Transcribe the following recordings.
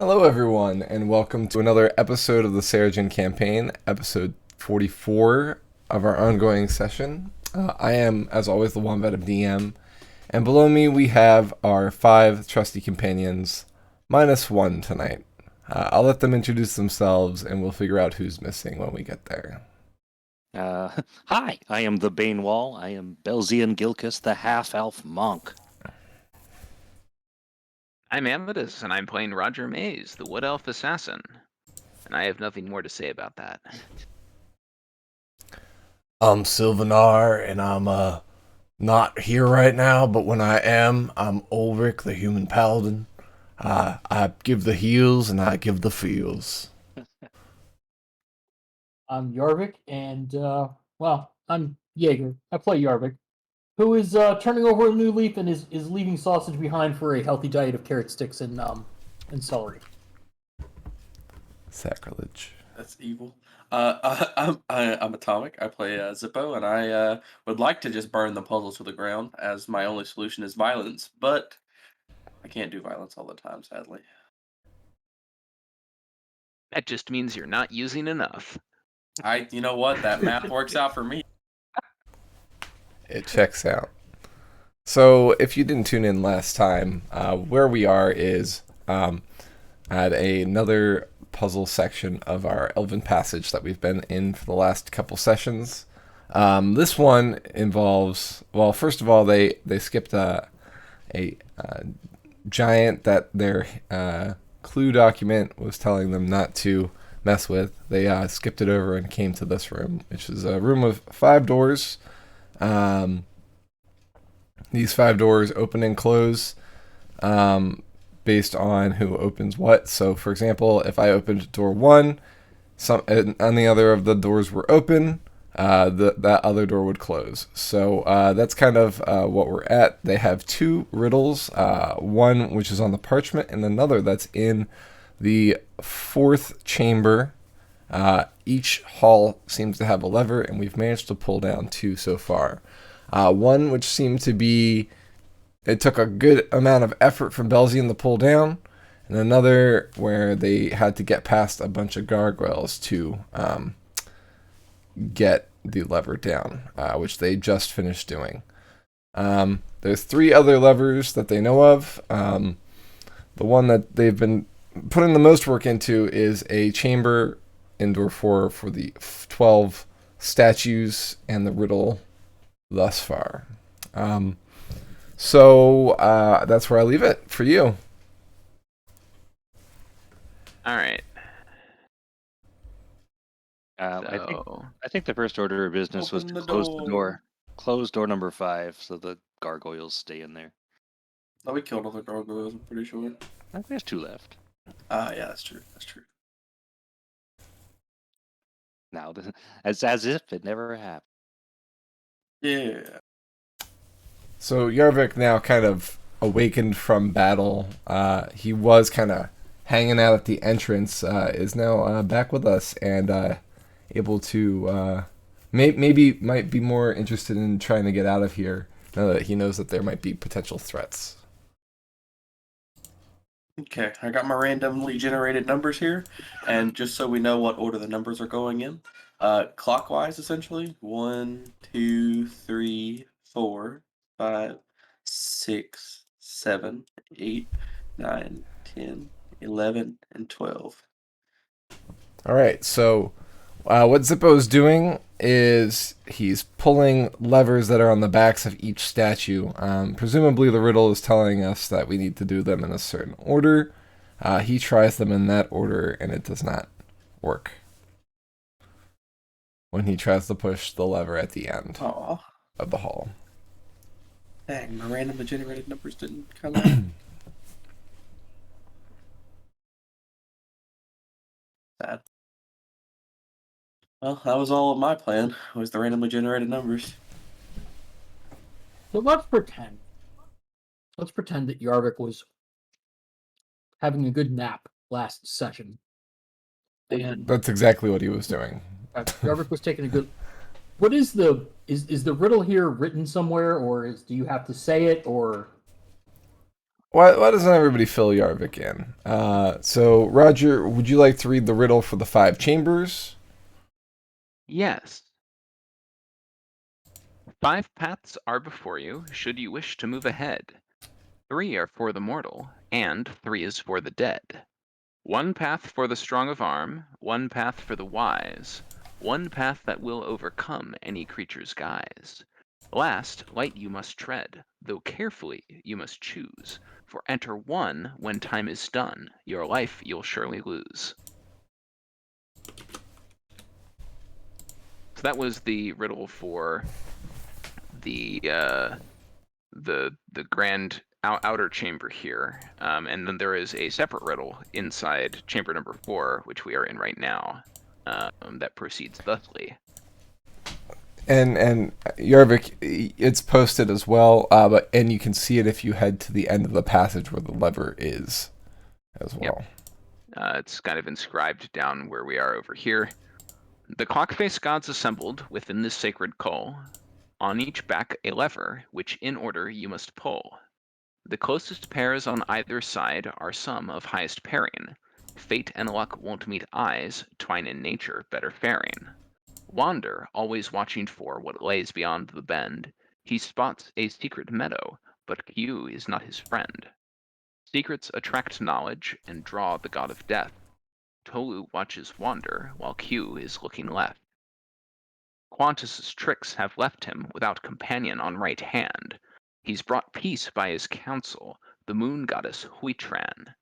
Hello, everyone, and welcome to another episode of the Seregen campaign, episode 44 of our ongoing session. I am, as always, the Wombat of DM, and below me we have our 5 trusty companions, minus 1 tonight. I'll let them introduce themselves, and we'll figure out who's missing when we get there. Hi, I am the Banewall. I am Belzian Gilcus, the half-elf monk. I'm Amethyst, and I'm playing Roger Mays, the Wood Elf Assassin. And I have nothing more to say about that. I'm Sylvanar, and I'm not here right now, but when I am, I'm Ulrich, the human paladin. I give the heals and I give the feels. I'm Yarvik, and I'm Jaeger. I play Yarvik, who is turning over a new leaf and is leaving sausage behind for a healthy diet of carrot sticks and celery. Sacrilege. That's evil. I'm Atomic. I play Zippo, and I would like to just burn the puzzle to the ground, as my only solution is violence, but I can't do violence all the time, sadly. That just means you're not using enough. You know what? That math works out for me. It checks out. So, if you didn't tune in last time, where we are is at another puzzle section of our Elven Passage that we've been in for the last couple sessions. This one involves, well, first of all, they skipped a giant that their clue document was telling them not to mess with. They skipped it over and came to this room, which is a room of 5 doors. These 5 doors open and close based on who opens what. So, for example, if I opened door 1, and the other of the doors were open, that other door would close. So that's kind of what we're at. They have 2 riddles, one which is on the parchment and another that's in the 4th chamber. Each hall seems to have a lever, and we've managed to pull down 2 so far. One which seemed to be, it took a good amount of effort from Belzian to pull down, and another where they had to get past a bunch of gargoyles to get the lever down, which they just finished doing. There's 3 other levers that they know of. The one that they've been putting the most work into is a chamber in door 4 for the 12 statues and the riddle thus far. So that's where I leave it for you. All right. I think the first order of business was to close the door. Close door number 5, so the gargoyles stay in there. Oh, we killed all the gargoyles, I'm pretty sure. I think there's 2 left. Yeah, that's true. That's true. Now, as if it never happened. Yeah. So Yarvik, now kind of awakened from battle, he was kind of hanging out at the entrance, is now back with us and able to maybe might be more interested in trying to get out of here now that he knows that there might be potential threats. Okay, I got my randomly generated numbers here, and just so we know what order the numbers are going in, clockwise essentially, 1, 2, 3, 4, 5, 6, 7, 8, 9, 10, 11, and 12. All right, so what Zippo's doing is he's pulling levers that are on the backs of each statue. Presumably the riddle is telling us that we need to do them in a certain order. He tries them in that order, and it does not work when he tries to push the lever at the end Aw, of the hall. dang, my randomly generated numbers didn't come out. Sad. Well, that was all of my plan, was the randomly generated numbers. So let's pretend that Yarvik was having a good nap last session, and That's exactly what he was doing. Yarvik was taking a good. What is the riddle here written somewhere, or do you have to say it, or why doesn't everybody fill Yarvik in? So Roger, would you like to read the riddle for the 5 chambers? Yes. 5 paths are before you, should you wish to move ahead. 3 are for the mortal, and 3 is for the dead. 1 path for the strong of arm, 1 path for the wise, 1 path that will overcome any creature's guise. Last, light you must tread, though carefully you must choose, for enter one when time is done, your life you'll surely lose. So that was the riddle for the grand outer chamber here, and then there is a separate riddle inside chamber number 4, which we are in right now, that proceeds thusly. And Yarvik, it's posted as well, and you can see it if you head to the end of the passage where the lever is, as well. Yep. It's kind of inscribed down where we are over here. The clock-face gods assembled within this sacred call. On each back a lever, which in order you must pull. The closest pairs on either side are some of highest pairing. Fate and luck won't meet eyes, twine in nature better faring. Wander, always watching for what lays beyond the bend. He spots a secret meadow, but Q is not his friend. Secrets attract knowledge and draw the god of death. Tolu watches Wander, while Q is looking left. Qantas's tricks have left him without companion on right hand. He's brought peace by his counsel, the moon goddess Huitran.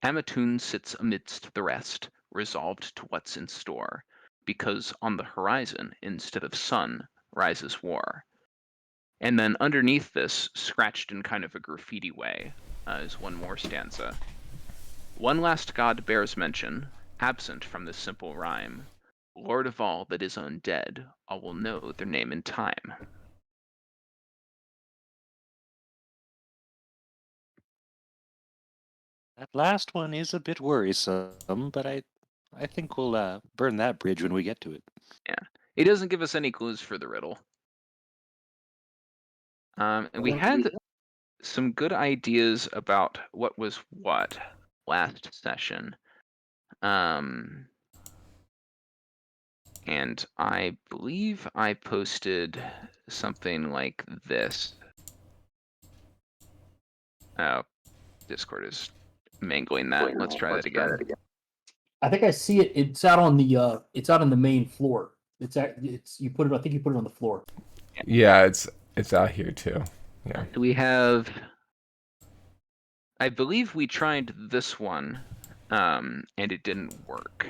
Amatun sits amidst the rest, resolved to what's in store, because on the horizon, instead of sun, rises war. And then underneath this, scratched in kind of a graffiti way, is one more stanza. One last god bears mention, absent from this simple rhyme. Lord of all that is undead, all will know their name in time. That last one is a bit worrisome, but I think we'll burn that bridge when we get to it. Yeah, it doesn't give us any clues for the riddle. And we had some good ideas about what was what last session. And I believe I posted something like this. Oh, Discord is mangling that. Let's try that again. I think I see it. It's out on the main floor. You put it. I think you put it on the floor. Yeah, it's out here too. Yeah. We have, I believe we tried this one, and it didn't work.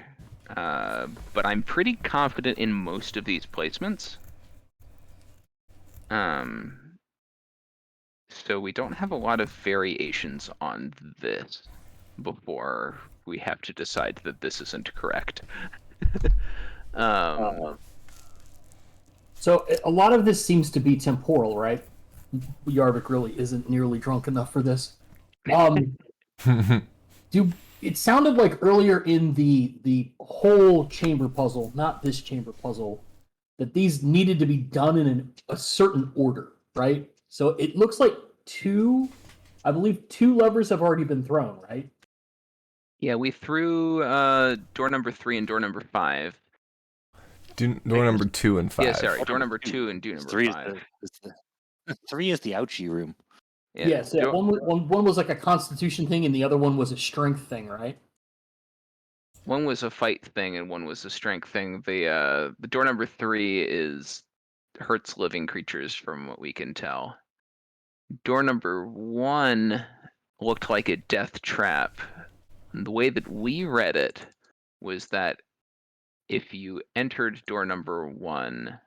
But I'm pretty confident in most of these placements. So we don't have a lot of variations on this before we have to decide that this isn't correct. So a lot of this seems to be temporal, right? Yarvik really isn't nearly drunk enough for this. It sounded like earlier in the whole chamber puzzle, not this chamber puzzle, that these needed to be done in a certain order, right? So it looks like I believe two levers have already been thrown, right? Yeah, we threw door number 3 and door number 5. Door number 2 and 5. Yeah, sorry, door number 2 and door number 5. 3 is the ouchie room. Yeah, Yes, yeah. One was like a constitution thing, and the other one was a strength thing, right? One was a fight thing, and one was a strength thing. The door number 3 hurts living creatures, from what we can tell. Door number 1 looked like a death trap. And the way that we read it was that if you entered door number 1,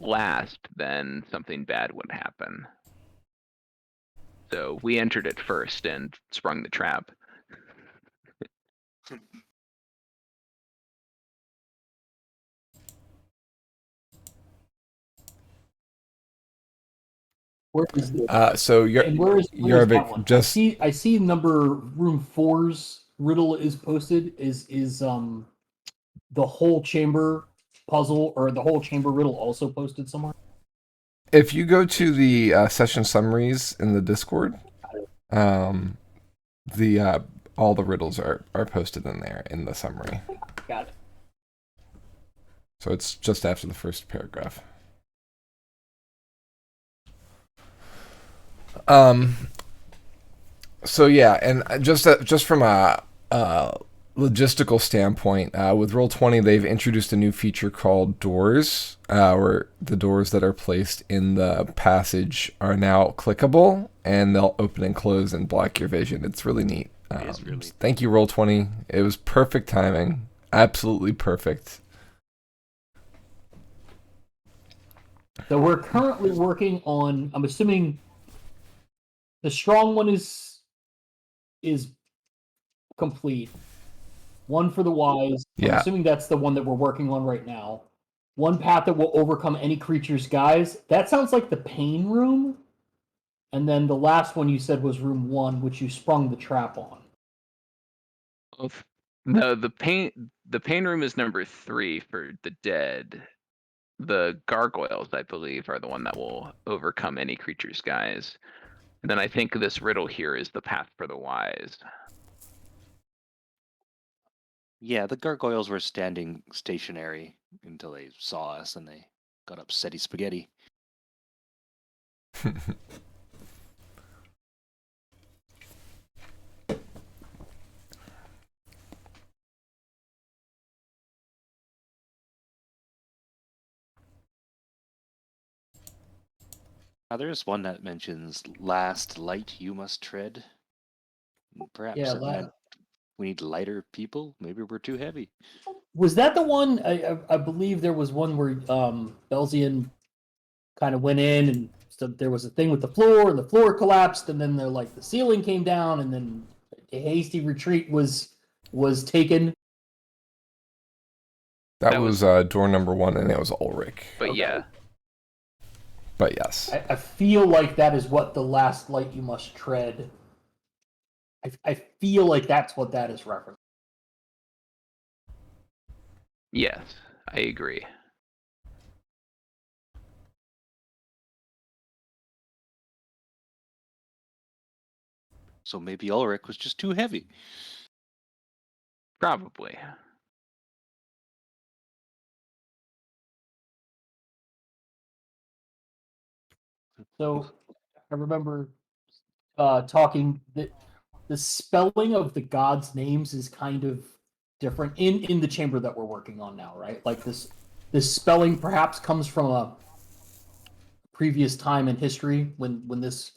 last, then something bad would happen. So we entered it first and sprung the trap. Where is the So where is Yarvik that one? just I see room 4's riddle is posted. Is the whole chamber puzzle or the whole chamber riddle also posted somewhere? if you go to the session summaries in the Discord, the all the riddles are posted in there in the summary. Got it. So it's just after the first paragraph. So yeah, and just from a logistical standpoint, with Roll20, they've introduced a new feature called doors, where the doors that are placed in the passage are now clickable, and they'll open and close and block your vision. It's really neat. Thank you, Roll20. It was perfect timing. Absolutely perfect. So we're currently working on, I'm assuming the strong one is complete. One for the wise. I'm Yeah. assuming that's the one that we're working on right now. One path that will overcome any creature's guise. That sounds like the pain room. And then the last one you said was room 1, which you sprung the trap on. No, the pain room is number 3 for the dead. The gargoyles, I believe, are the one that will overcome any creature's guise. And then I think this riddle here is the path for the wise. Yeah, the gargoyles were standing stationary until they saw us and they got upsetty spaghetti. Now, there is one that mentions last light you must tread. Perhaps Yeah, it meant we need lighter people. Maybe we're too heavy. Was that the one? I believe there was one where Belzian kind of went in, and so there was a thing with the floor, and the floor collapsed, and then the ceiling came down, and then a hasty retreat was taken. That was door number 1, and it was Ulrich. But Okay. yeah. But yes. I feel like that is what the last light you must tread. I feel like that's what that is referencing. Yes, I agree. So maybe Ulrich was just too heavy. Probably. So I remember talking that the spelling of the gods' names is kind of different in the chamber that we're working on now, right? Like this spelling perhaps comes from a previous time in history when this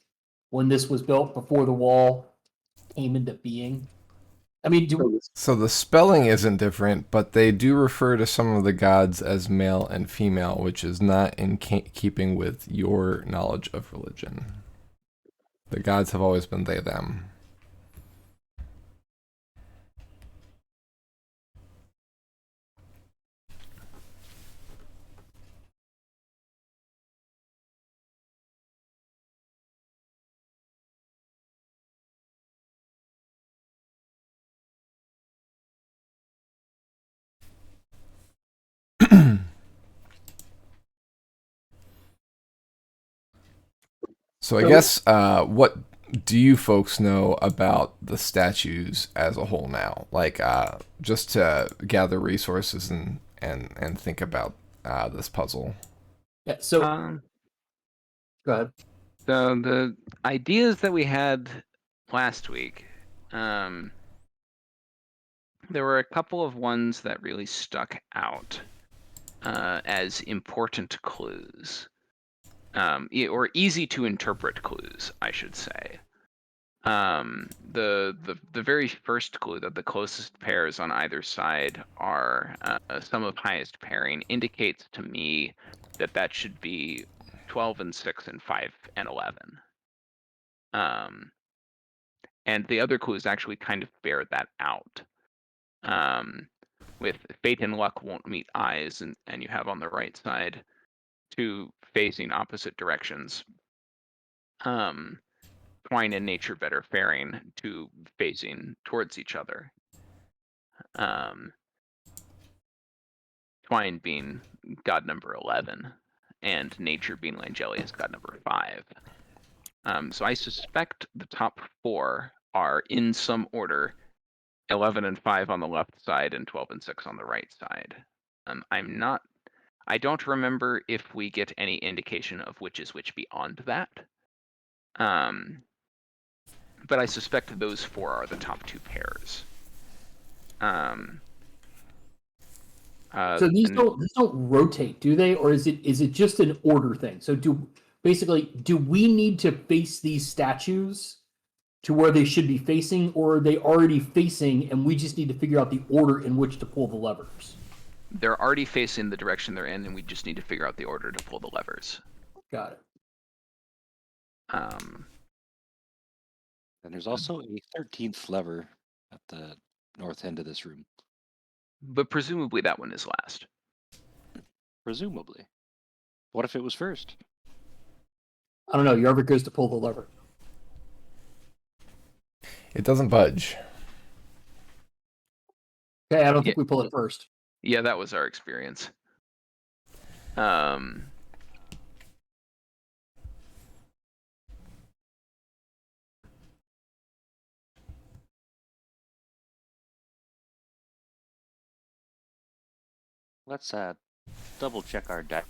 was built before the wall came into being. I mean, So the spelling isn't different, but they do refer to some of the gods as male and female, which is not in keeping with your knowledge of religion. The gods have always been they, them. So I guess, what do you folks know about the statues as a whole now? Like, just to gather resources and think about this puzzle. yeah. So go ahead. So the ideas that we had last week, there were a couple of ones that really stuck out as important clues. Or easy to interpret clues, I should say. The very first clue that the closest pairs on either side are sum of highest pairing indicates to me that should be 12 and 6 and 5 and 11. And the other clues actually kind of bear that out. With fate and luck won't meet eyes, and you have on the right side 2 facing opposite directions. Twine and nature better faring, 2 facing towards each other. Twine being god number 11, and nature beanline jelly has got number 5. So I suspect the top 4 are in some order 11 and 5 on the left side and 12 and 6 on the right side. I don't remember if we get any indication of which is which beyond that. But I suspect those 4 are the top 2 pairs. So these don't rotate, do they, or is it just an order thing? So do we need to face these statues to where they should be facing, or are they already facing and we just need to figure out the order in which to pull the levers? They're already facing the direction they're in, and we just need to figure out the order to pull the levers. Got it. And there's also a 13th lever at the north end of this room. But presumably that one is last. Presumably. What if it was first? I don't know. Yarvik goes to pull the lever. It doesn't budge. Okay, I don't think we pull it first. Yeah, that was our experience. Let's double check our deck.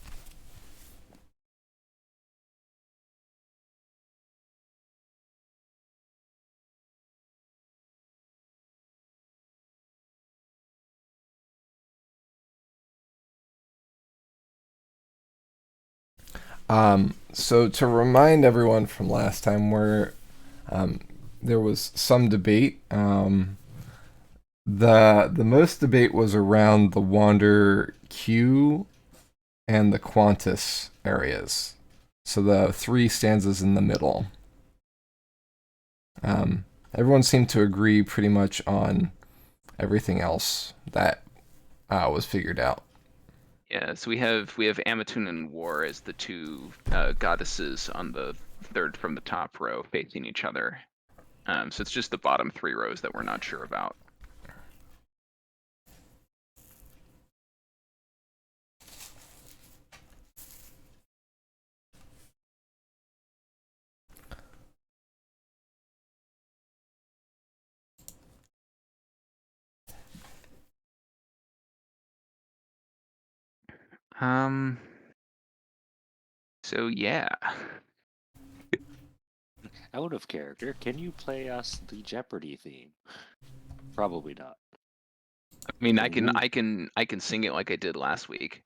So to remind everyone from last time, where there was some debate. The most debate was around the Wander Q and the Qantas areas. So the 3 stanzas in the middle. Everyone seemed to agree pretty much on everything else that was figured out. Yeah, so we have Amatun and War as the 2 goddesses on the 3rd from the top row facing each other. So it's just the bottom 3 rows that we're not sure about. So yeah. Out of character, can you play us the Jeopardy theme? Probably not. I mean, I can sing it like I did last week.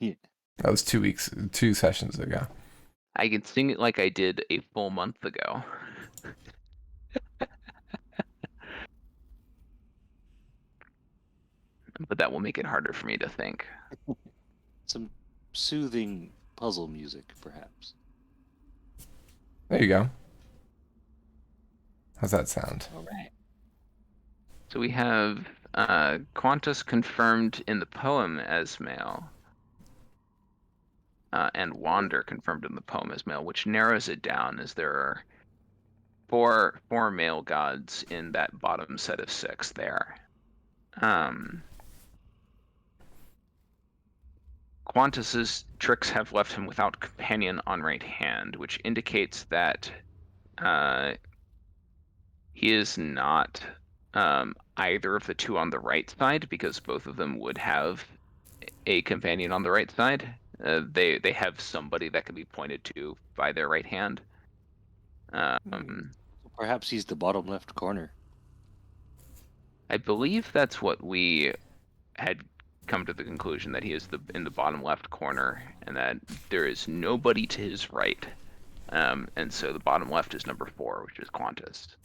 Yeah. That was 2 sessions ago. I can sing it like I did a full month ago. But that will make it harder for me to think. Some soothing puzzle music, perhaps. There you go. How's that sound? All right. So we have Qantas confirmed in the poem as male. And Wander confirmed in the poem as male, which narrows it down as there are four male gods in that bottom set of 6 there. Qantas's tricks have left him without companion on right hand, which indicates that he is not either of the 2 on the right side, because both of them would have a companion on the right side. They have somebody that can be pointed to by their right hand. Perhaps he's the bottom left corner. I believe that's what we had come to the conclusion, that he is in the bottom left corner, and that there is nobody to his right. And so the bottom left is number 4, which is Qantas.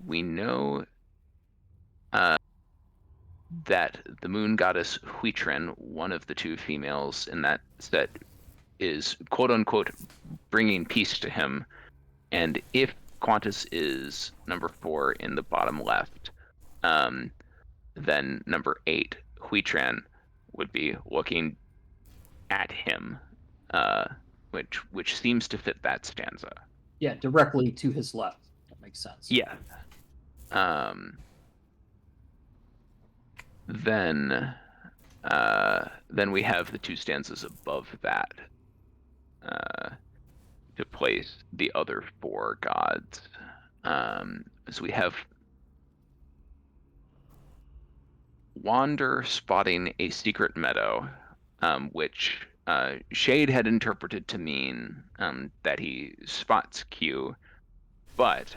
We know that the moon goddess Huitren, one of the 2 females in that set, is quote-unquote bringing peace to him. And if Qantas is number 4 in the bottom left, then number 8, Huitren, would be looking at him, which seems to fit that stanza. Yeah, directly to his left. That makes sense. Yeah. Then Then we have the 2 stanzas above that to place the other 4 gods. So we have Wander spotting a secret meadow, which Shade had interpreted to mean that he spots Q, but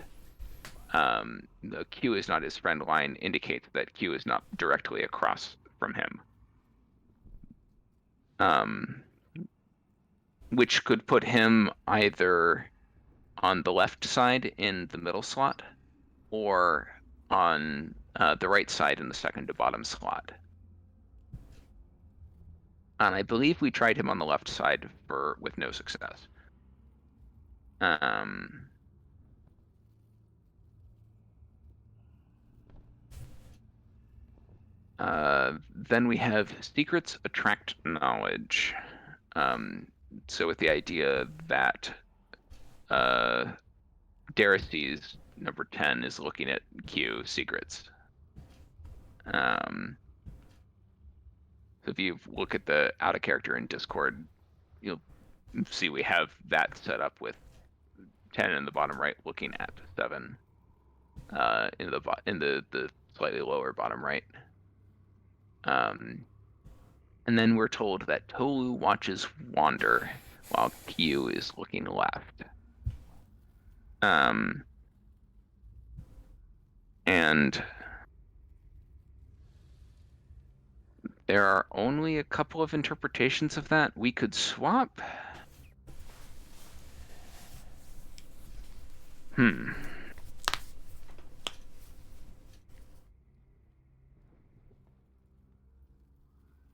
the Q is not his friend line indicates that Q is not directly across from him. Which could put him either on the left side in the middle slot or on the right side in the second to bottom slot. And I believe we tried him on the left side with no success. Then we have secrets attract knowledge. So with the idea that Darices, number 10, is looking at Q secrets. So if you look at the out of character in Discord, you'll see we have that set up with 10 in the bottom right looking at 7 in the slightly lower bottom right. And then we're told that Tolu watches Wander while Q is looking left. And there are only a couple of interpretations of that. We could swap.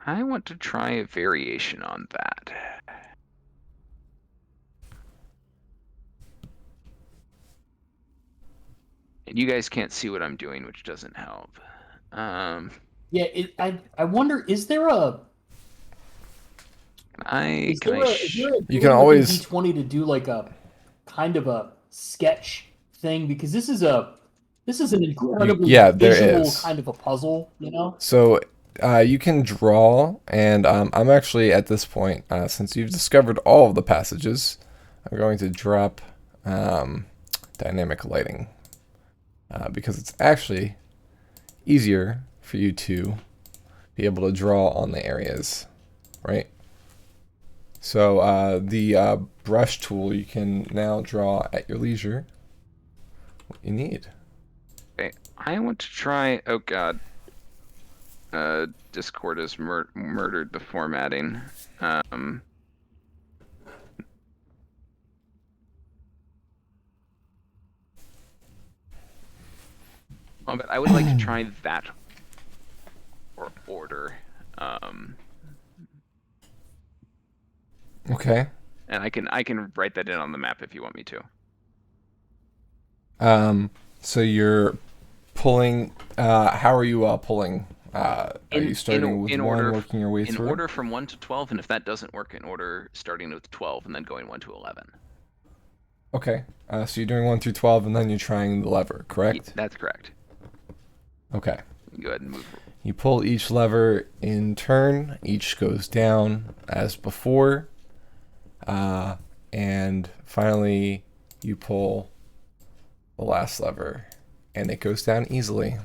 I want to try a variation on that. And you guys can't see what I'm doing, which doesn't help. Yeah, I wonder, is there a... You can always D20 to do like a kind of a sketch thing, because this is an incredibly visual kind of a puzzle, you know? So you can draw, and I'm actually at this point, since you've discovered all of the passages, I'm going to drop dynamic lighting because it's actually easier for you to be able to draw on the areas, right? So the brush tool, you can now draw at your leisure what you need. Okay, I want to try, oh god. Discord has murdered the formatting. But I would like to try that order. Okay. And I can write that in on the map if you want me to. So you're pulling. How are you pulling? Are you starting with 1, working your way through? In order from 1 to 12, and if that doesn't work, in order starting with 12 and then going 1 to 11. Okay. So you're doing 1 through 12, and then you're trying the lever, correct? That's correct. Okay. Go ahead and move. You pull each lever in turn. Each goes down as before. And finally, you pull the last lever, and it goes down easily.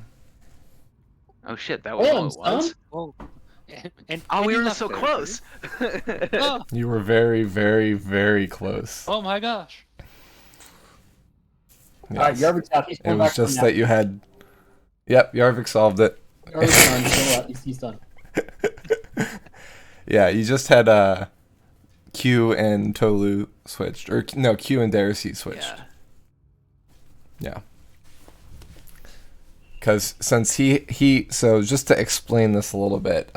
Oh shit, that was all it was? Oh, we were so close! Oh. You were very, very, very close. Oh my gosh. Yes. All right, Yarvik's out. It was just that you had... Yep, Yarvik solved it. Yarvik's done. He's done. Yeah, you just had Q and Tolu switched. Or, no, Q and Daricy switched. Yeah. Because since so just to explain this a little bit,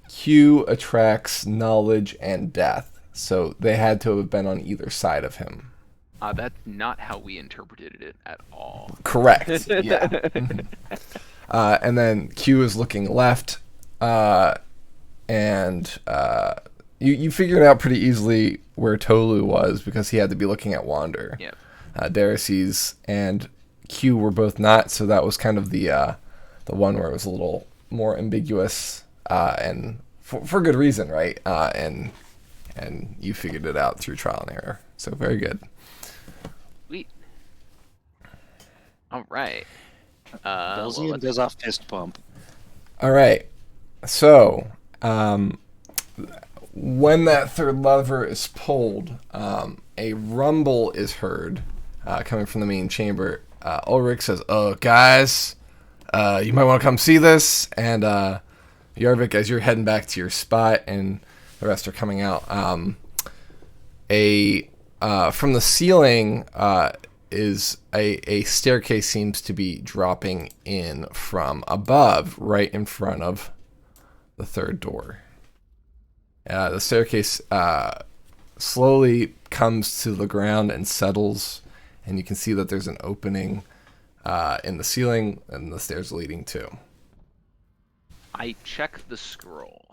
Q attracts knowledge and death, so they had to have been on either side of him. That's not how we interpreted it at all. Correct. Yeah. And then Q is looking left, and you figured out pretty easily where Tolu was because he had to be looking at Wander. Yep. Darices and Q were both not, so that was kind of the one where it was a little more ambiguous and for good reason, right? And you figured it out through trial and error. So very good. Sweet. All right. Belzian does off fist pump. All right. So, when that third lever is pulled, a rumble is heard coming from the main chamber. Ulrich says, guys, you might want to come see this. And Yarvik, as you're heading back to your spot and the rest are coming out, from the ceiling is a staircase seems to be dropping in from above, right in front of the third door. The staircase slowly comes to the ground and settles, and you can see that there's an opening in the ceiling and the stairs leading to. I check the scroll.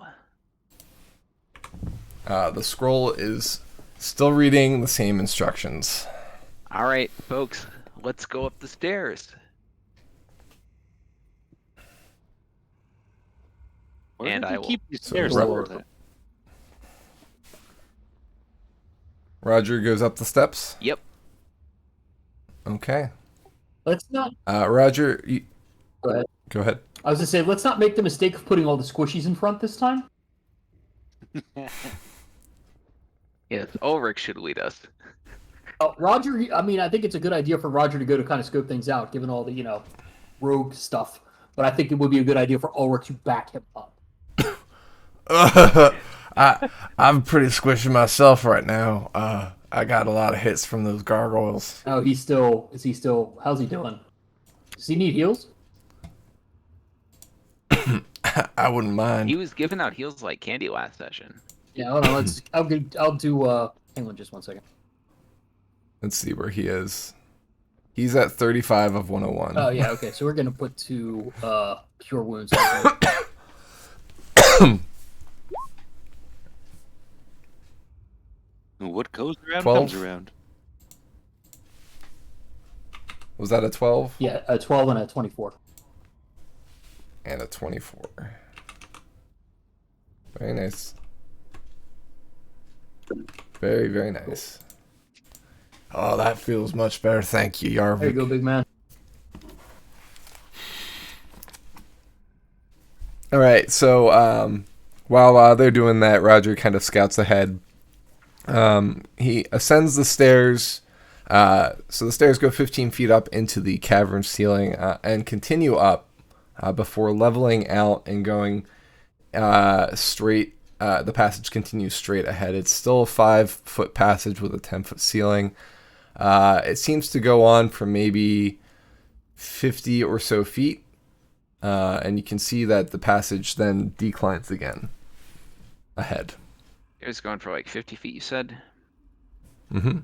The scroll is still reading the same instructions. All right, folks, let's go up the stairs. Where And did I they will- keep these So stairs Ro- lower then? Roger goes up the steps. Yep. Okay. Let's not. Roger, Go ahead. go ahead. I was gonna say, let's not make the mistake of putting all the squishies in front this time. Yes, Ulrich should lead us. Roger, I mean, I think it's a good idea for Roger to go to kind of scope things out, given all the, rogue stuff. But I think it would be a good idea for Ulrich to back him up. I'm pretty squishy myself right now. I got a lot of hits from those gargoyles. Oh, how's he doing? Does he need heals? I wouldn't mind. He was giving out heals like candy last session. Yeah, hold on, I'll do, hang on just one second. Let's see where he is. He's at 35 of 101. Oh, yeah, okay, so we're gonna put 2, cure wounds. What goes around 12? comes around. Was that a 12? Yeah, a 12 and a 24. And a 24. Very nice. Very, very nice. Oh, that feels much better. Thank you, Yarvik. There you go, big man. All right, so while they're doing that, Roger kind of scouts ahead. He ascends the stairs. So the stairs go 15 feet up into the cavern ceiling and continue up before leveling out and going straight. The passage continues straight ahead. It's still a 5-foot passage with a 10-foot ceiling. It seems to go on for maybe 50 or so feet. And you can see that the passage then declines again ahead. It was going for like 50 feet, you said? Mm-hmm.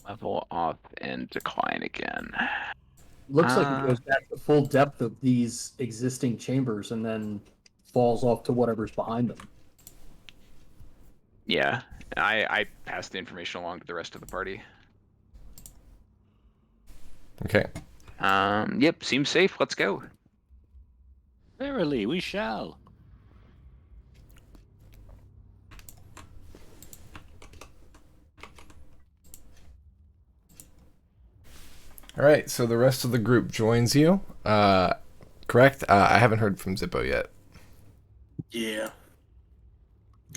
Level off and decline again. Looks like it goes back to full depth of these existing chambers and then falls off to whatever's behind them. Yeah, I passed the information along to the rest of the party. Okay. Yep, seems safe. Let's go. Verily, we shall. All right, so the rest of the group joins you. Correct? I haven't heard from Zippo yet. Yeah.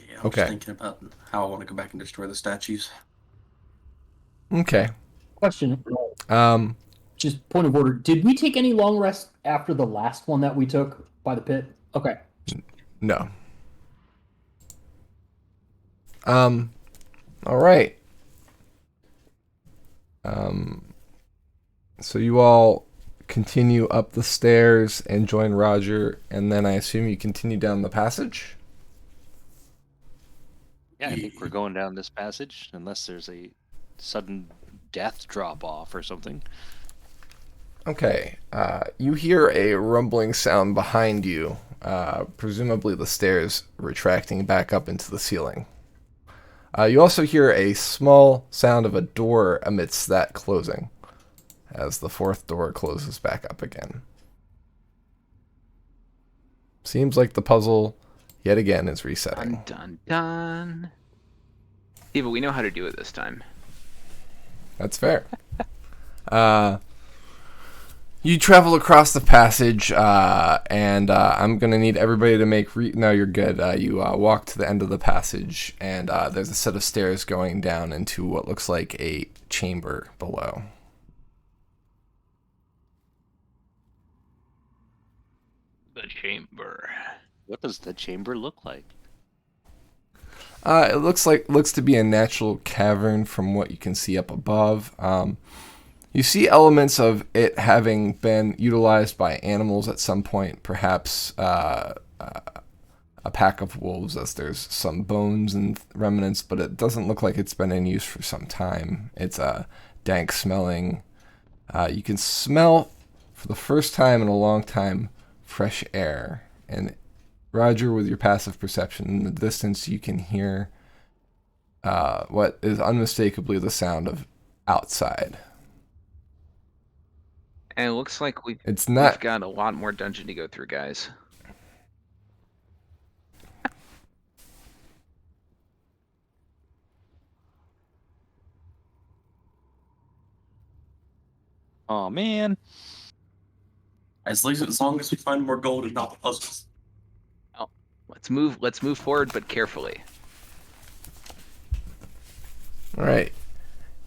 Yeah, I'm Okay. just thinking about how I want to go back and destroy the statues. Okay. Question. Um, Just point of order. Did we take any long rest after the last one that we took by the pit? Okay. no. All right. So you all continue up the stairs and join Roger, and then I assume you continue down the passage? Yeah, I think we're going down this passage, unless there's a sudden death drop off or something. Okay. You hear a rumbling sound behind you, presumably the stairs retracting back up into the ceiling. You also hear a small sound of a door amidst that closing, as the fourth door closes back up again. seems like the puzzle, yet again, is resetting. Dun, dun, dun. Yeah, but we know how to do it this time. That's fair. You travel across the passage, and I'm going to need everybody to make... No, you're good. You walk to the end of the passage, and there's a set of stairs going down into what looks like a chamber below. The chamber. What does the chamber look like? It looks to be a natural cavern from what you can see up above. You see elements of it having been utilized by animals at some point, perhaps a pack of wolves, as there's some bones and remnants, but it doesn't look like it's been in use for some time. It's dank smelling. You can smell, for the first time in a long time, fresh air. And Roger, with your passive perception, in the distance you can hear what is unmistakably the sound of outside. And it looks like we've got a lot more dungeon to go through, guys. Oh man. As long as we find more gold and not the puzzles. Oh, let's move forward, but carefully. All right.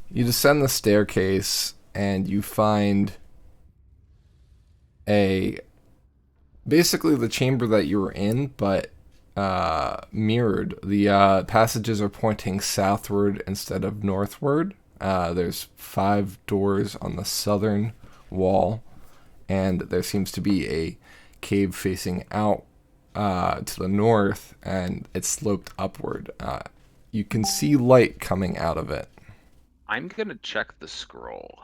You descend the staircase and you find basically the chamber that you were in, but mirrored. The passages are pointing southward instead of northward. There's 5 doors on the southern wall, and there seems to be a cave facing out to the north, and it's sloped upward. You can see light coming out of it. I'm gonna check the scroll.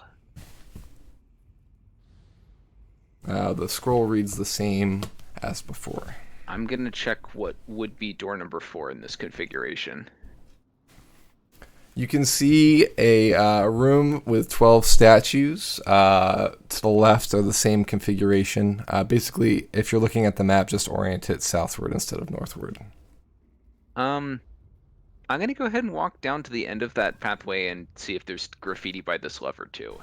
The scroll reads the same as before. I'm gonna check what would be door number 4 in this configuration. You can see a room with 12 statues. To the left are the same configuration. Basically, if you're looking at the map, just orient it southward instead of northward. I'm gonna go ahead and walk down to the end of that pathway and see if there's graffiti by this lever too.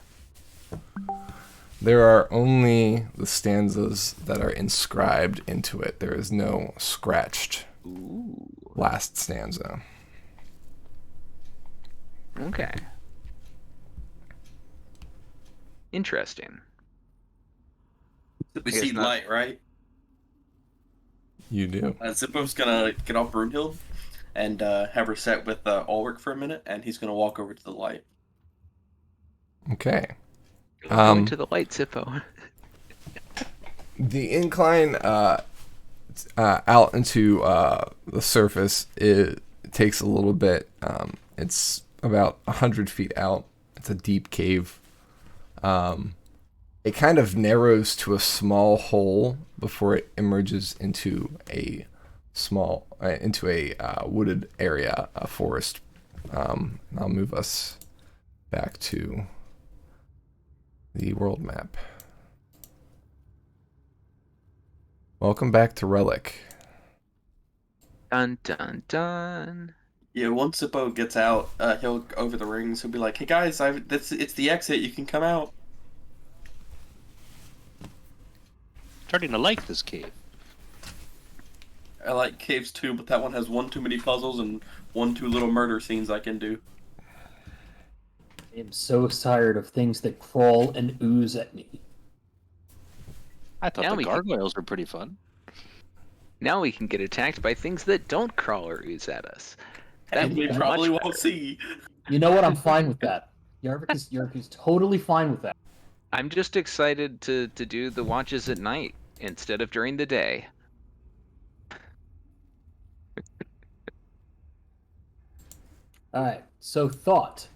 There are only the stanzas that are inscribed into it. There is no scratched last stanza. Okay. Interesting. We see light, right? You do. Zippo's gonna get off Brunhild and have her set with Ulrich for a minute, and he's gonna walk over to the light. Okay. Go into the light, Zippo. The incline out into the surface, it takes a little bit. It's about 100 feet out. It's a deep cave. It kind of narrows to a small hole before it emerges into a wooded area, a forest. I'll move us back to the world map. Welcome back to Relic. Dun dun dun. Yeah, once Zippo gets out, he'll go over the rings. He'll be like, "Hey guys, it's the exit. You can come out." Starting to like this cave. I like caves too, but that one has one too many puzzles and one too little murder scenes I can do. I am so tired of things that crawl and ooze at me. I thought the gargoyles were pretty fun. Now we can get attacked by things that don't crawl or ooze at us. And we probably won't see. You know what? I'm fine with that. Yarvik is totally fine with that. I'm just excited to do the watches at night instead of during the day. Alright, so thought.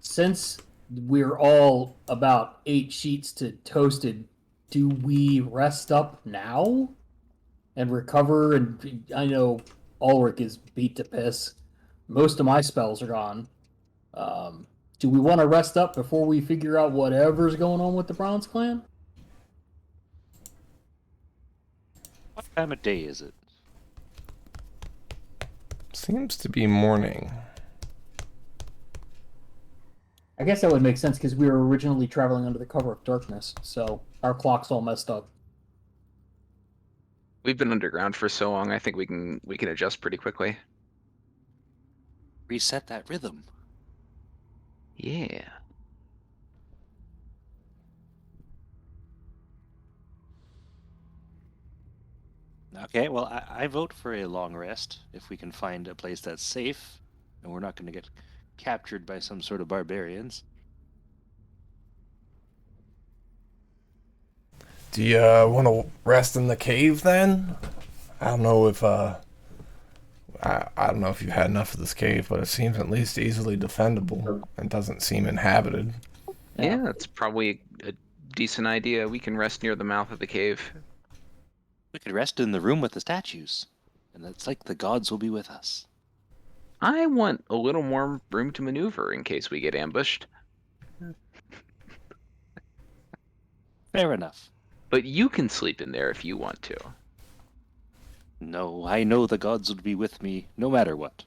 Since we're all about 8 sheets to toasted, do we rest up now? And recover? And I know Ulrich is beat to piss. Most of my spells are gone. Do we want to rest up before we figure out whatever's going on with the Bronze Clan? time of day is it? Seems to be morning. I guess that would make sense because we were originally traveling under the cover of darkness, so our clock's all messed up. We've been underground for so long. I think we can adjust pretty quickly. Reset that rhythm. Yeah. Okay, well, I vote for a long rest if we can find a place that's safe and we're not going to get captured by some sort of barbarians. Do you want to rest in the cave then? I don't know if I don't know if you've had enough of this cave, but it seems at least easily defendable and doesn't seem inhabited. Yeah, that's probably a decent idea. We can rest near the mouth of the cave. We could rest in the room with the statues, and it's like the gods will be with us. I want a little more room to maneuver in case we get ambushed. Fair enough. But you can sleep in there if you want to. No, I know the gods would be with me no matter what.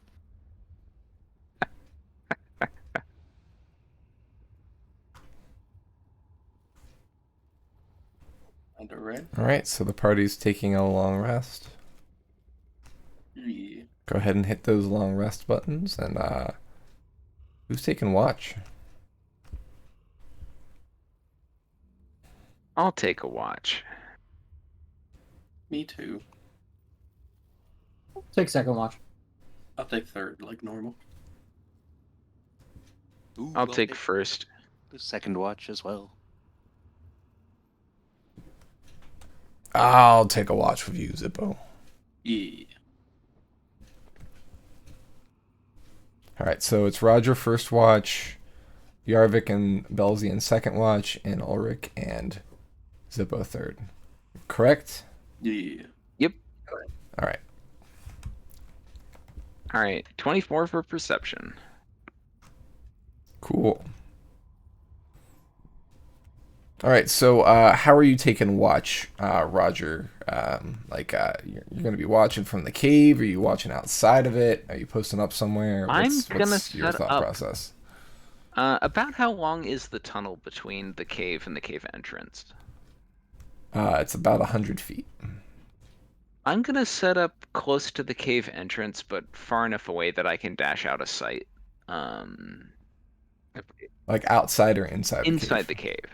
Under red. All right, so the party's taking a long rest. Yeah. Go ahead and hit those long rest buttons, and who's taking watch? I'll take a watch. Me too. Take second watch. I'll take third, like normal. Ooh, I'll take first. the second watch as well. I'll take a watch with you, Zippo. Yeah. All right, so it's Roger first watch, Yarvik and Belzian second watch, and Ulrich and Zippo third. Correct? Yeah. Yep. All right. All right, 24 for perception. Cool. All right, so how are you taking watch, Roger? You're going to be watching from the cave? Are you watching outside of it? Are you posting up somewhere? What's your set thought up- process? About how long is the tunnel between the cave and the cave entrance? It's about 100 feet. I'm gonna set up close to the cave entrance, but far enough away that I can dash out of sight. Like outside or inside Inside the cave? the cave.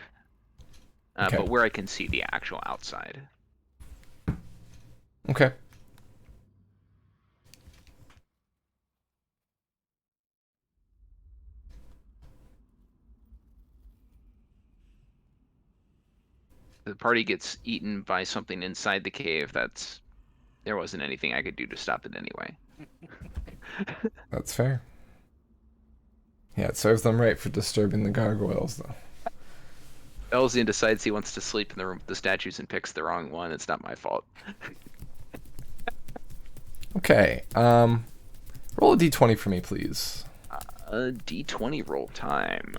Okay. But where I can see the actual outside. Okay. The party gets eaten by something inside the cave. There wasn't anything I could do to stop it anyway. That's fair. Yeah, it serves them right for disturbing the gargoyles, though. Elzian decides he wants to sleep in the room with the statues and picks the wrong one. It's not my fault. Okay. Roll a d20 for me, please. D20 roll time.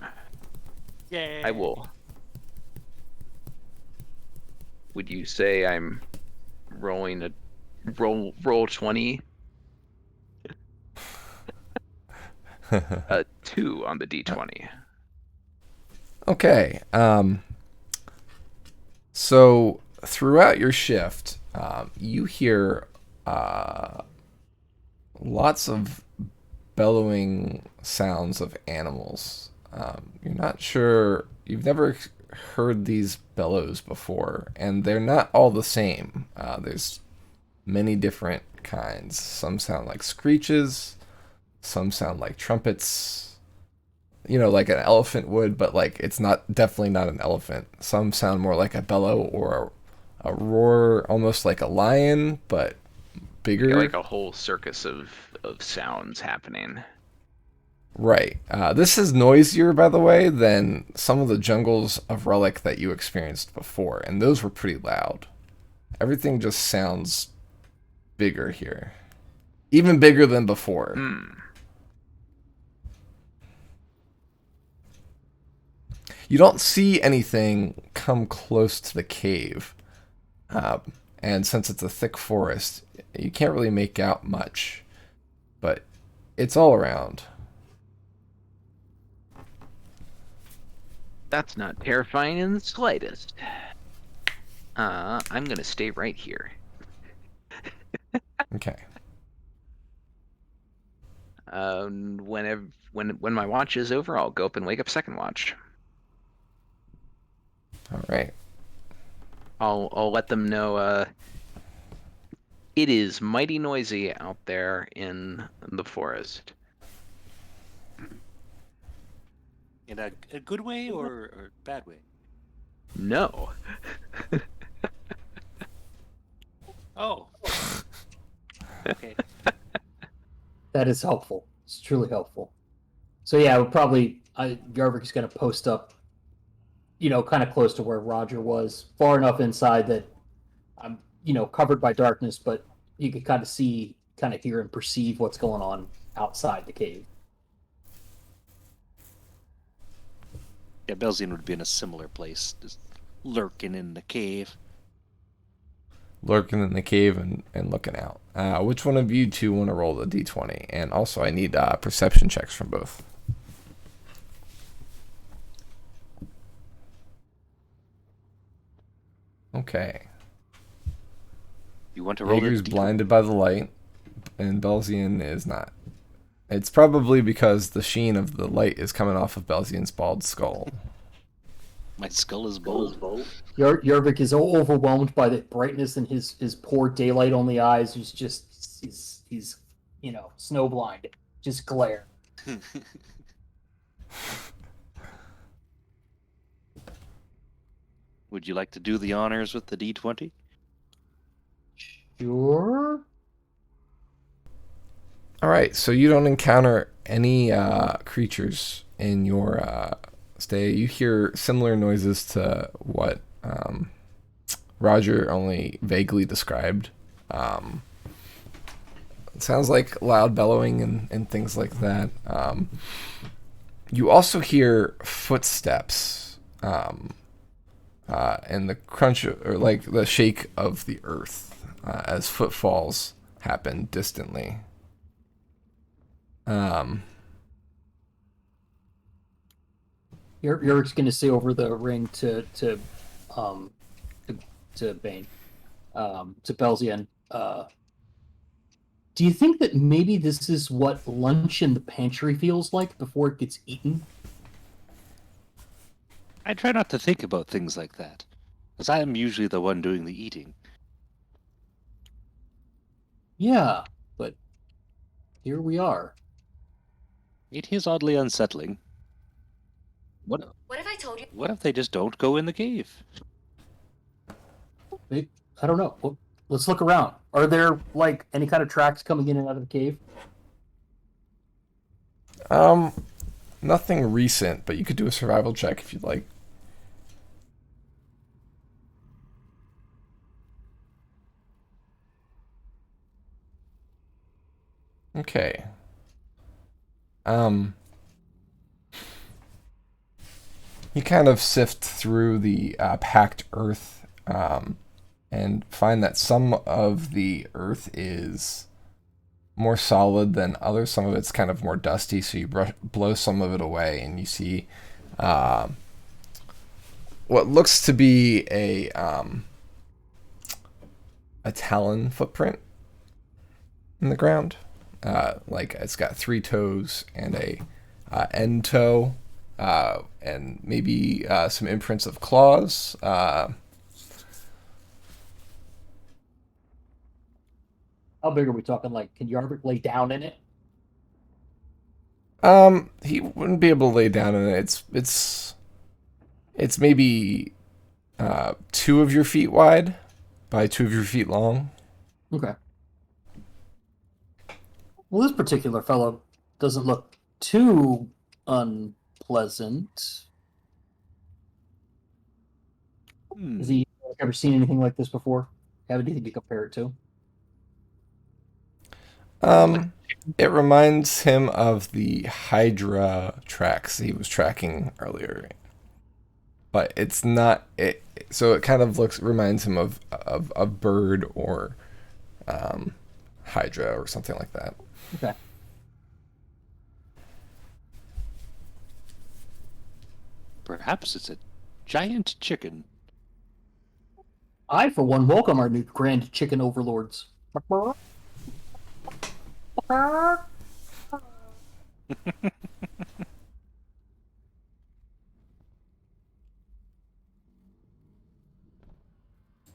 Yay! I will. Would you say I'm rolling a roll 20? 2 on the D20. Okay. So throughout your shift, you hear lots of bellowing sounds of animals. You're not sure. You've never heard these bellows before, and they're not all the same. There's many different kinds. Some sound like screeches. Some sound like trumpets. Like an elephant would, but like it's definitely not an elephant. Some sound more like a bellow or a roar, almost like a lion, but bigger. Yeah, like a whole circus of sounds happening. Right. This is noisier, by the way, than some of the jungles of Relic that you experienced before, and those were pretty loud. Everything just sounds bigger here. Even bigger than before. You don't see anything come close to the cave. and since it's a thick forest, you can't really make out much, but it's all around. That's not terrifying in the slightest. I'm gonna stay right here. Okay. When my watch is over, I'll go up and wake up second watch. All right. I'll let them know. It is mighty noisy out there in the forest. In a good way or bad way? No. Oh. Okay. That is helpful. It's truly helpful. So yeah, we'll probably Yarvik's going to post up, kind of close to where Roger was, far enough inside that I'm, covered by darkness, but you could kind of see, kind of hear, and perceive what's going on outside the cave. Yeah, Belzian would be in a similar place, just lurking in the cave. Lurking in the cave and looking out. Which one of you two want to roll the d20? And also, I need perception checks from both. Okay. You want to roll Jaeger's the blinded by the light, and Belzian is not. It's probably because the sheen of the light is coming off of Belzian's bald skull. My skull is bold. Yarvik is overwhelmed by the brightness and his poor daylight on the eyes. He's snowblind, just glare. Would you like to do the honors with the D20? Sure. All right, so you don't encounter any creatures in your stay. You hear similar noises to what Roger only vaguely described. It sounds like loud bellowing and things like that. You also hear footsteps and the crunch or like the shake of the earth as footfalls happen distantly. You're just gonna say over the ring to Bane, to Belzian. Do you think that maybe this is what lunch in the pantry feels like before it gets eaten? I try not to think about things like that, as I am usually the one doing the eating. Yeah, but here we are. It is oddly unsettling. What What if I told you? What if they just don't go in the cave? I don't know. Well, let's look around. Are there like any kind of tracks coming in and out of the cave? Nothing recent, but you could do a survival check if you'd like. Okay. You kind of sift through the packed earth and find that some of the earth is more solid than others. Some of it's kind of more dusty, so you blow some of it away, and you see what looks to be a talon footprint in the ground. Like it's got 3 toes and a end toe, and maybe some imprints of claws. How big are we talking? Like, can Yarvik lay down in it? He wouldn't be able to lay down in it. It's maybe 2 of your feet wide by 2 of your feet long. Okay. Well, this particular fellow doesn't look too unpleasant. Has he ever seen anything like this before? Have anything to compare it to? It reminds him of the Hydra tracks he was tracking earlier. but it's not. So it kind of reminds him of a bird or Hydra or something like that. Okay. Perhaps it's a giant chicken. I, for one, welcome our new grand chicken overlords.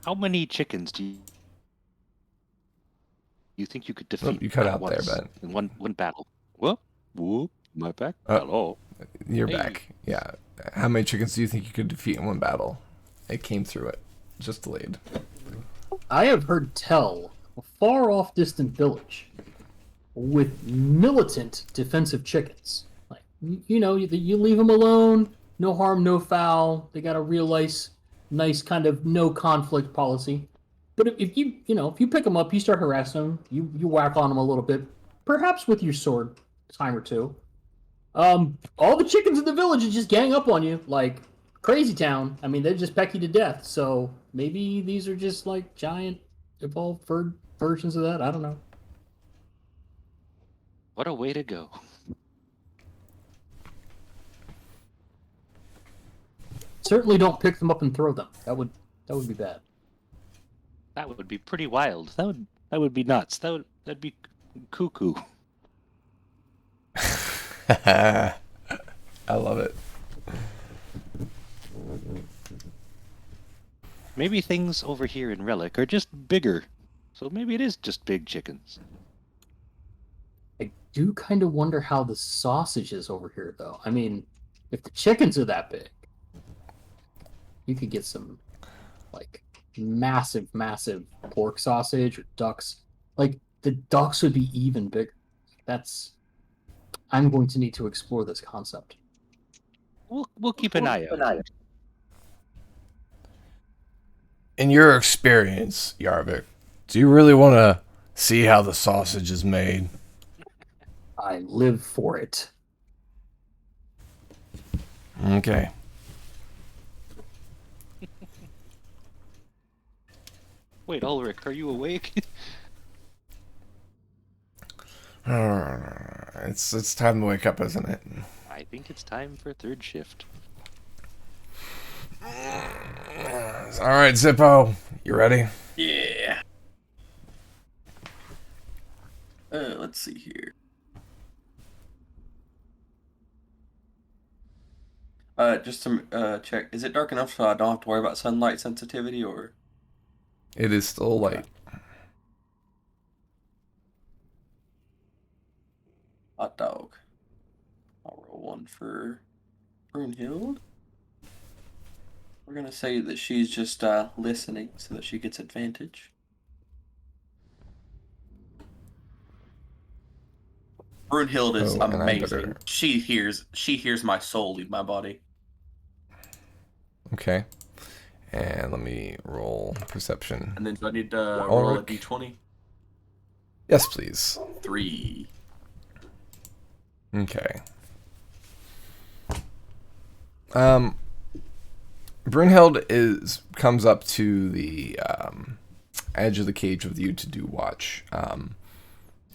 How many chickens do you think you could defeat you cut at out there, once Ben. in one battle? Whoop, my back. Oh. Hello. You're Hey. back. Yeah. How many chickens do you think you could defeat in one battle? It came through it. Just delayed. I have heard tell a far off distant village with militant defensive chickens. Like you leave them alone, no harm, no foul. They got a real nice kind of no conflict policy. But if you pick them up, you start harassing them, you whack on them a little bit, perhaps with your sword, time or two. All the chickens in the village just gang up on you like crazy town. I mean, they just peck you to death. So maybe these are just like giant evolved versions of that. I don't know. What a way to go. Certainly don't pick them up and throw them. That would be bad. That would be pretty wild. That would be nuts. That'd be cuckoo. I love it. Maybe things over here in Relic are just bigger. So maybe it is just big chickens. I do kind of wonder how the sausage is over here, though. I mean, if the chickens are that big, you could get some, like, massive pork sausage or ducks. Like, the ducks would be even bigger. I'm going to need to explore this concept. We'll keep an eye out. In your experience, Yarvik, do you really want to see how the sausage is made? I live for it. Okay. Wait, Ulrich, are you awake? It's time to wake up, isn't it? I think it's time for third shift. All right, Zippo, you ready? Yeah. Let's see here. Just to check, is it dark enough so I don't have to worry about sunlight sensitivity, or? It is still light. Hot dog. I'll roll one for Brunhild. We're gonna say that she's just listening so that she gets advantage. Brunhild is Oh, and I amazing. better- She hears my soul leave my body. Okay. And let me roll perception. And then do I need to roll a Ulrich. d20? Yes, please. 3. Okay. Brunhild comes up to the edge of the cage with you to do watch.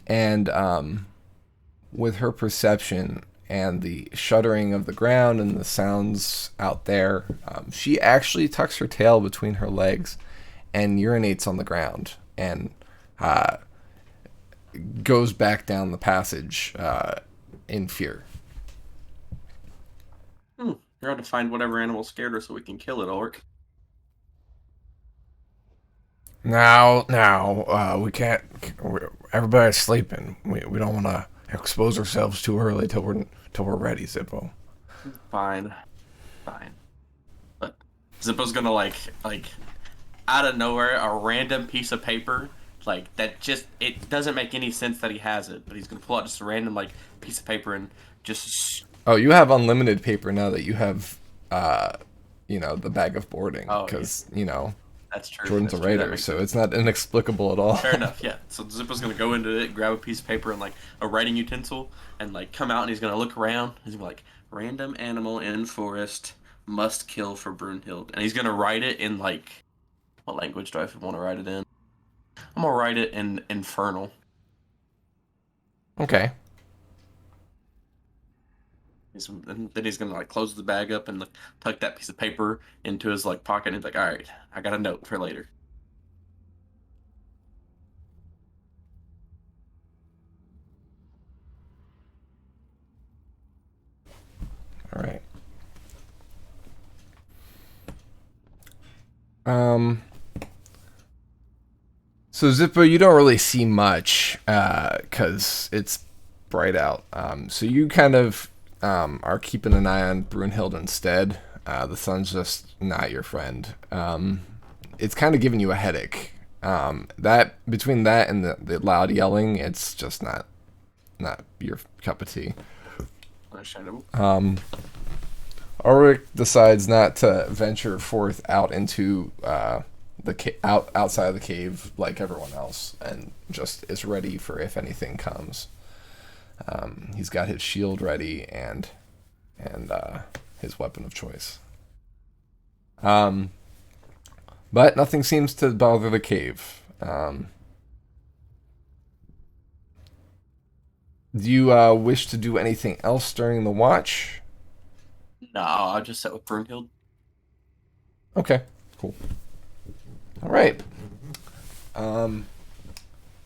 And with her perception and the shuddering of the ground and the sounds out there, she actually tucks her tail between her legs and urinates on the ground and goes back down the passage in fear. You're going to find whatever animal scared her so we can kill it, Ulrich. Now, we can't. Everybody's sleeping. We don't want to expose ourselves too early till we're ready, Zippo. Fine. But Zippo's gonna like out of nowhere, a random piece of paper, like that just, it doesn't make any sense that he has it, but he's gonna pull out just a random like piece of paper and just. Oh, you have unlimited paper now that you have, the bag of boarding. Oh, Because, That's true. Jordan's That's a true, that writer, makes so sense. it's not inexplicable at all. Fair enough, yeah. So Zippo's gonna go into it, grab a piece of paper and like a writing utensil, and like come out, and he's gonna look around. He's gonna be like, random animal in forest, must kill for Brunhild, and he's gonna write it in like what language do I want to write it in? I'm gonna write it in Infernal. Okay. And then he's gonna like close the bag up and like, tuck that piece of paper into his like pocket, and he's like, "All right, I got a note for later." All right. So Zippo, you don't really see much because it's bright out. So you kind of are keeping an eye on Brunhild instead. The sun's just not your friend. It's kind of giving you a headache. That between that and the loud yelling, it's just not your cup of tea. Understandable. Ulrich decides not to venture forth out into outside of the cave like everyone else, and just is ready for if anything comes. He's got his shield ready and his weapon of choice. But nothing seems to bother the cave. Do you wish to do anything else during the watch? No, I'll just sit with Brunhild. Okay, cool. All right.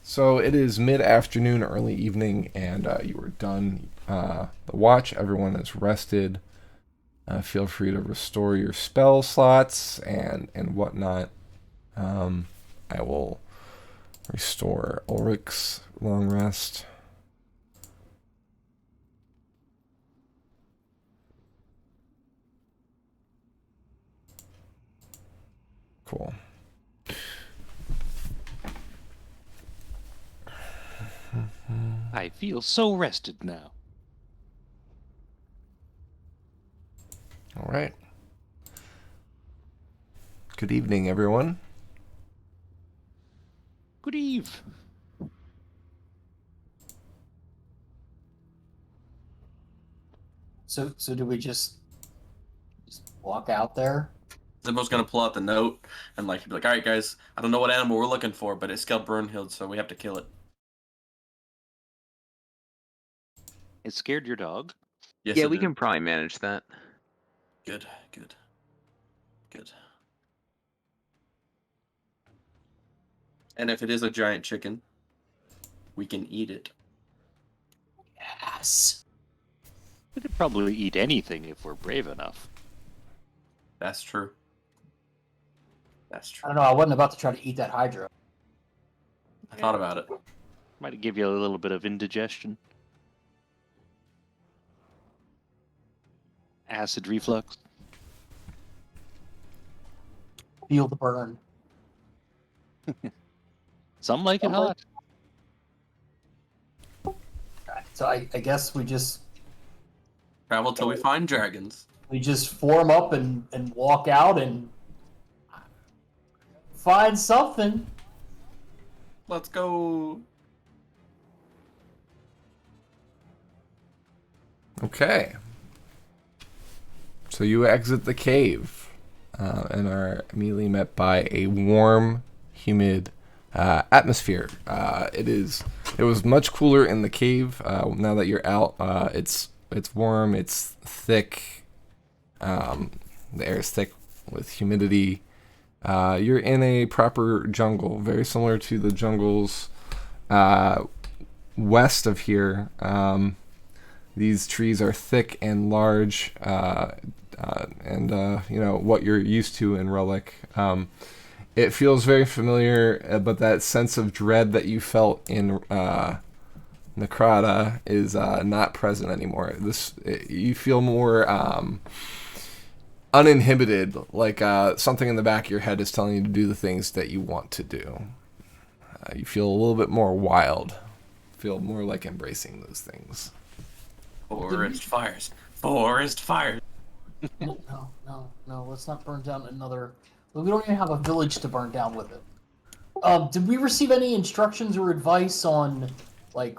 So it is mid-afternoon, early evening, and you are done the watch. Everyone is rested. Feel free to restore your spell slots and whatnot. I will restore Ulrich's long rest. Cool. I feel so rested now. All right. Good evening, everyone. Good eve. So do we just walk out there? Zimbo's gonna pull out the note and like be like, "All right, guys, I don't know what animal we're looking for, but it's called Brunhild, so we have to kill it." It scared your dog? Yes, Yeah, it we did. can probably manage that. Good, good, good. And if it is a giant chicken, we can eat it. Yes. We could probably eat anything if we're brave enough. That's true. That's I true. don't know. I wasn't about to try to eat that Hydra. I thought about it. Might give you a little bit of indigestion. Acid reflux. Feel the burn. Some like it hot. So I guess we just Travel till we find dragons. form up and walk out and find something. Let's go. Okay. So you exit the cave and are immediately met by a warm, humid atmosphere. It was much cooler in the cave. Now that you're out, it's warm. It's thick. The air is thick with humidity. You're in a proper jungle, very similar to the jungles west of here. These trees are thick and large, and what you're used to in Relic. It feels very familiar, but that sense of dread that you felt in Necrata is not present anymore. You feel more uninhibited, like something in the back of your head is telling you to do the things that you want to do. You feel a little bit more wild. Feel more like embracing those things. Forest fires. Forest fires. No. Let's not burn down another. We don't even have a village to burn down with it. Did we receive any instructions or advice on, like,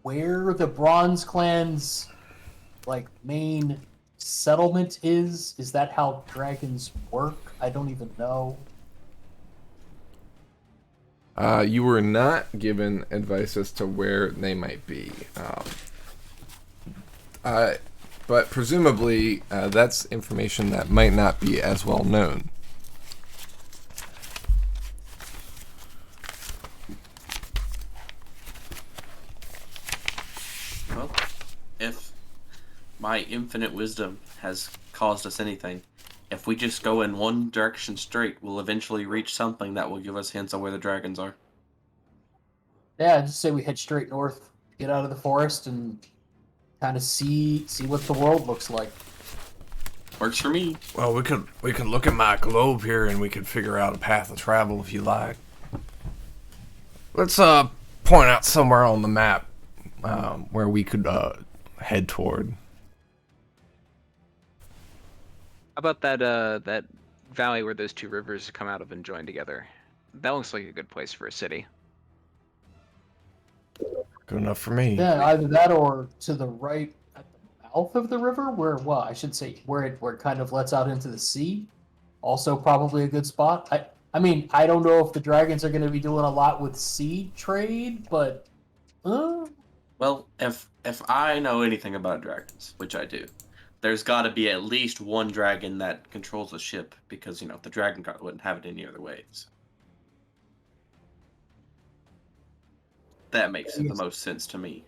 where the Bronze Clan's, like, main settlement is? Is that how dragons work? I don't even know. You were not given advice as to where they might be. But presumably, that's information that might not be as well known. Well, if my infinite wisdom has caused us anything, if we just go in one direction straight, we'll eventually reach something that will give us hints on where the dragons are. Yeah, I just say we head straight north, get out of the forest, and kind of see what the world looks like. Works for me. Well, we could look at my globe here and we could figure out a path of travel if you like. Let's point out somewhere on the map where we could head toward. How about that valley where those two rivers come out of and join together? That looks like a good place for a city. Good enough for me. Yeah, either that or to the right at the mouth of the river, well, I should say where it kind of lets out into the sea. Also, probably a good spot. I mean, I don't know if the dragons are going to be doing a lot with sea trade, but Well, if I know anything about dragons, which I do, there's got to be at least one dragon that controls a ship because the dragon guard wouldn't have it any other ways. That makes the most sense to me.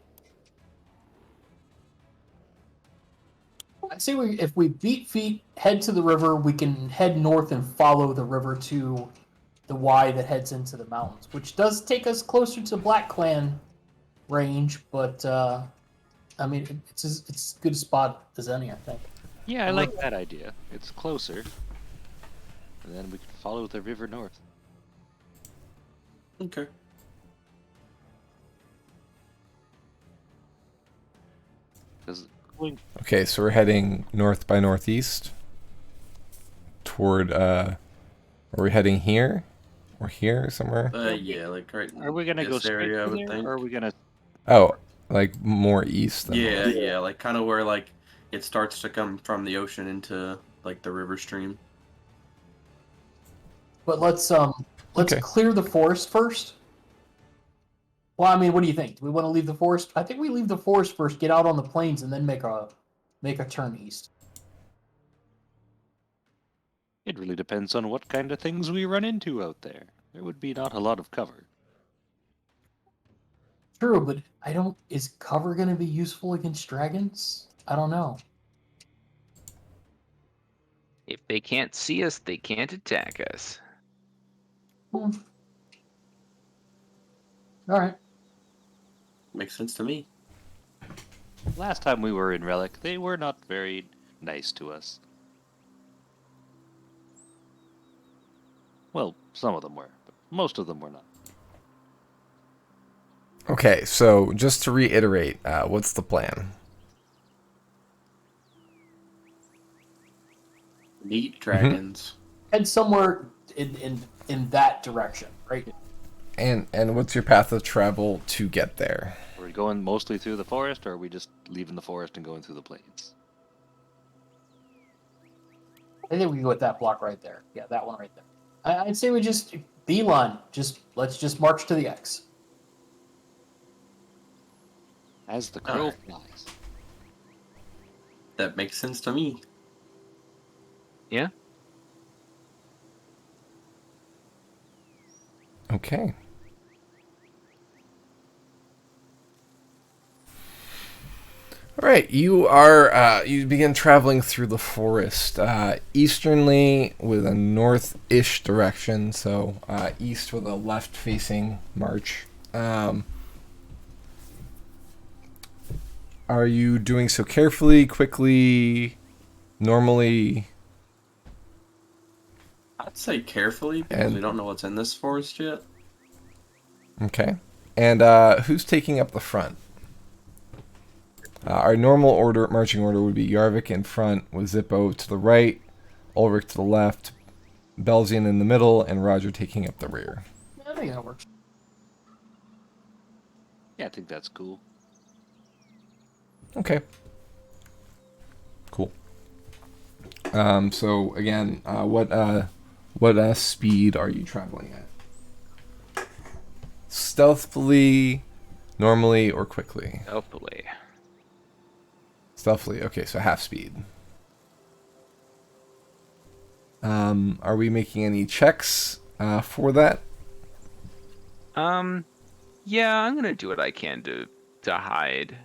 I say if we beat feet, head to the river, we can head north and follow the river to the Y that heads into the mountains, which does take us closer to Black Clan range, but I mean, it's as good a spot as any, I think. Yeah, I like that idea. It's closer. And then we can follow the river north. Okay. Because going Okay, so we're heading north by northeast toward. Are we heading here, or here somewhere? Yeah, like right. Are we gonna this go straight area, I to would there, think. or are we gonna? Oh, like more east than Yeah, north. yeah, like kind of where like it starts to come from the ocean into like the river stream. But let's Okay. clear the forest first. Well, I mean, what do you think? Do we want to leave the forest? I think we leave the forest first, get out on the plains, and then make a turn east. It really depends on what kind of things we run into out there. There would be not a lot of cover. True, but I don't. Is cover going to be useful against dragons? I don't know. If they can't see us, they can't attack us. All right. Makes sense to me. Last time we were in Relic, they were not very nice to us. Well, some of them were, but most of them were not. Okay, so just to reiterate, what's the plan? Meet dragons. Head somewhere in that direction, right? And what's your path of travel to get there? Are we going mostly through the forest, or are we just leaving the forest and going through the plains? I think we can go with that block right there. Yeah, that one right there. I'd say we just beeline. Let's just march to the X. As the crow Alright. flies. That makes sense to me. Yeah? Okay. All right, you begin traveling through the forest easternly with a north-ish direction, so east with a left-facing march. Are you doing so carefully, quickly, normally? I'd say carefully because And- we don't know what's in this forest yet. Okay. And who's taking up the front? Our normal marching order would be Yarvik in front, with Zippo to the right, Ulrich to the left, Belzian in the middle, and Roger taking up the rear. I think that works. Yeah, I think that's cool. Okay. Cool. So again, what speed are you traveling at? Stealthily, normally, or quickly? Hopefully. Stealthily. Okay, so half speed. Are we making any checks for that? Yeah, I'm gonna do what I can to hide,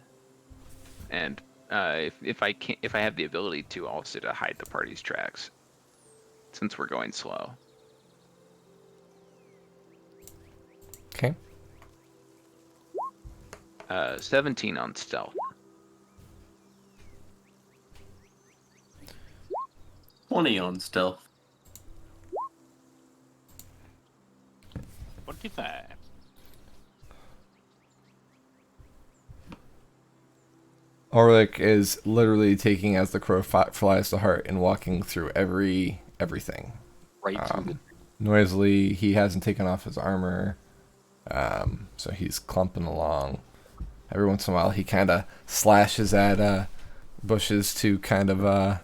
and if I have the ability to, also to hide the party's tracks, since we're going slow. Okay. 17 on stealth. 20 on stealth. 25. Orlick is literally taking as the crow flies to heart and walking through everything. Right through the... Noisily, he hasn't taken off his armor, so he's clumping along. Every once in a while, he kind of slashes at bushes to kind of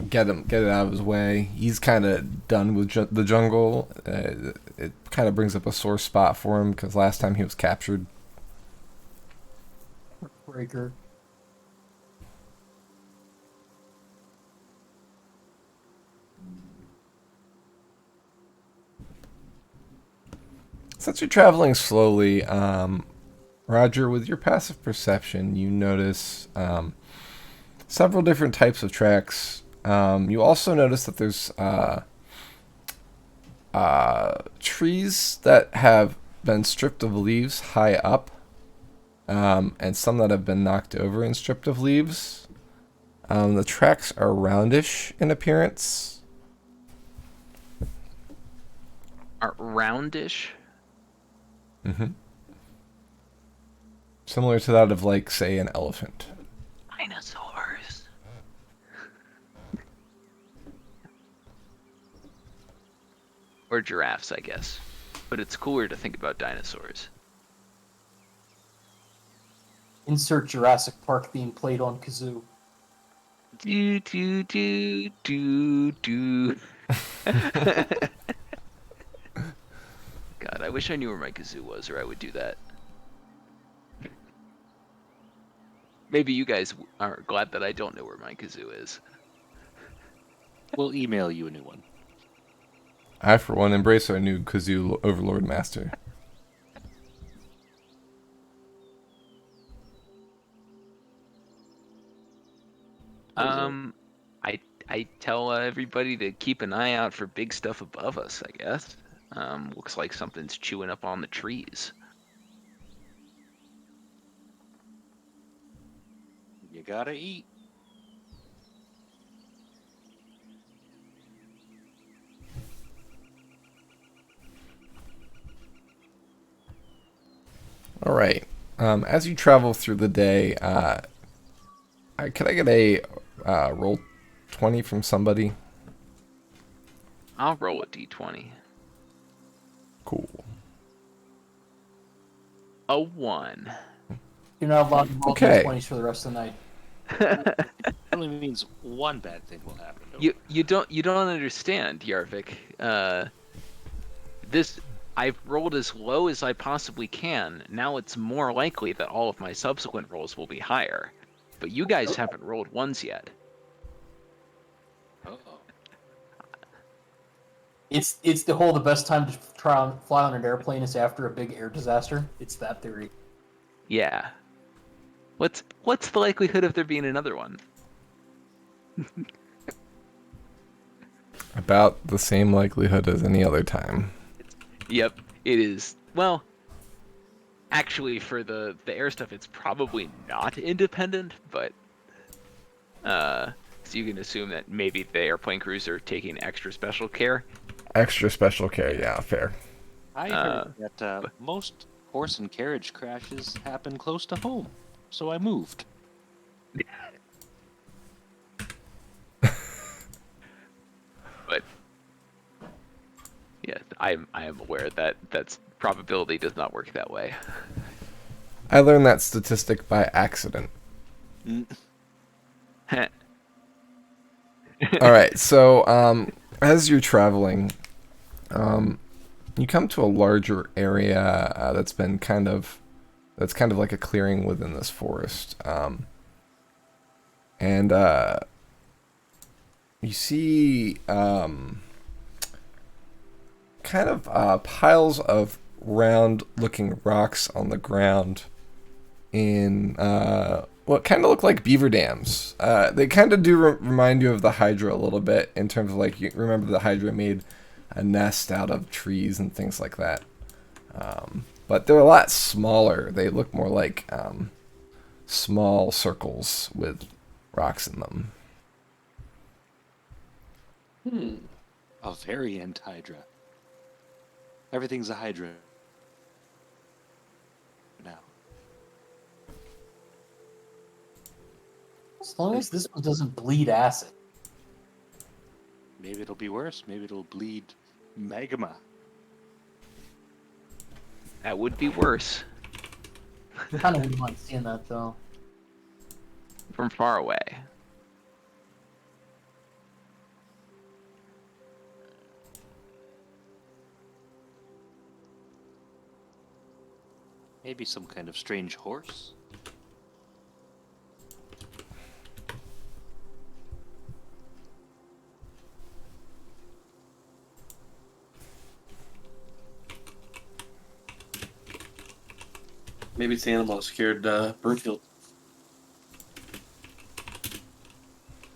get it out of his way. He's kind of done with the jungle. It kind of brings up a sore spot for him because last time he was captured. Breaker. Since you're traveling slowly, Roger, with your passive perception, you notice several different types of tracks. You also notice that there's trees that have been stripped of leaves high up, and some that have been knocked over and stripped of leaves. The tracks are roundish in appearance. Are roundish? Mm-hmm. Similar to that of, like, say, an elephant. Dinosaurs. Or giraffes, I guess. But it's cooler to think about dinosaurs. Insert Jurassic Park theme played on kazoo. Do do do do do. God, I wish I knew where my kazoo was, or I would do that. Maybe you guys are glad that I don't know where my kazoo is. We'll email you a new one. I, for one, embrace our new Kazoo Overlord Master. I tell everybody to keep an eye out for big stuff above us, I guess. Looks like something's chewing up on the trees. You gotta eat. All right. As you travel through the day, could I get a roll 20 from somebody? I'll roll a d20. Cool. A 1. You're not allowed to roll Okay. d20s for the rest of the night. It only means one bad thing will happen. You don't understand, Yarvik. I've rolled as low as I possibly can. Now it's more likely that all of my subsequent rolls will be higher. But you guys haven't rolled ones yet. Uh-oh. It's the whole the best time to fly on an airplane is after a big air disaster. It's that theory. Yeah. What's the likelihood of there being another one? About the same likelihood as any other time. Yep, it is. Well, actually, for the air stuff, it's probably not independent, but so you can assume that maybe the airplane crews are taking extra special care. Extra special care, yeah, fair. I heard that most horse and carriage crashes happen close to home, so I moved. But yeah, I am aware that that's probability does not work that way. I learned that statistic by accident. All right. So, as you're traveling, you come to a larger area that's kind of like a clearing within this forest, and you see kind of piles of round-looking rocks on the ground in what kind of look like beaver dams. They kind of do remind you of the Hydra a little bit in terms of like you remember the Hydra made a nest out of trees and things like that. But they're a lot smaller. They look more like small circles with rocks in them. A variant Hydra. Everything's a Hydra now. As long as this one doesn't bleed acid. Maybe it'll be worse. Maybe it'll bleed magma. That would be worse Kind of wouldn't mind seeing that though. from far away. Maybe some kind of strange horse. Maybe it's the animal that scared Broomfield.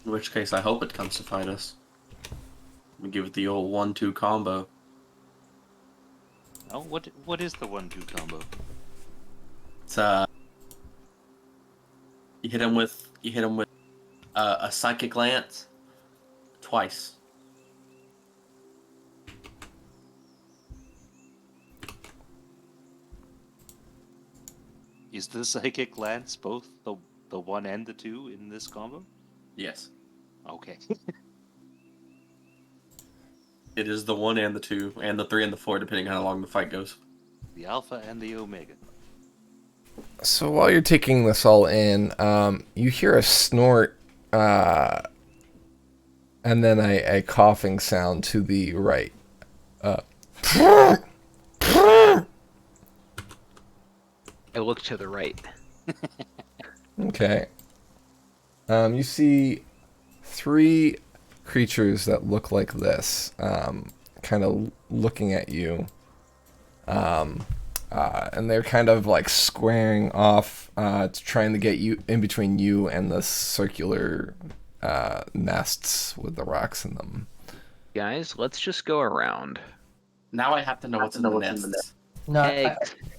In which case, I hope it comes to fight us. We give it the old 1-2 combo. Oh, what is the 1-2 combo? It's you hit him with a psychic lance twice. Is the psychic lance both the 1 and the 2 in this combo? Yes, Okay. it is the 1 and the 2 and the 3 and the 4, depending on how long the fight goes. The alpha and the omega. So while you're taking this all in, you hear a snort, and then a coughing sound to the right. I look to the right. Okay. You see 3 creatures that look like this, kind of looking at you. And they're kind of like squaring off, trying to get you in between you and the circular nests with the rocks in them. Guys, let's just go around. Now I have to know what's in the nest. No,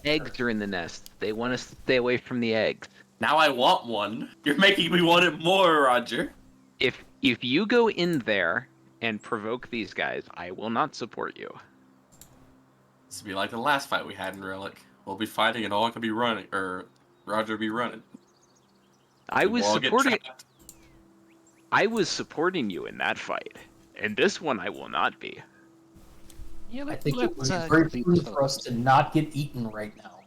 Eggs are in the nest. They want us to stay away from the eggs. Now I want one. You're making me want it more, Roger. If you go in there and provoke these guys, I will not support you. This will be like the last fight we had in Relic. We'll be fighting and all I can be running, or Roger will be running. I was We'll all get supporting. trapped. I was supporting you in that fight. In this one, I will not be. Yeah, I think it would be very prudent for us to not get eaten right now.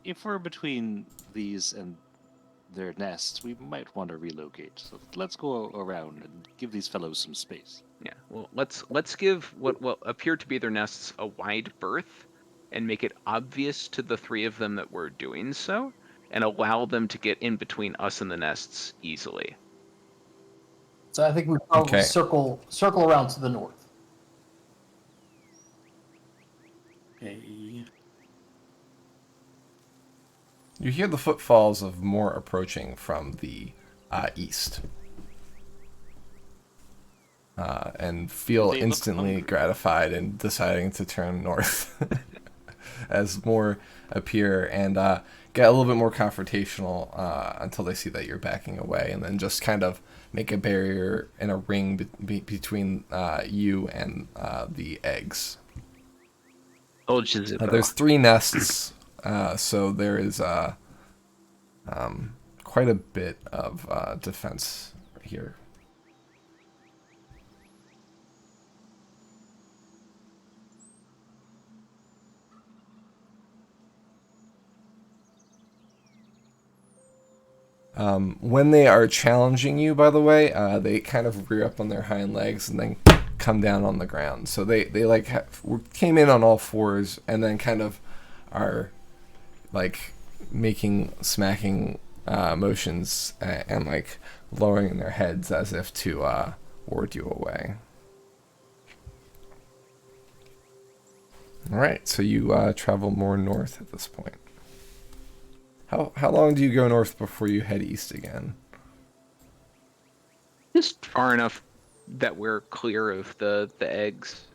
If we're between these and their nests, we might want to relocate. So let's go around and give these fellows some space. Yeah. Well, let's give what appear to be their nests a wide berth, and make it obvious to the 3 of them that we're doing so, and allow them to get in between us and the nests easily. So I think we probably Okay. circle around to the north. Okay. You hear the footfalls of more approaching from the east. And feel They look instantly hungry. gratified in deciding to turn north as more appear and get a little bit more confrontational until they see that you're backing away, and then just kind of make a barrier in a ring between you and the eggs. Old Shizuko. There's 3 nests, so there is quite a bit of defense here. When they are challenging you, by the way, they kind of rear up on their hind legs and then come down on the ground. So they like came in on all fours and then kind of are like making smacking motions and like lowering their heads as if to ward you away. All right, so you travel more north at this point. How long do you go north before you head east again? Just far enough that we're clear of the eggs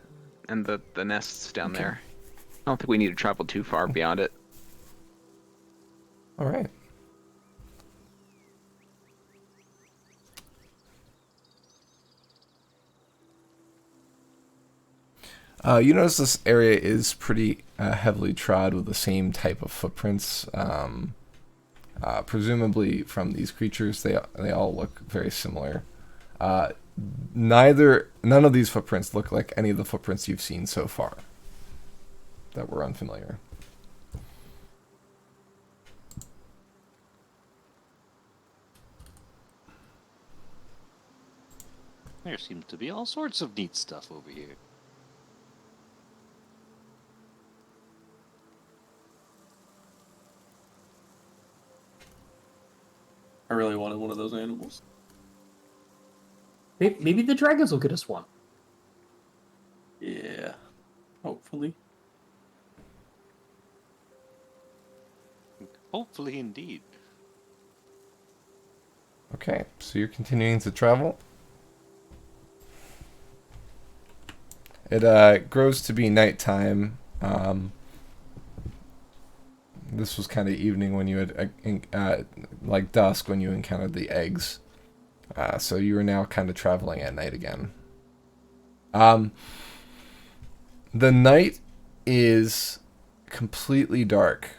and the nests down there. I don't think we need to travel too far beyond it. All right. You notice this area is pretty heavily trod with the same type of footprints. Presumably from these creatures, they all look very similar. None of these footprints look like any of the footprints you've seen so far that were unfamiliar. There seems to be all sorts of neat stuff over here. I really wanted one of those animals. Maybe the dragons will get us one. Yeah, hopefully. Hopefully, indeed. Okay, so you're continuing to travel. It grows to be nighttime. This was kind of evening when you had, like dusk when you encountered the eggs. So you are now kind of traveling at night again. The night is completely dark.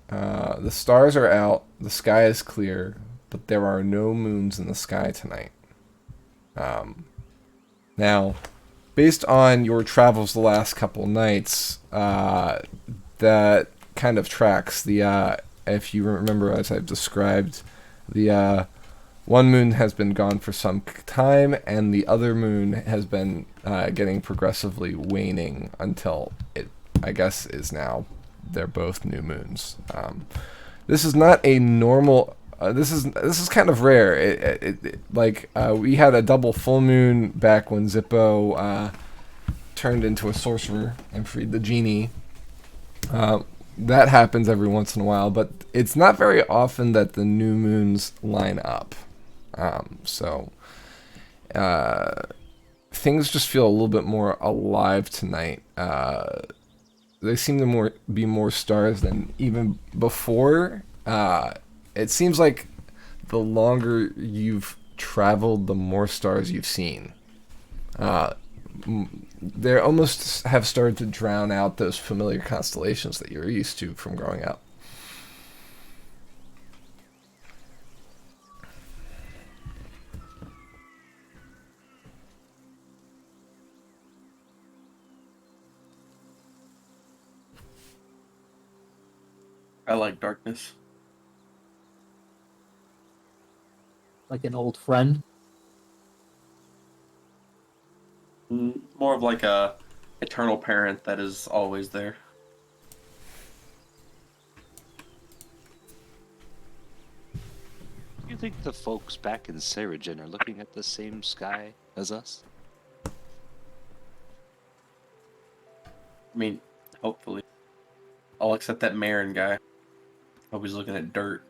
The stars are out, the sky is clear, but there are no moons in the sky tonight. Now, based on your travels the last couple nights, that kind of tracks. If you remember, as I've described, the one moon has been gone for some time, and the other moon has been getting progressively waning until it, I guess, is now. They're both new moons. This is not a normal. This is kind of rare. We had a double full moon back when Zippo turned into a sorcerer and freed the genie. That happens every once in a while, but it's not very often that the new moons line up. Things just feel a little bit more alive tonight. They seem to be more stars than even before. It seems like the longer you've traveled, the more stars you've seen. They almost have started to drown out those familiar constellations that you're used to from growing up. I like darkness. Like an old friend. More of like a eternal parent that is always there. Do you think the folks back in Seregen are looking at the same sky as us? I mean, hopefully. All except that Marin guy. Always looking at dirt.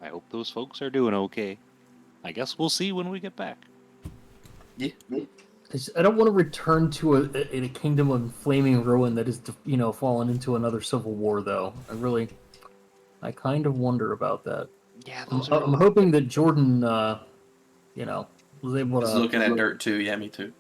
I hope those folks are doing okay. I guess we'll see when we get back. Yeah. I don't want to return to a kingdom of flaming ruin that is, fallen into another civil war, though. I kind of wonder about that. Yeah, I'm hoping that Jordan, was able to. He's looking at dirt too. Yeah, me too.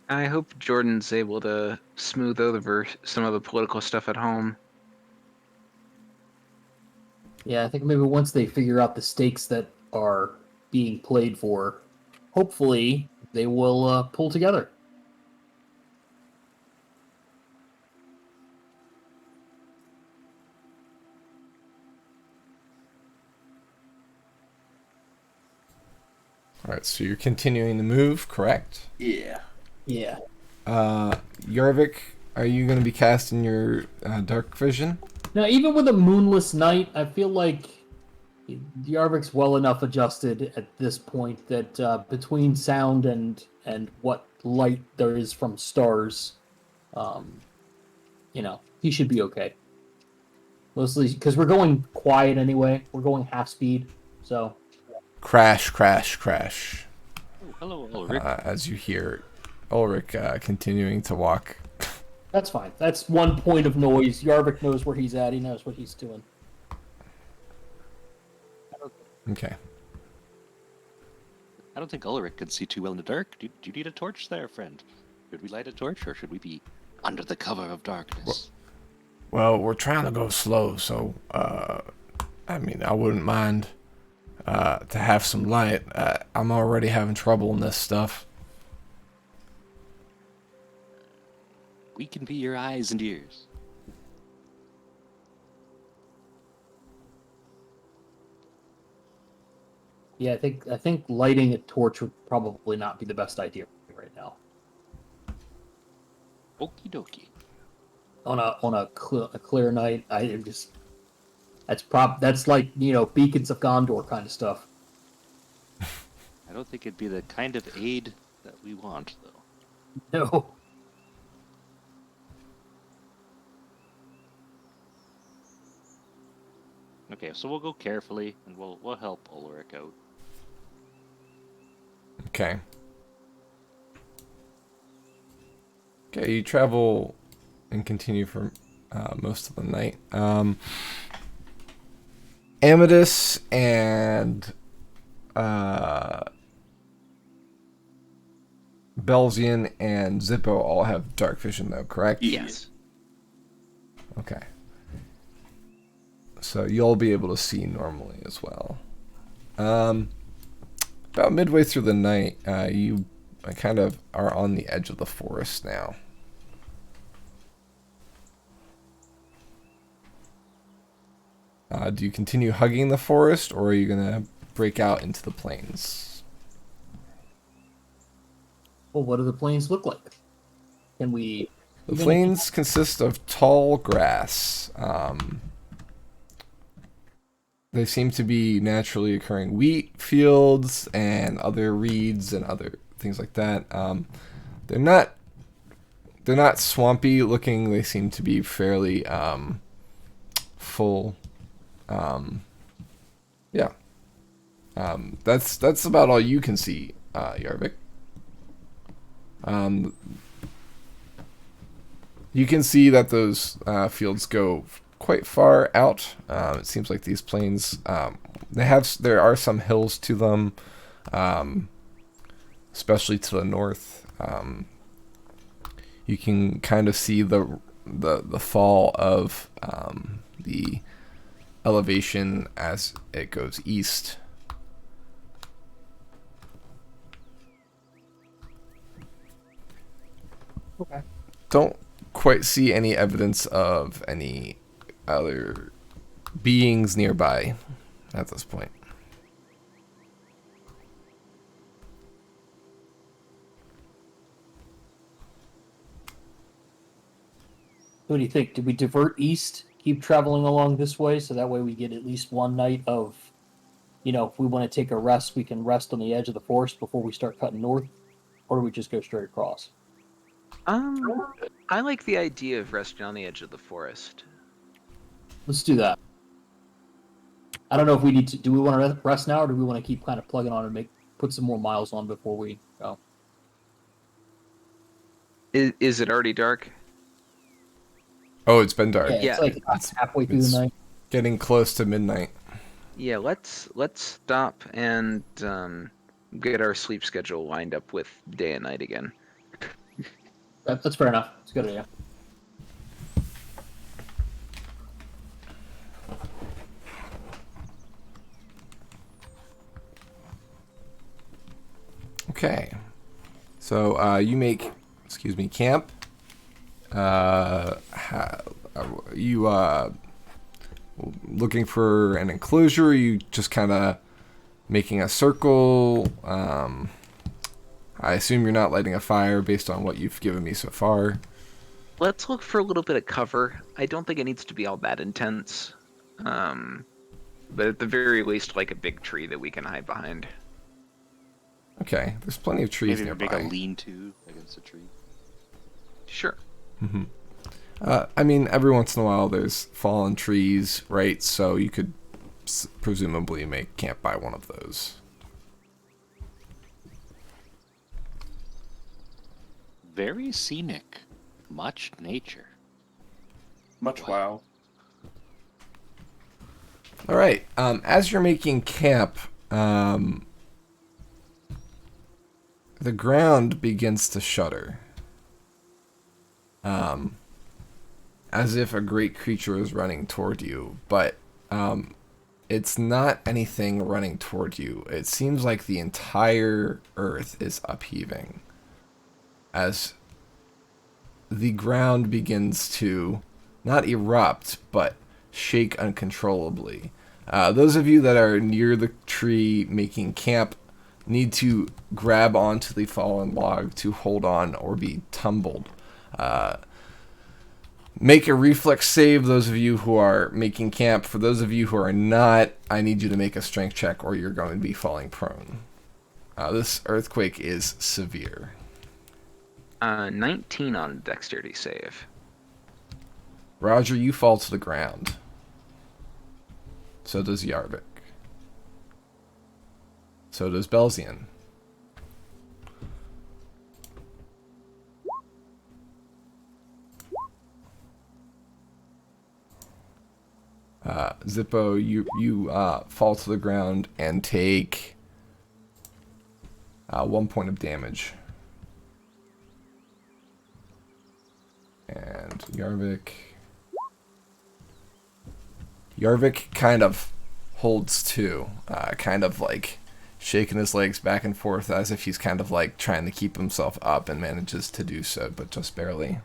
I hope Jordan's able to smooth over some of the political stuff at home. Yeah, I think maybe once they figure out the stakes that are being played for, hopefully they will pull together. All right, so you're continuing to move, correct? Yeah. Yeah. Yarvik, are you going to be casting your dark vision? Now, even with a moonless night, I feel like Yarvik's well enough adjusted at this point that between sound and what light there is from stars, he should be okay. Mostly because we're going quiet anyway. We're going half speed, so. Crash, crash, crash. Oh, hello, Ulrich. As you hear Ulrich continuing to walk. That's fine. That's one point of noise. Yarvik knows where he's at. He knows what he's doing. Okay. I don't think Ulrich can see too well in the dark. Do you need a torch there, friend? Should we light a torch, or should we be under the cover of darkness? Well, we're trying to go slow, so, I mean, I wouldn't mind to have some light. I'm already having trouble in this stuff. We can be your eyes and ears. Yeah, I think lighting a torch would probably not be the best idea right now. Okie dokie. On a clear night, that's like beacons of Gondor kind of stuff. I don't think it'd be the kind of aid that we want, though. No. Okay, so we'll go carefully, and we'll help Ulrich out. Okay. Okay, you travel and continue for most of the night. Amethyst and Belzian and Zippo all have dark vision, though, correct? Yes. Okay. So you'll be able to see normally as well. About midway through the night, you kind of are on the edge of the forest now. Do you continue hugging the forest, or are you going to break out into the plains? Well, what do the plains look like? Can we? The plains consist of tall grass. They seem to be naturally occurring wheat fields and other reeds and other things like that. They're not swampy looking. They seem to be fairly full. Yeah. That's about all you can see, Yarvik. You can see that those fields go quite far out. It seems like these plains, there are some hills to them, especially to the north. You can kind of see the fall of the elevation as it goes east. Okay. Don't quite see any evidence of any other beings nearby at this point. What do you think? Did we divert east, keep traveling along this way, so that way we get at least one night of, if we want to take a rest, we can rest on the edge of the forest before we start cutting north, or do we just go straight across? I like the idea of resting on the edge of the forest. Let's do that. I don't know if we need to. Do we want to rest now, or do we want to keep kind of plugging on and put some more miles on before we go? Is it already dark? Oh, it's been dark. Yeah, it's halfway through the night. Getting close to midnight. Yeah, let's stop and get our sleep schedule lined up with day and night again. That's fair enough. It's a good idea. Okay. So you make, camp. You looking for an enclosure? You just kind of making a circle. I assume you're not lighting a fire based on what you've given me so far. Let's look for a little bit of cover. I don't think it needs to be all that intense. But at the very least, like a big tree that we can hide behind. Okay, there's plenty of trees Maybe nearby. make a lean-to against a tree. Sure. Mm-hmm. I mean, every once in a while there's fallen trees, right? So you could presumably make camp by one of those. Very scenic. Much nature. Much wow. All right. As you're making camp, the ground begins to shudder. As if a great creature is running toward you, but it's not anything running toward you. It seems like the entire earth is upheaving as the ground begins to not erupt, but shake uncontrollably. Those of you that are near the tree making camp need to grab onto the fallen log to hold on or be tumbled. Make a reflex save, those of you who are making camp. For those of you who are not, I need you to make a strength check or you're going to be falling prone. This earthquake is severe. 19 on dexterity save. Roger, you fall to the ground. So does Yarvik. So does Belzian. Zippo, you fall to the ground and take 1 point of damage. And Yarvik kind of holds two, kind of like shaking his legs back and forth as if he's kind of like trying to keep himself up and manages to do so, but just barely.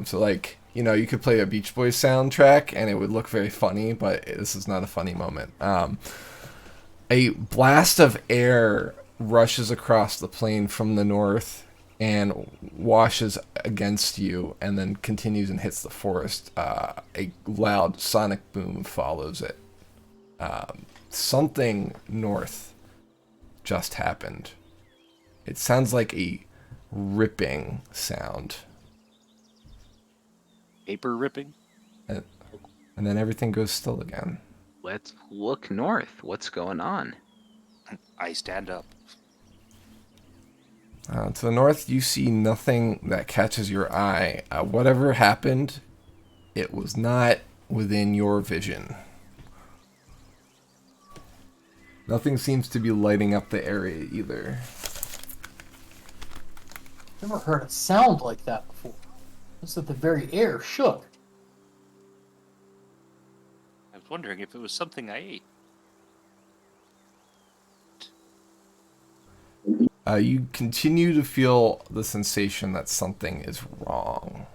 So like, you know, you could play a Beach Boys soundtrack and it would look very funny, but this is not a funny moment. A blast of air rushes across the plain from the north and washes against you and then continues and hits the forest. A loud sonic boom follows it. Something north just happened. It sounds like a ripping sound. Paper ripping? And then everything goes still again. Let's look north. What's going on? I stand up. To the north, you see nothing that catches your eye. Whatever happened, it was not within your vision. Nothing seems to be lighting up the area either. Never heard it sound like that before. It's that the very air shook. I was wondering if it was something I ate. You continue to feel the sensation that something is wrong.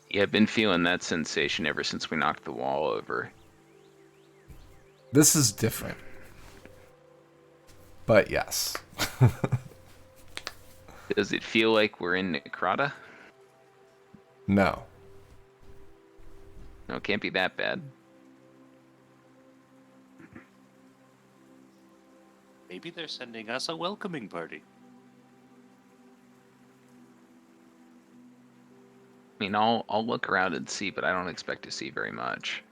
Yeah, I've been feeling that sensation ever since we knocked the wall over. This is different. But yes. Does it feel like we're in Necrata? No. No, it can't be that bad. Maybe they're sending us a welcoming party. I mean, I'll look around and see, but I don't expect to see very much.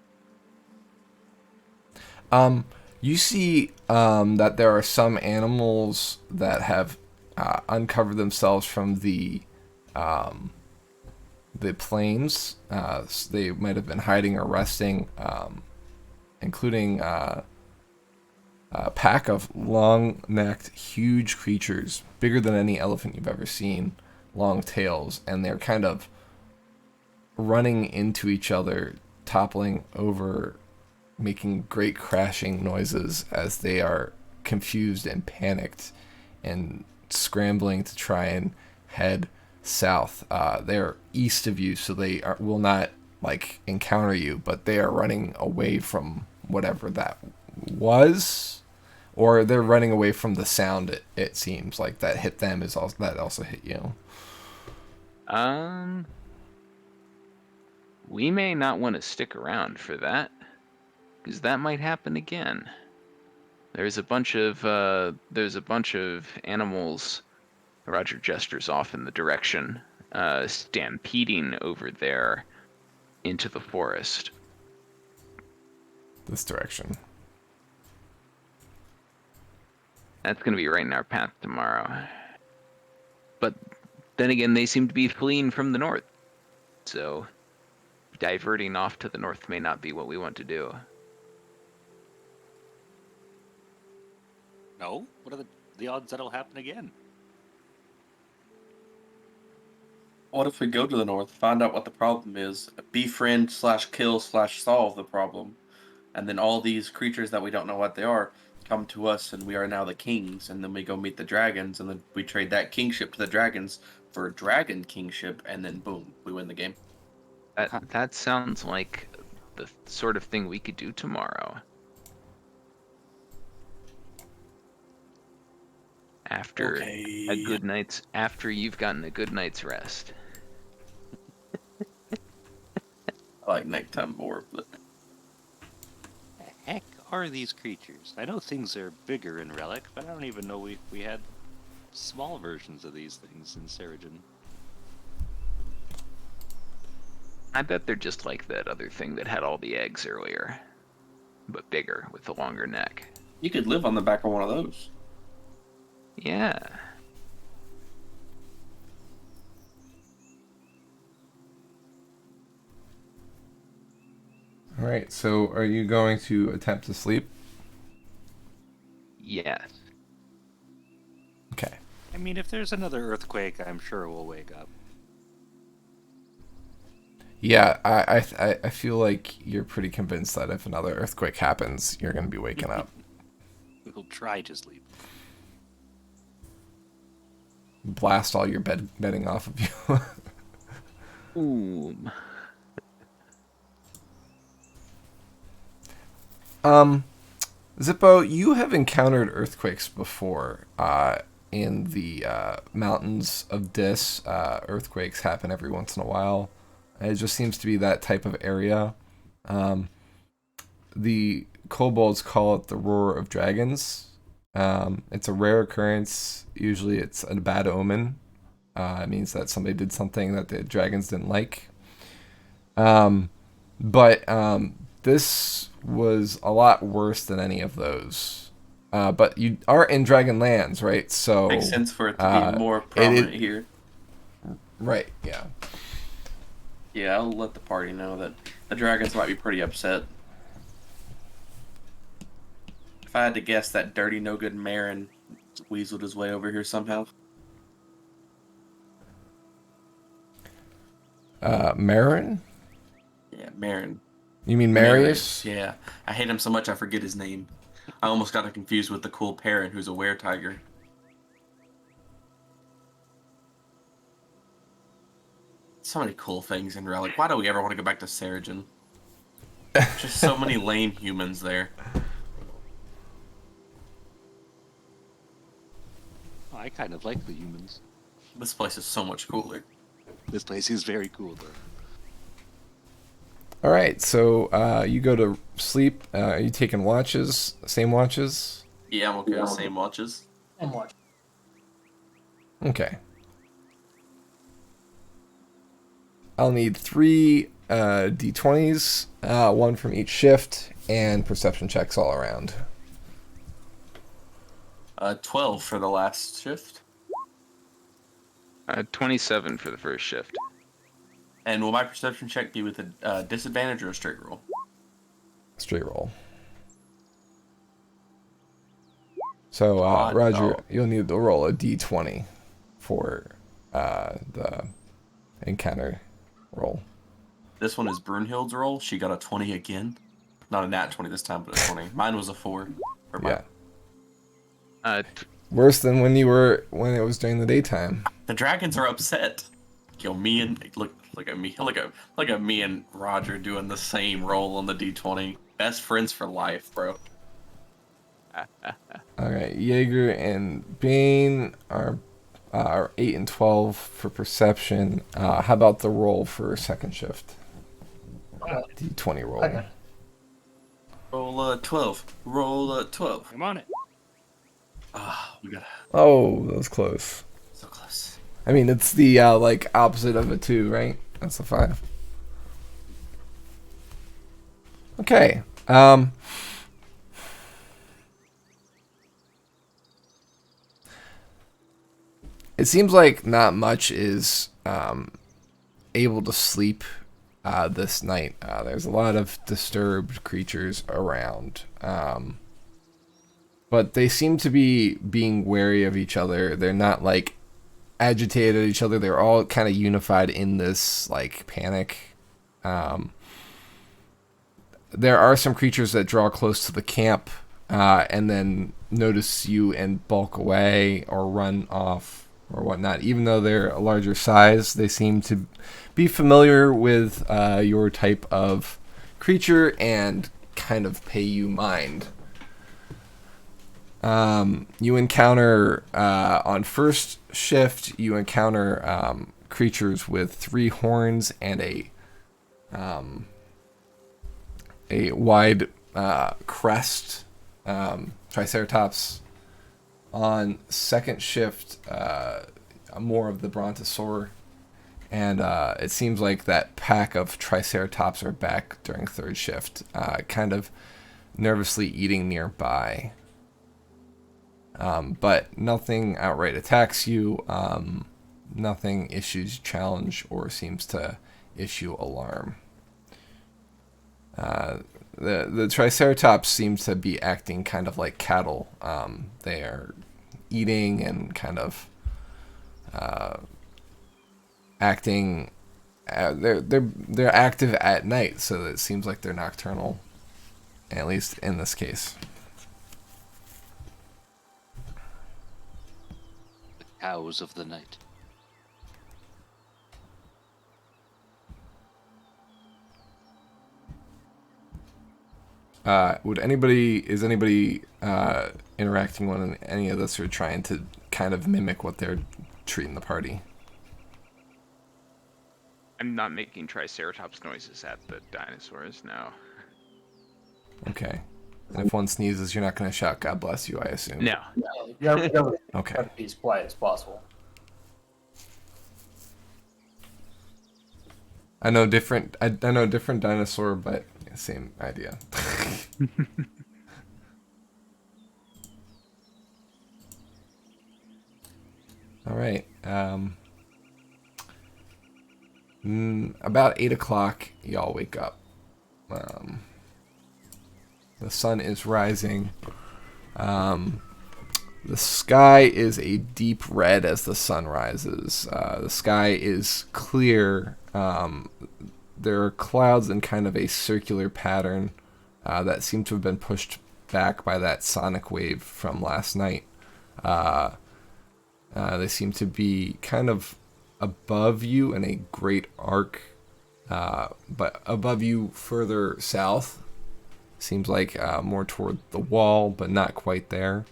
You see that there are some animals that have uncovered themselves from the plains. They might have been hiding or resting, including a pack of long-necked, huge creatures, bigger than any elephant you've ever seen, long tails, and they're kind of running into each other, toppling over making great crashing noises as they are confused and panicked and scrambling to try and head south. They're east of you, so they will not like encounter you, but they are running away from whatever that was, or they're running away from the sound. It seems like that hit them is also that also hit you. We may not want to stick around for that, because that might happen again. There's a bunch of animals. Roger gestures off in the direction, stampeding over there into the forest. This direction. That's going to be right in our path tomorrow. But then again, they seem to be fleeing from the north. So diverting off to the north may not be what we want to do. No? What are the odds that'll happen again? What if we go to the north, find out what the problem is, befriend/kill/solve the problem, and then all these creatures that we don't know what they are come to us, and we are now the kings, and then we go meet the dragons, and then we trade that kingship to the dragons for a dragon kingship, and then boom, we win the game. That sounds like the sort of thing we could do tomorrow. After you've gotten a good night's rest. I like nighttime more, but The heck are these creatures? I know things are bigger in Relic, but I don't even know we had small versions of these things in Seregen. I bet they're just like that other thing that had all the eggs earlier, but bigger with a longer neck. you could live on the back of one of those. Yeah. All right. So, are you going to attempt to sleep? Yes. Okay. I mean, if there's another earthquake, I'm sure we'll wake up. Yeah, I feel like you're pretty convinced that if another earthquake happens, you're going to be waking up. We'll try to sleep. Blast all your bedding off of you. Ooh. Zippo, you have encountered earthquakes before. In the mountains of Dis, earthquakes happen every once in a while. It just seems to be that type of area. The kobolds call it the roar of dragons. It's a rare occurrence. Usually it's a bad omen. It means that somebody did something that the dragons didn't like. But this was a lot worse than any of those. But you are in Dragon Lands, right? So Makes sense for it to be more prominent here. Right, yeah. Yeah, I'll let the party know that the dragons might be pretty upset. If I had to guess, that dirty, no-good Marin weaseled his way over here somehow. Marin? Yeah, Marin. You mean Marius? Yeah, I hate him so much I forget his name. I almost got him confused with the cool Perrin, who's a were-tiger. So many cool things in Relic. Why do we ever want to go back to Seregen? Just so many lame humans there. I kind of like the humans. This place is so much cooler. This place is very cool, though. All right, so you go to sleep. Are you taking watches? Same watches? Yeah, I'm okay with same watches. And watch. Okay. I'll need 3 d20s, 1 from each shift, and perception checks all around. 12 for the last shift. 27 for the first shift. And will my perception check be with a disadvantage or a straight roll? Straight roll. So, Roger, you'll need to roll a d20 for the encounter roll. This one is Brunhild's roll. She got a 20 again. not a nat 20 this time, but a 20. Mine was a 4. Or Yeah. T- Worse than when it was during the daytime. The dragons are upset. Yo, me and look at me, look at me and Roger doing the same roll on the d20. Best friends for life, bro. All right, Jaeger and Bane are 8 and 12 for perception. How about the roll for second shift? D20 roll. Okay. Roll 12. Roll 12. I'm on it. Ah, we got Oh, that was close. so close. I mean, it's the like opposite of a 2, right? That's a 5. Okay. It seems like not much is able to sleep this night. There's a lot of disturbed creatures around. But they seem to be being wary of each other. They're not like agitated at each other. They're all kind of unified in this like panic. There are some creatures that draw close to the camp and then notice you and bulk away or run off or whatnot. Even though they're a larger size, they seem to be familiar with your type of creature and kind of pay you mind. You encounter on first shift, you encounter creatures with 3 horns and a wide crest, Triceratops. On second shift, more of the Brontosaur, and it seems like that pack of Triceratops are back during third shift, kind of nervously eating nearby. But nothing outright attacks you, nothing issues challenge or seems to issue alarm. The Triceratops seems to be acting kind of like cattle. They are eating and kind of acting. They're active at night, so it seems like they're nocturnal, at least in this case. The cows of the night. Is anybody interacting with any of this or trying to kind of mimic what they're treating the party? I'm not making Triceratops noises at the dinosaurs, no. Okay. And if one sneezes, you're not going to shout "God bless you," I assume. No. You're Okay. trying to be as quiet as possible. I know different dinosaur, but same idea. All right. About 8 o'clock, y'all wake up. The sun is rising. The sky is a deep red as the sun rises. The sky is clear. There are clouds in kind of a circular pattern that seem to have been pushed back by that sonic wave from last night. They seem to be kind of above you in a great arc, but above you further south. Seems like more toward the wall, but not quite there.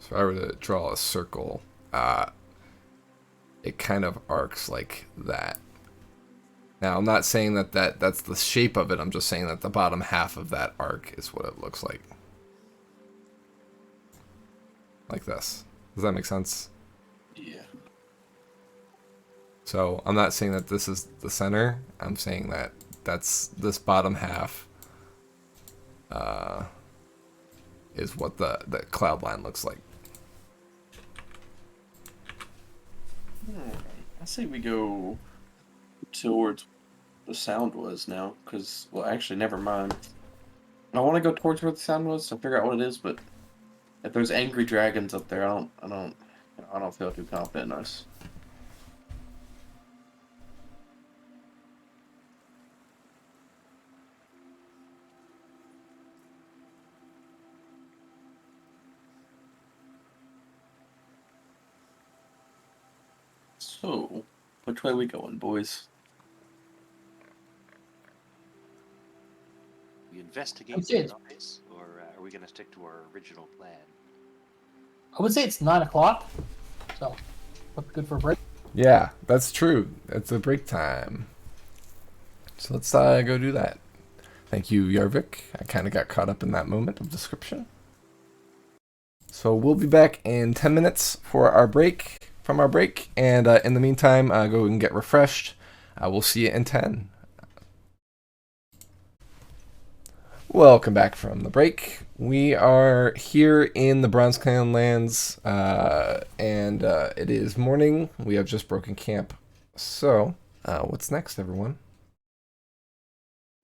So if I were to draw a circle, it kind of arcs like that. Now, I'm not saying that's the shape of it. I'm just saying that the bottom half of that arc is what it looks like. Like this. Does that make sense? Yeah. So I'm not saying that this is the center. I'm saying that that's this bottom half is what the cloud line looks like. I say we go towards the sound was now, because, well, actually, never mind. I want to go towards where the sound was to figure out what it is, but If there's angry dragons up there, I don't feel too confident in us. So, which way we going, boys? We I investigate would say the it's, noise, or are we going to stick to our original plan? I would say it's 9 o'clock. So, look good for a break. Yeah, that's true. It's a break time. So let's go do that. Thank you, Yarvik. I kind of got caught up in that moment of description. So we'll be back in 10 minutes for our break, and in the meantime, go and get refreshed. We'll see you in 10. Welcome back from the break. We are here in the Bronze Clan lands, and it is morning. We have just broken camp. So, what's next, everyone?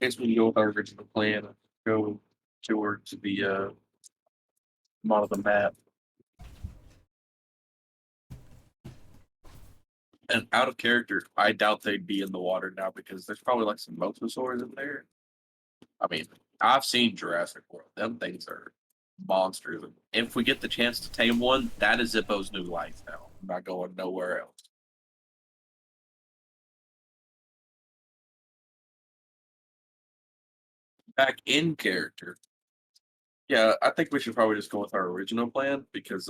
I guess we can go with our original plan. Go towards the model of the map. And out of character, I doubt they'd be in the water now because there's probably like some mosasaurs in there. I mean, I've seen Jurassic World. Them things are monsters. And if we get the chance to tame one, that is Zippo's new life now. I'm not going nowhere else. Back in character. Yeah, I think we should probably just go with our original plan because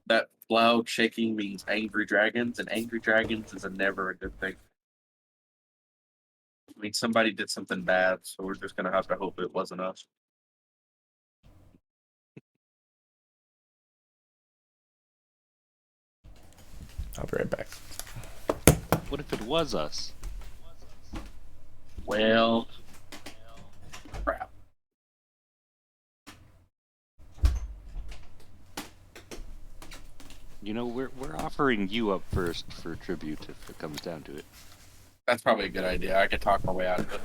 that loud shaking means angry dragons, and angry dragons is never a good thing. I mean, somebody did something bad, so we're just gonna have to hope it wasn't us. I'll be right back. What if it was us? Well, crap. You know, we're offering you up first for tribute if it comes down to it. That's probably a good idea. I could talk my way out of it.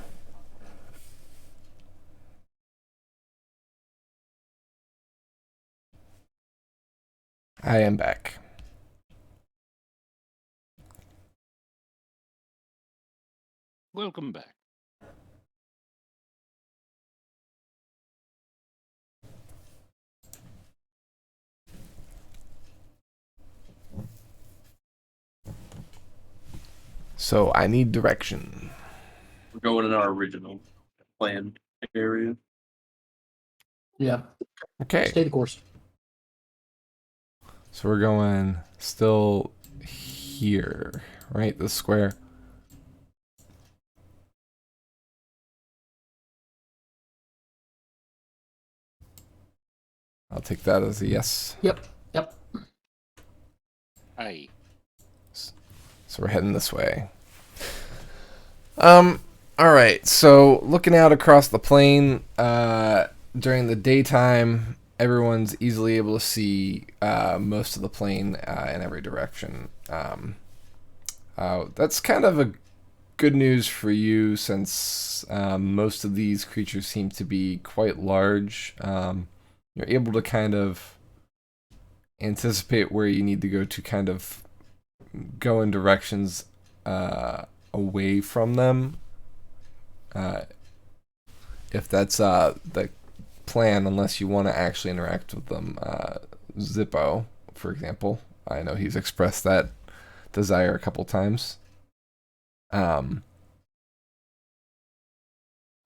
I am back. Welcome back. So I need direction. We're going in our original plan area. Yeah. Okay. Stay the course. So we're going still here, right? The square. I'll take that as a yes. Yep. Yep. Aye. So we're heading this way. All right. So looking out across the plain, during the daytime, everyone's easily able to see most of the plain in every direction. That's kind of a good news for you since most of these creatures seem to be quite large. You're able to kind of anticipate where you need to go to kind of go in directions away from them. If that's the plan, unless you want to actually interact with them. Zippo, for example. I know he's expressed that desire a couple times. I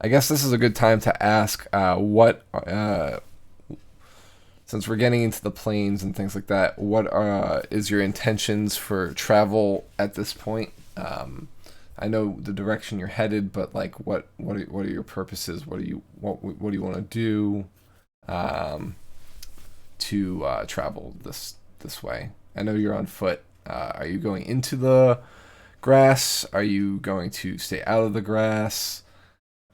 guess this is a good time to ask what since we're getting into the plains and things like that, what is your intentions for travel at this point? I know the direction you're headed, but like, what are your purposes? What do you want to do to travel this way? I know you're on foot. Are you going into the grass? Are you going to stay out of the grass?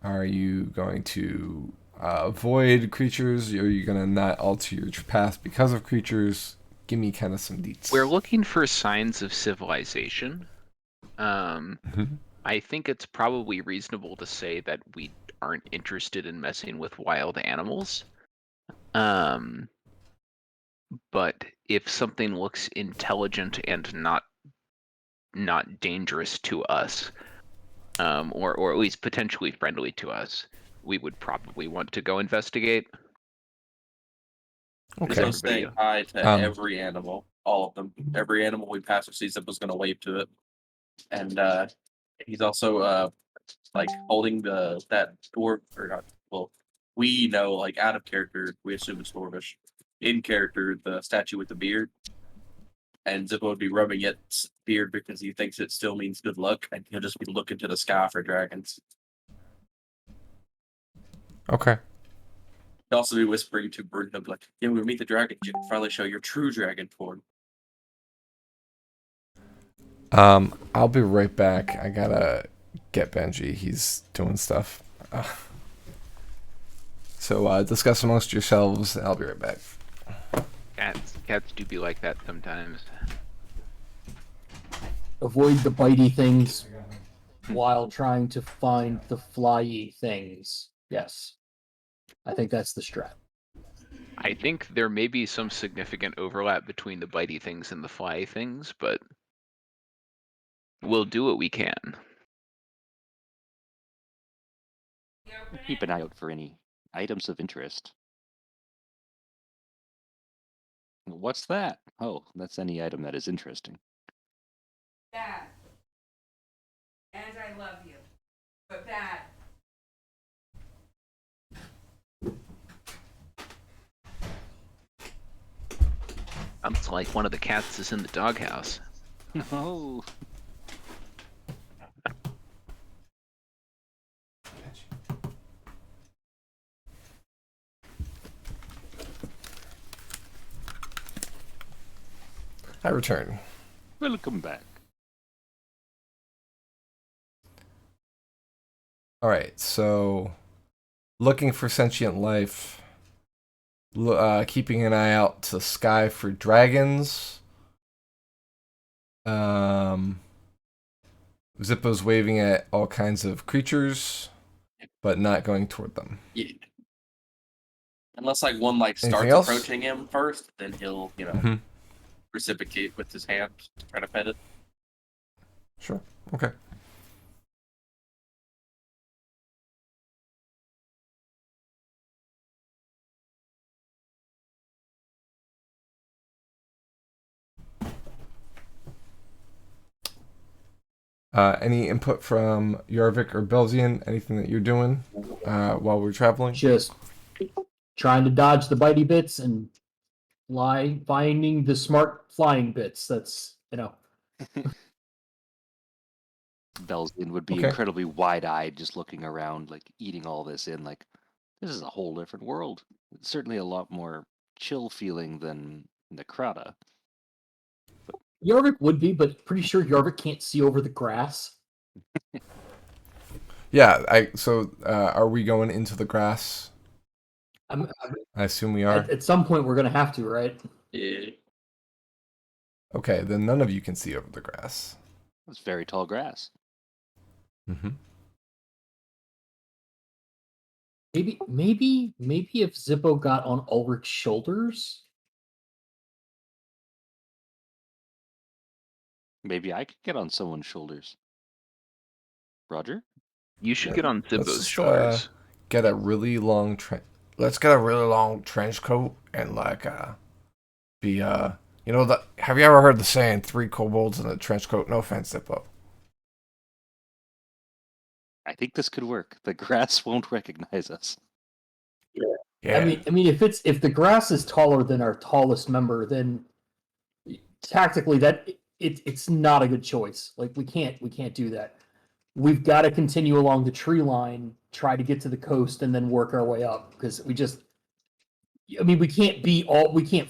Are you going to avoid creatures? Are you going to not alter your path because of creatures? Give me kind of some deets. We're looking for signs of civilization. I think it's probably reasonable to say that we aren't interested in messing with wild animals. but if something looks intelligent and not dangerous to us, or at least potentially friendly to us, we would probably want to go investigate. Is Okay. Zippo's everybody saying hi to Um, every animal, all of them. Every animal we pass or see, Zippo's going to wave to it. And he's also like holding that dwarf, or not, well, we know, like, out of character, we assume it's dwarvish. In character, the statue with the beard. And Zippo would be rubbing its beard because he thinks it still means good luck, and he'll just be looking to the sky for dragons. okay. He'll also be whispering to Bruno, like, yeah, when we meet the dragon, you can finally show your true dragon form. I'll be right back. I gotta get Benji. He's doing stuff. So discuss amongst yourselves. I'll be right back. Cats do be like that sometimes. Avoid the bitey things while trying to find the flyy things. Yes. I think that's the strat. I think there may be some significant overlap between the bitey things and the fly things, but we'll do what we can. Keep an eye out for any items of interest. What's that? Oh, that's any item that is interesting. Bad. And I love you. But bad. Sounds like one of the cats is in the doghouse. Oh. I return. Welcome back. All right. So, looking for sentient life. Keeping an eye out to the sky for dragons. Zippo's waving at all kinds of creatures, but not going toward them. Yeah. Unless, like, one, like, Anything starts else? approaching him first, then he'll, Mm-hmm. reciprocate with his hand to try to pet it. Sure. Okay. Any input from Yarvik or Belzian? Anything that you're doing while we're traveling? Just trying to dodge the bitey bits and finding the smart flying bits. That's, Belzian would be Okay. incredibly wide-eyed, just looking around, like eating all this in. Like, this is a whole different world. It's certainly a lot more chill feeling than Necrata. Yarvik would be, but pretty sure Yarvik can't see over the grass. Yeah. Are we going into the grass? I'm, I assume we are. at some point, we're gonna have to, right? Yeah. Okay. Then none of you can see over the grass. It's very tall grass. Mm-hmm. Maybe if Zippo got on Ulrich's shoulders. Maybe I could get on someone's shoulders. Roger? You should get on Let's Zippo's just, shoulders. get a really long Let's get a really long trench coat and be have you ever heard the saying 3 kobolds in a trench coat? No offense, Zippo. I think this could work. The grass won't recognize us. Yeah. I mean, if the grass is taller than our tallest member, then tactically it's not a good choice. Like we can't do that. We've got to continue along the tree line, try to get to the coast, and then work our way up because we can't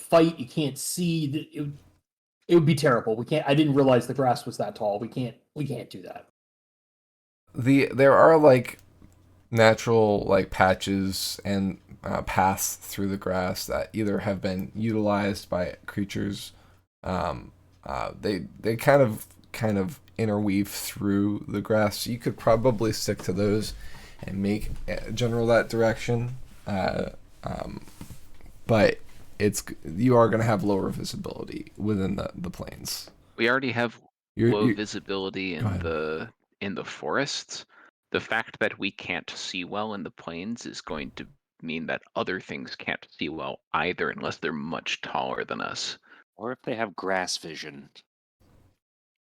fight. You can't see. It would be terrible. We can't. I didn't realize the grass was that tall. We can't do that. There are like natural like patches and paths through the grass that either have been utilized by creatures. They kind of interweave through the grass. So you could probably stick to those and make general that direction. But you are going to have lower visibility within the plains. We already have You're, low you visibility Go ahead. in the forests. The fact that we can't see well in the plains is going to mean that other things can't see well either, unless they're much taller than us, Or if they have grass vision.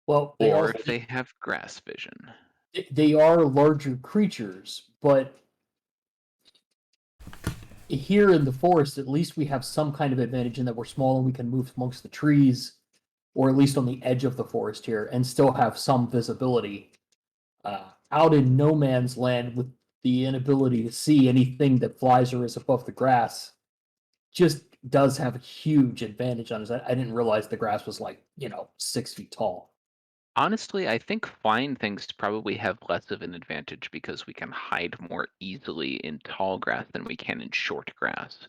Well, or if they have grass vision. they are larger creatures, but here in the forest, at least we have some kind of advantage in that we're small and we can move amongst the trees, or at least on the edge of the forest here, and still have some visibility. Out in no man's land, with the inability to see anything that flies or is above the grass, just does have a huge advantage on us. I didn't realize the grass was like 6 feet tall. Honestly, I think flying things probably have less of an advantage because we can hide more easily in tall grass than we can in short grass.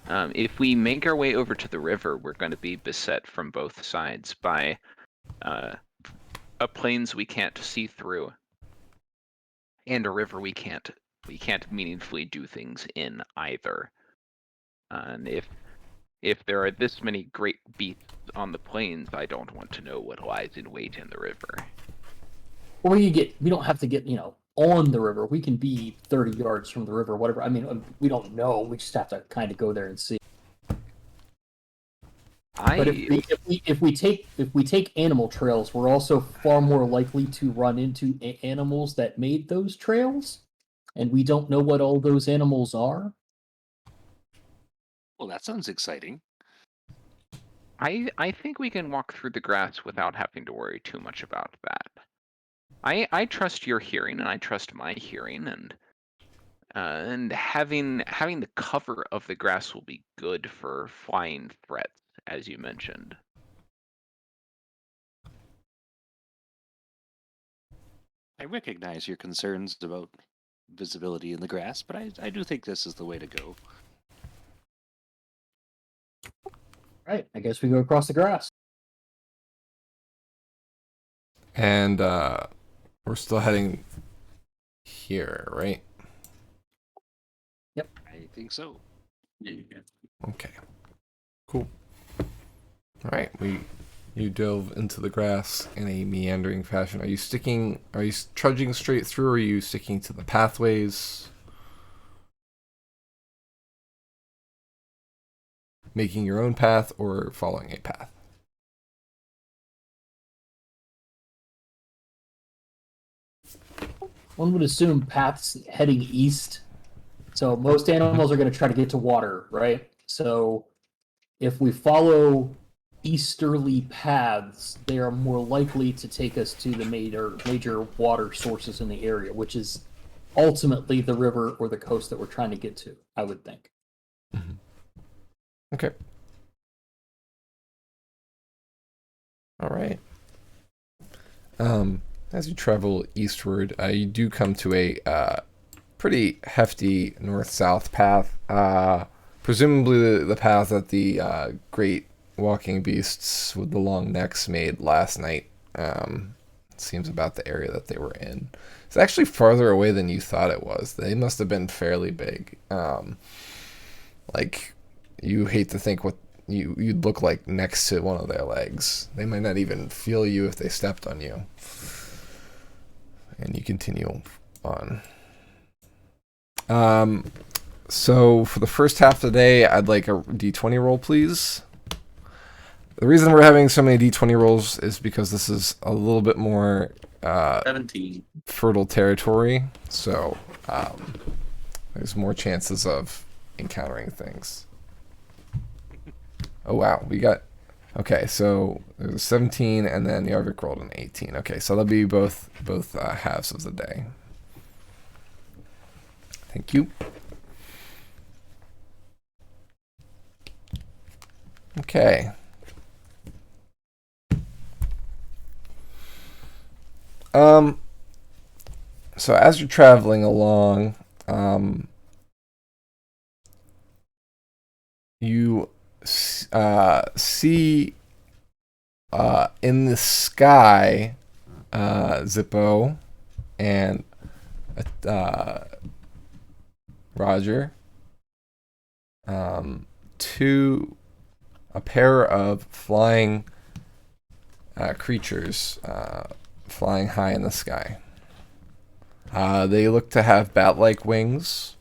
If we make our way over to the river, we're going to be beset from both sides by a plains we can't see through, and a river we can't meaningfully do things in either. And if there are this many great beasts on the plains, I don't want to know what lies in wait in the river. Or we don't have to get on the river. We can be 30 yards from the river, whatever. I mean, we don't know. We just have to kind of go there and see. But if we take animal trails, we're also far more likely to run into animals that made those trails, and we don't know what all those animals are. Well, that sounds exciting. I think we can walk through the grass without having to worry too much about that. I trust your hearing, and I trust my hearing, and having the cover of the grass will be good for flying threats, as you mentioned. I recognize your concerns about visibility in the grass, but I do think this is the way to go. Right. I guess we go across the grass. And we're still heading here, right? Yep. I think so. Yeah. Okay. Cool. All right. You dove into the grass in a meandering fashion. Are you trudging straight through, or are you sticking to the pathways? Making your own path or following a path? One would assume paths heading east. So most animals are going to try to get to water, right? So if we follow easterly paths, they are more likely to take us to the major water sources in the area, which is ultimately the river or the coast that we're trying to get to, I would think. Mm-hmm. Okay. All right. As you travel eastward, you do come to a pretty hefty north-south path. Presumably the path that the great walking beasts with the long necks made last night. Seems about the area that they were in. It's actually farther away than you thought it was. They must have been fairly big. Like, you hate to think what you'd look like next to one of their legs. They might not even feel you if they stepped on you. And you continue on. So for the first half of the day, I'd like a d20 roll, please. The reason we're having so many d20 rolls is because this is a little bit more 17. fertile territory. So there's more chances of encountering things. Oh wow, we got... Okay, so there's a 17, and then Yarvik rolled an 18. Okay, so that'll be both halves of the day. Thank you. Okay. So as you're traveling along, you see in the sky Zippo and Roger a pair of flying creatures flying high in the sky. They look to have bat-like wings,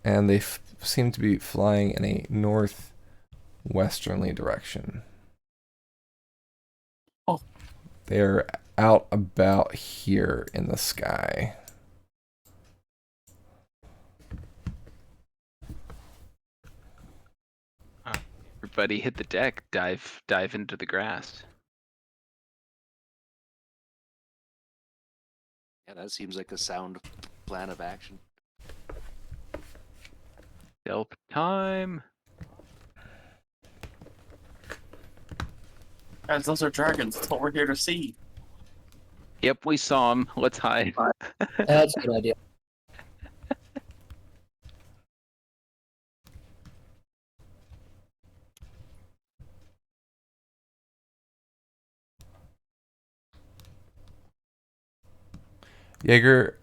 and they seem to be flying in a northwesterly direction. Oh. They're out about here in the sky. Everybody hit the deck. Dive into the grass. Yeah, that seems like a sound plan of action. Delp time. Guys, those are dragons. That's what we're here to see. Yep, we saw him. Let's hide. That's a good idea. Jaeger,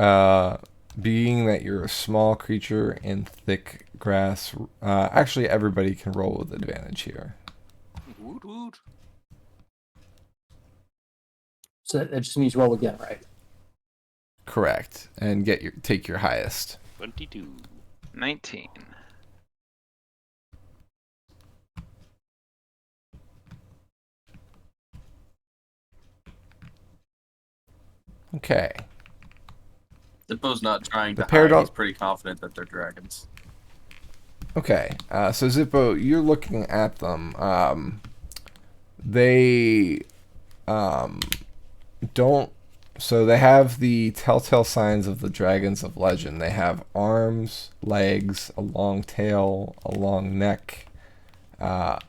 being that you're a small creature in thick grass, actually everybody can roll with advantage here. Woot woot. So that just means roll again, right? Correct, and take your highest. 22. 19. Okay. Zippo's not trying The to hide. paradox- He's pretty confident that they're dragons. Okay, so Zippo, you're looking at them. They don't. So they have the telltale signs of the dragons of legend. They have arms, legs, a long tail, a long neck, a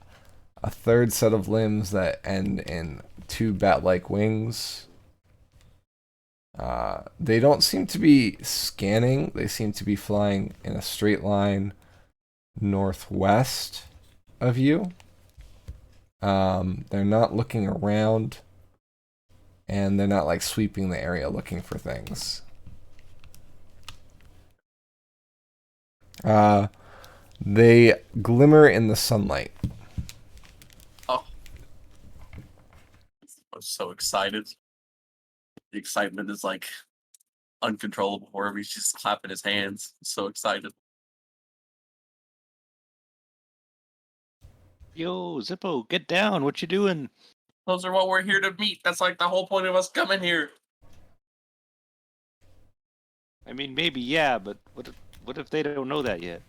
third set of limbs that end in two bat-like wings. They don't seem to be scanning. They seem to be flying in a straight line northwest of you. They're not looking around, and they're not like sweeping the area looking for things. They glimmer in the sunlight. Oh. I'm so excited. The excitement is like uncontrollable for him. He's just clapping his hands. So excited. Yo, Zippo, get down. What you doing? Those are what we're here to meet. That's like the whole point of us coming here. I mean, maybe, yeah, but what if they don't know that yet?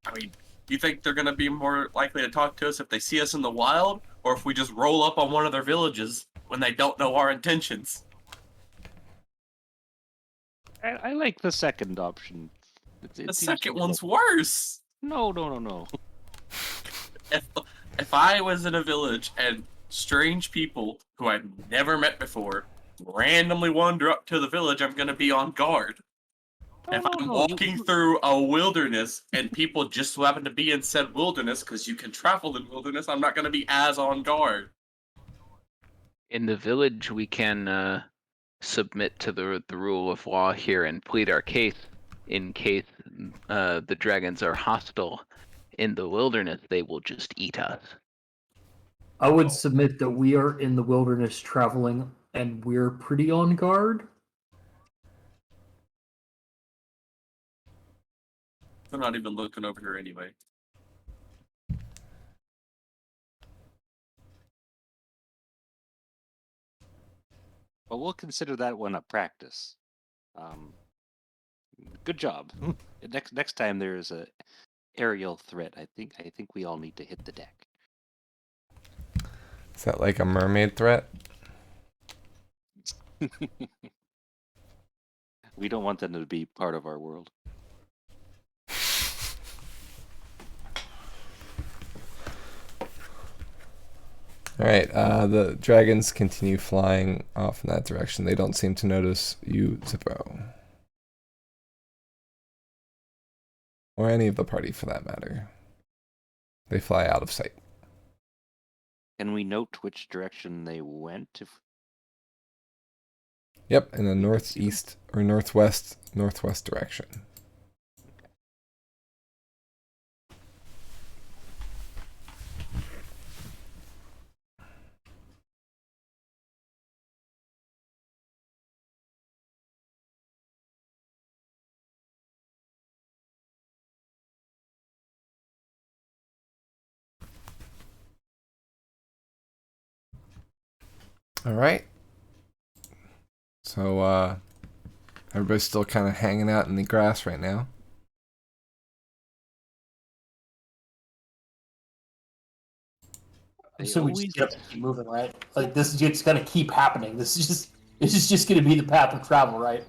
I mean, you think they're gonna be more likely to talk to us if they see us in the wild, or if we just roll up on one of their villages when they don't know our intentions? I like the second option. The second one's worse. No. If I was in a village and strange people who I've never met before randomly wander up to the village, I'm gonna be on guard. If I'm walking through a wilderness and people just so happen to be in said wilderness, because you can travel in wilderness, I'm not gonna be as on guard. In the village, we can submit to the rule of law here and plead our case in case the dragons are hostile. In the wilderness, they will just eat us. I would submit that we are in the wilderness traveling, and we're pretty on guard. They're not even looking over here anyway. Well, we'll consider that one a practice. Good job. Next time there is a aerial threat, I think we all need to hit the deck. Is that like a mermaid threat? We don't want them to be part of our world. Alright, the dragons continue flying off in that direction. They don't seem to notice you, Zippo. Or any of the party for that matter. They fly out of sight. Can we note which direction they went? Yep, in the northeast or northwest direction. All right. So everybody's still kind of hanging out in the grass right now. So we just get up and keep moving, right? Like this is just gonna keep happening. This is just gonna be the path of travel, right?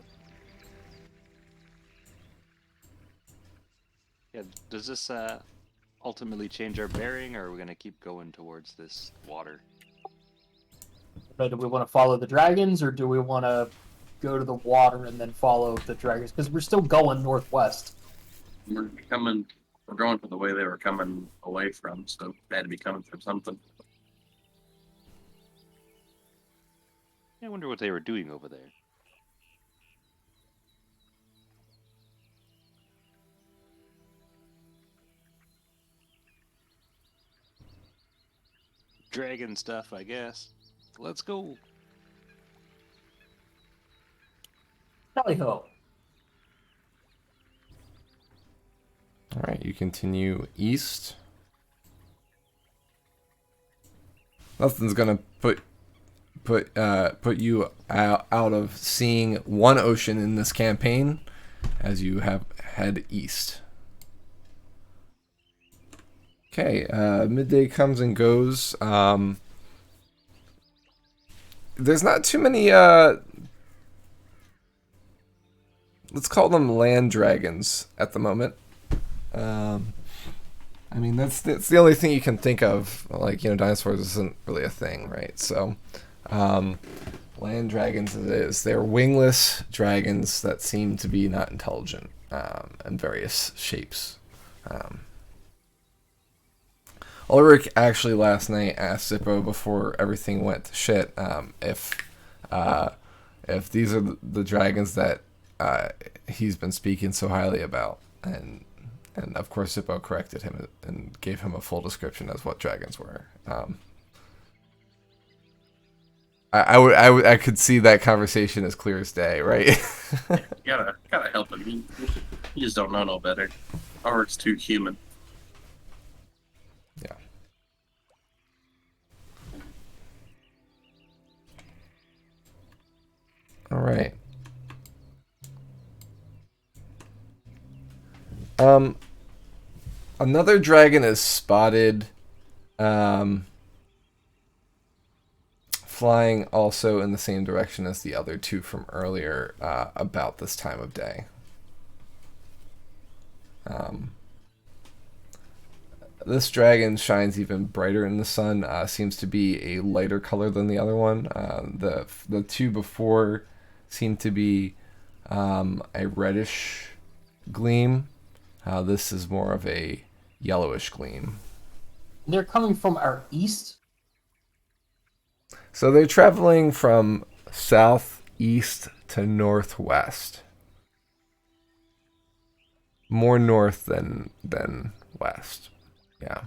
Yeah. Does this ultimately change our bearing, or are we gonna keep going towards this water? But do we want to follow the dragons, or do we want to go to the water and then follow the dragons? Because we're still going northwest. We're going from the way they were coming away from, so they had to be coming from something. I wonder what they were doing over there. Dragon stuff, I guess. Let's go. Tally ho. All right, you continue east. Nothing's gonna put you out of seeing one ocean in this campaign, as you head east. Okay, midday comes and goes. There's not too many. Let's call them land dragons at the moment. I mean, that's the only thing you can think of. Like, dinosaurs isn't really a thing, right? So, land dragons is they're wingless dragons that seem to be not intelligent, in various shapes. Ulrich actually last night asked Zippo before everything went to shit if these are the dragons that he's been speaking so highly about, and of course Zippo corrected him and gave him a full description as what dragons were. I could see that conversation as clear as day, right? You gotta help him. You just don't know no better. Or it's too human. Yeah. All right. Another dragon is spotted, flying also in the same direction as the other two from earlier, about this time of day. This dragon shines even brighter in the sun. Seems to be a lighter color than the other one. The two before seem to be a reddish gleam. This is more of a yellowish gleam. They're coming from our east. So they're traveling from southeast to northwest. More north than west. Yeah.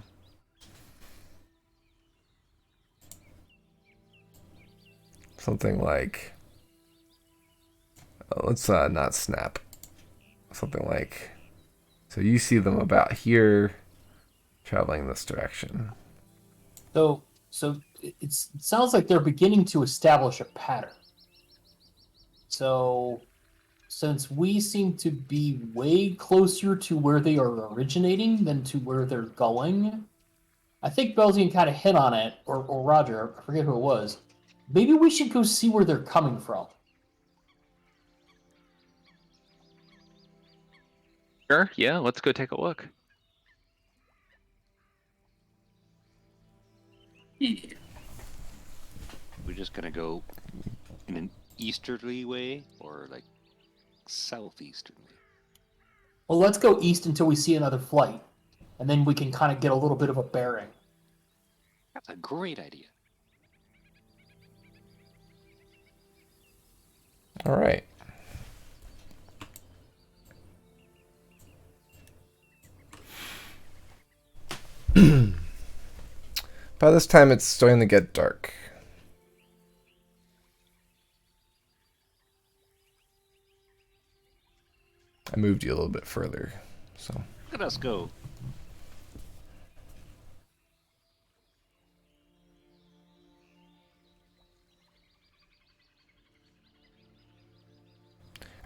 Something like, let's not snap. Something like, so you see them about here, traveling this direction. So it sounds like they're beginning to establish a pattern. So since we seem to be way closer to where they are originating than to where they're going, I think Belzian kind of hit on it, or Roger, I forget who it was. Maybe we should go see where they're coming from. Sure, yeah, let's go take a look. Yeah. We're just gonna go in an easterly way, or like southeasterly. Well, let's go east until we see another flight, and then we can kind of get a little bit of a bearing. That's a great idea. All right. By this time, it's starting to get dark. I moved you a little bit further, so. Let us go.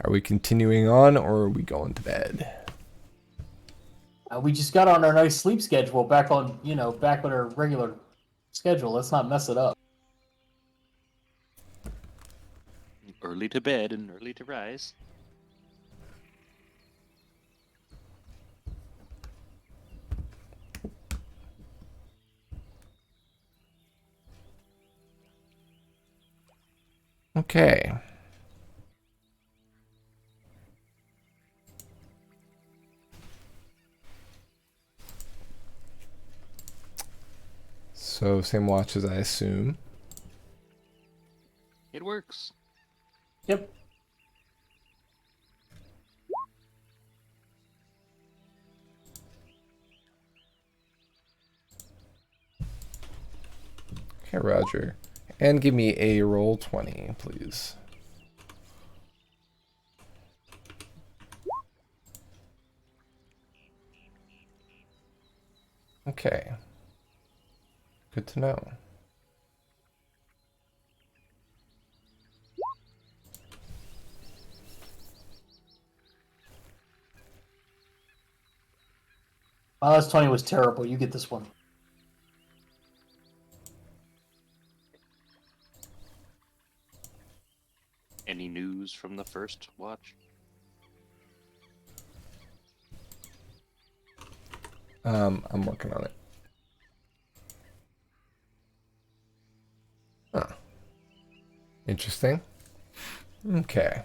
Are we continuing on, or are we going to bed? We just got on our nice sleep schedule, back on our regular schedule. Let's not mess it up. Early to bed and early to rise. Okay. So same watches, I assume. It works. Yep. Okay, Roger. And give me a roll 20, please. Okay. Good to know. My last 20 was terrible. You get this one. Any news from the first watch? I'm working on it. Huh. Interesting. Okay.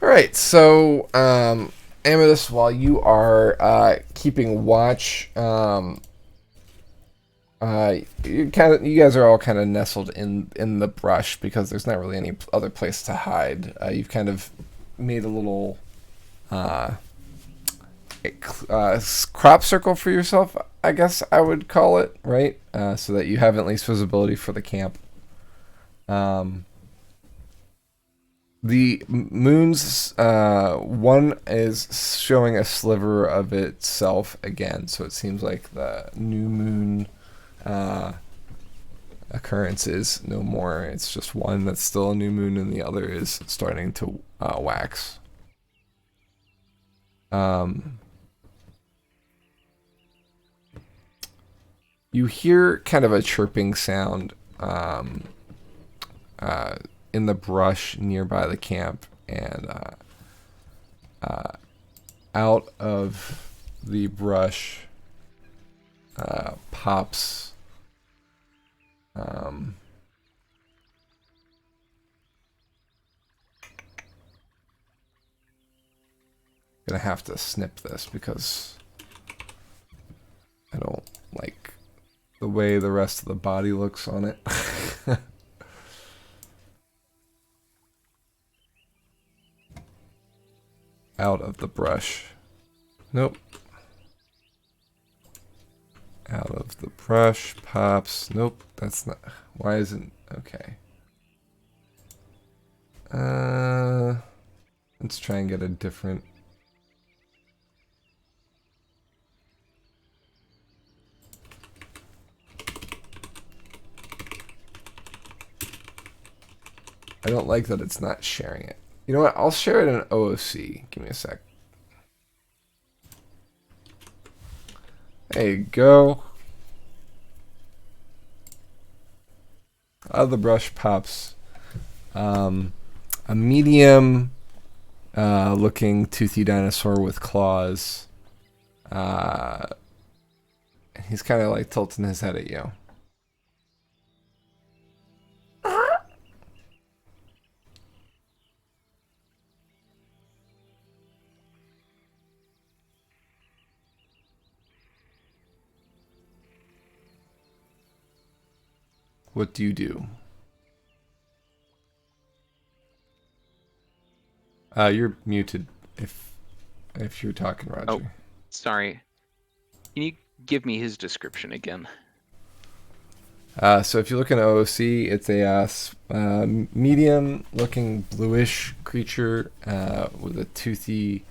All right, so Amethyst, while you are keeping watch, you guys are all kind of nestled in the brush because there's not really any other place to hide. You've kind of made a little crop circle for yourself, I guess I would call it, right? So that you have at least visibility for the camp. The moon's one is showing a sliver of itself again, so it seems like the new moon occurrence is no more. It's just one that's still a new moon, and the other is starting to wax. You hear kind of a chirping sound in the brush nearby the camp, and out of the brush pops gonna have to snip this because I don't like the way the rest of the body looks on it. Out of the brush. Nope. Out of the brush pops. Nope, that's not. Why isn't. Okay. Let's try and get a different. I don't like that it's not sharing it. You know what? I'll share it in OOC. Give me a sec. There you go. Out of the brush pops a medium looking toothy dinosaur with claws. He's kind of like tilting his head at you. What do you do? You're muted if you're talking, Roger. Oh, sorry. Can you give me his description again? So if you look in OOC, it's a medium-looking bluish creature with a toothy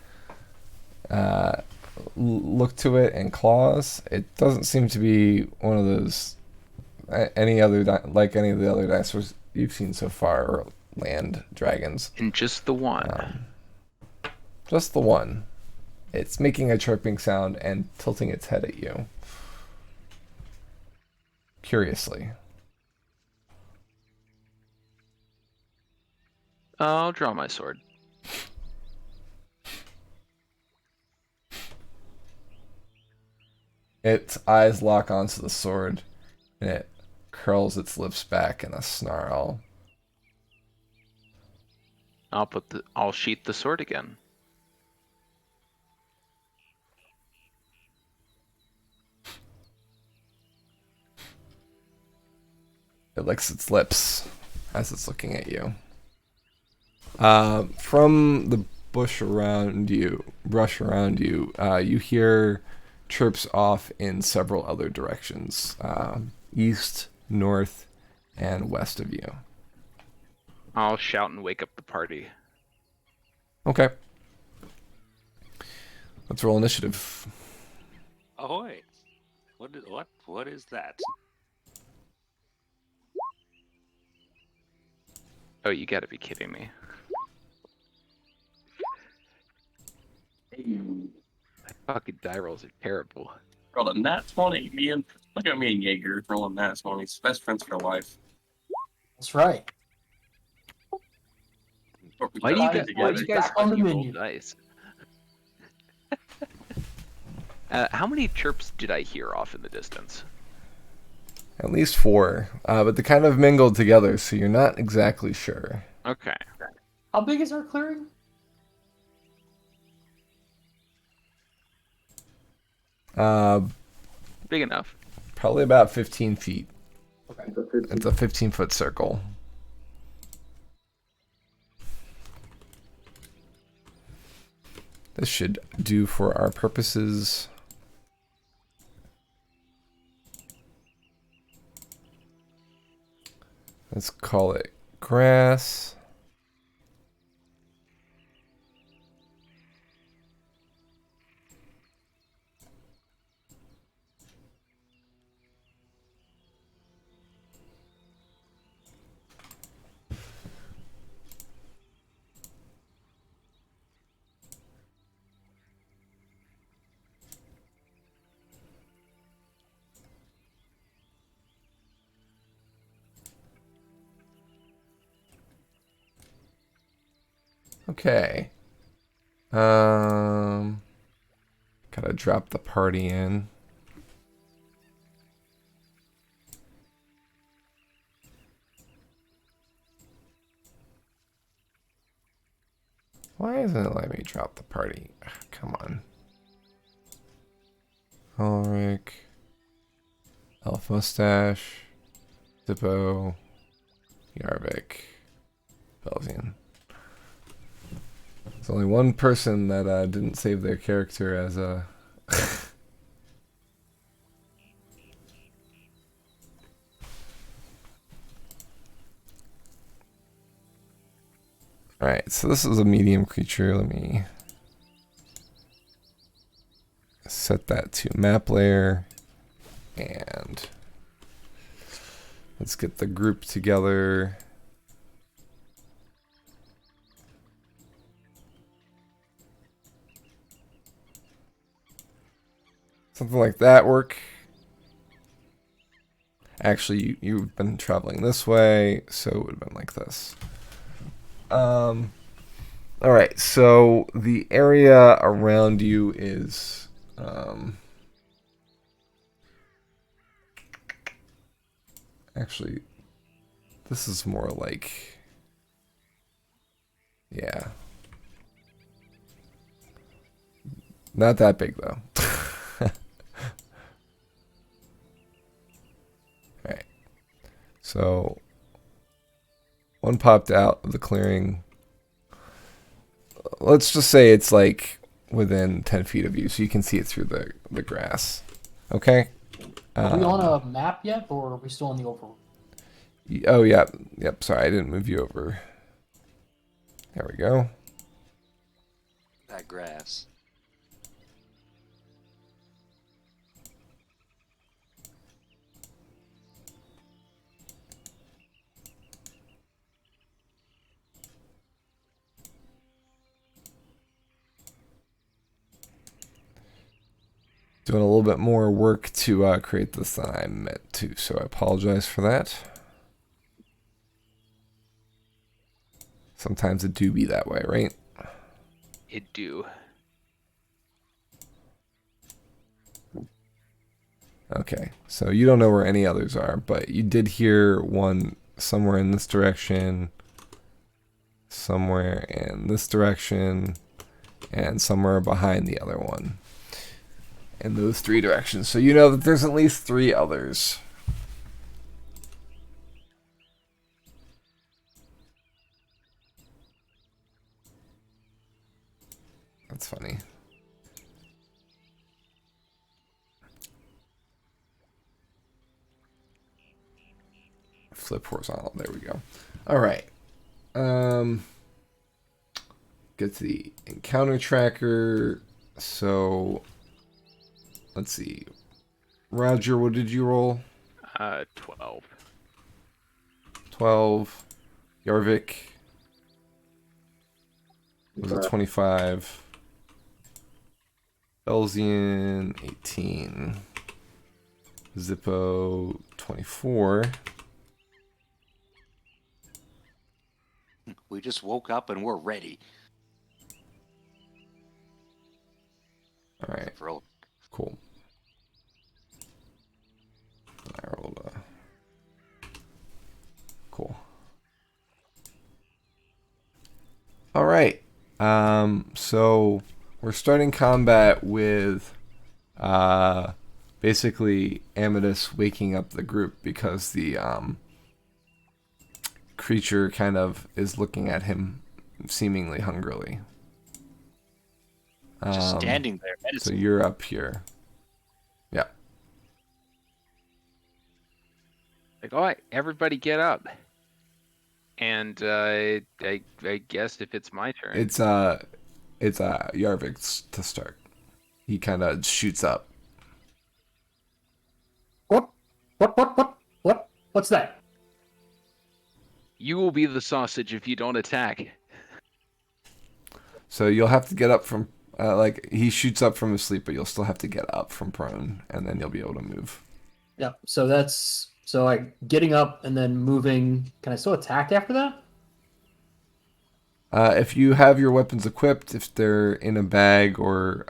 look to it and claws. It doesn't seem to be one of those any other like any of the other dinosaurs you've seen so far, or land dragons. And just the one. Just the one. It's making a chirping sound and tilting its head at you. Curiously. I'll draw my sword. Its eyes lock onto the sword, and it curls its lips back in a snarl. I'll sheath the sword again. It licks its lips as it's looking at you. From the brush around you, you hear chirps off in several other directions, east, north, and west of you. I'll shout and wake up the party. Okay. Let's roll initiative. Ahoy! What is that? Oh, you gotta be kidding me. My fucking die rolls are terrible. Rolling that 20. Look at me and Jaeger rolling that 20. Best friends for life. That's right. Why do you guys on the fucking roll menu. dice? How many chirps did I hear off in the distance? At least 4, but they kind of mingled together, so you're not exactly sure. Okay. How big is our clearing? Big enough. Probably about 15 feet. Okay. It's a 15-foot circle. This should do for our purposes. Let's call it grass. Okay. Gotta drop the party in. Why isn't it letting me drop the party? Ugh, come on. Ulrich. Elf Mustache. Zippo. Yarvik. Belzian. There's only one person that didn't save their character as a... Alright, so this is a medium creature. Let me set that to map layer. And let's get the group together. Something like that work. Actually, you've been traveling this way, so it would have been like this. Alright, so the area around you is actually, this is more like, yeah, not that big though. Alright, so one popped out of the clearing. Let's just say it's like within 10 feet of you, so you can see it through the grass. Okay? Are we on a map yet, or are we still on the overworld? Oh, yeah. Yep, sorry, I didn't move you over. There we go. That grass. doing a little bit more work to create this than I meant to, so I apologize for that. Sometimes it do be that way, right? It do. Okay, so you don't know where any others are, but you did hear one somewhere in this direction, somewhere in this direction, and somewhere behind the other one. In those 3 directions. So you know that there's at least 3 others. That's funny. Flip horizontal. There we go. All right. Get to the encounter tracker. So let's see. Roger, what did you roll? 12. 12. Yarvik was a 25. Elzian 18. Zippo 24. We just woke up and we're ready. All right, For cool. I rolled a cool. All right. So we're starting combat with basically Amadeus waking up the group because the creature kind of is looking at him seemingly hungrily. just standing there. So Medicine. you're up here. Yeah. Like, all right, everybody get up. And I guess if it's my turn. It's Yarvik's to start. He kind of shoots up. What's that? You will be the sausage if you don't attack. So you'll have to get up from like he shoots up from his sleep, but you'll still have to get up from prone, and then you'll be able to move. Yeah. So that's getting up and then moving. Can I still attack after that? If you have your weapons equipped, if they're in a bag or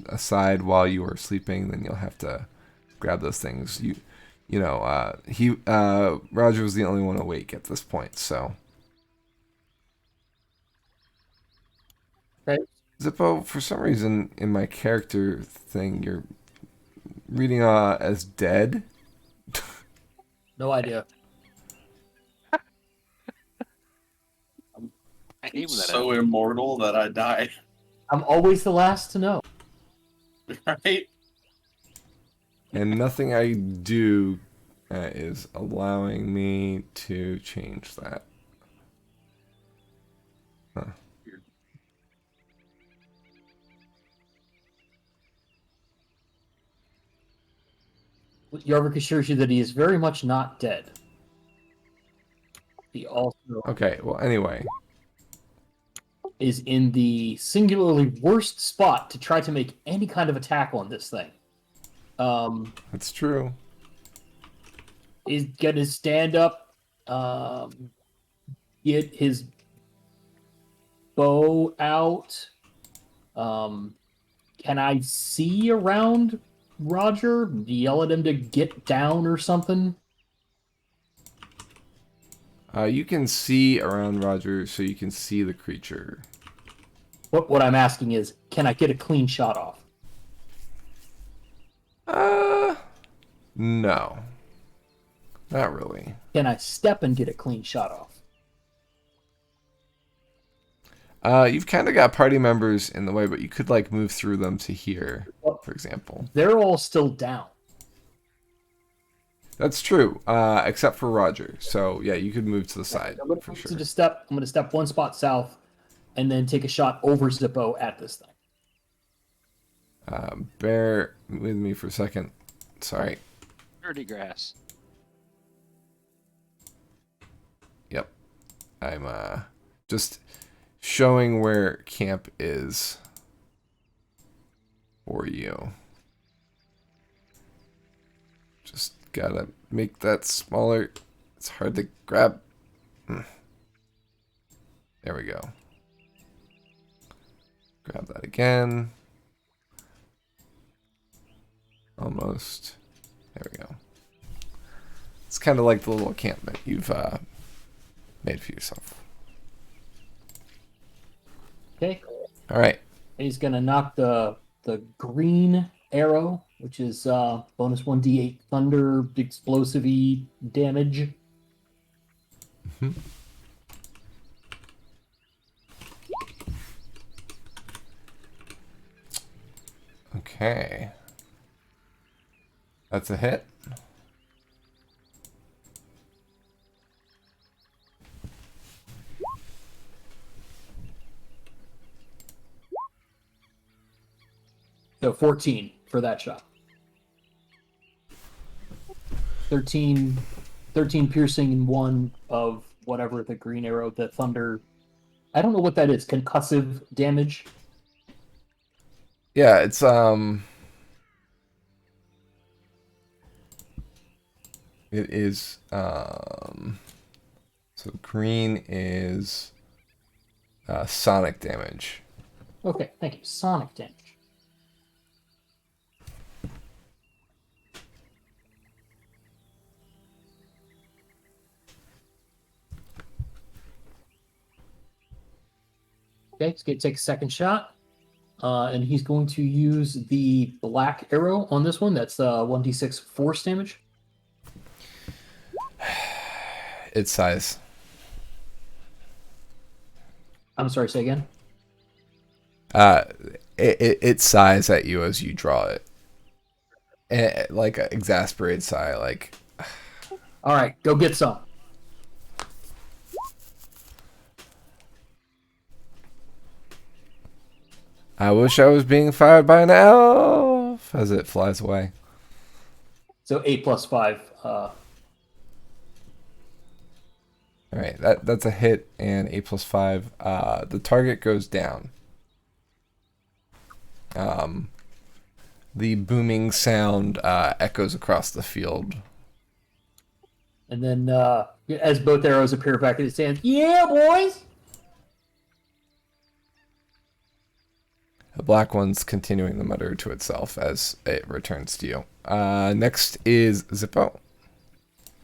aside while you are sleeping, then you'll have to grab those things. Roger was the only one awake at this point, so. Okay. Zippo, for some reason in my character thing, you're reading as dead. No idea. I hate when that So happens. immortal that I die. I'm always the last to know. Right? And nothing I do is allowing me to change that. Huh. Yarvik assures you that he is very much not dead. He also Okay, well, anyway. is in the singularly worst spot to try to make any kind of attack on this thing. That's true. He's gonna stand up, get his bow out. Can I see around Roger? Yell at him to get down or something? You can see around Roger, so you can see the creature. What I'm asking is, can I get a clean shot off? No. Not really. Can I step and get a clean shot off? You've kind of got party members in the way, but you could like move through them to here, for example. They're all still down. That's true, except for Roger. So yeah, you could move to the side I'm gonna for move sure. to the step. I'm gonna step one spot south, and then take a shot over Zippo at this thing. Bear with me for a second. Sorry. Dirty grass. Yep. I'm just showing where camp is for you. Gotta make that smaller. It's hard to grab. There we go. Grab that again. Almost. There we go. It's kind of like the little encampment you've made for yourself. Okay. All right. He's gonna knock the green arrow, which is bonus 1d8 thunder explosive damage. Okay. That's a hit. So 14 for that shot. 13 piercing and 1 of whatever the green arrow, the thunder. I don't know what that is. Concussive damage. Yeah, it's it is so green is sonic damage. Okay, thank you. Sonic damage. Okay, he's going to take a second shot. And he's going to use the black arrow on this one. That's 1d6 force damage. Its size. I'm sorry, say again. Its size at you as you draw it. Like an exasperated sigh, like. All right, go get some. I wish I was being fired by an elf as it flies away. So 8 plus 5. All right, that's a hit and 8 plus 5. The target goes down. The booming sound echoes across the field. And then as both arrows appear back in his hands, yeah, boys! The black one's continuing to mutter to itself as it returns to you. Next is Zippo.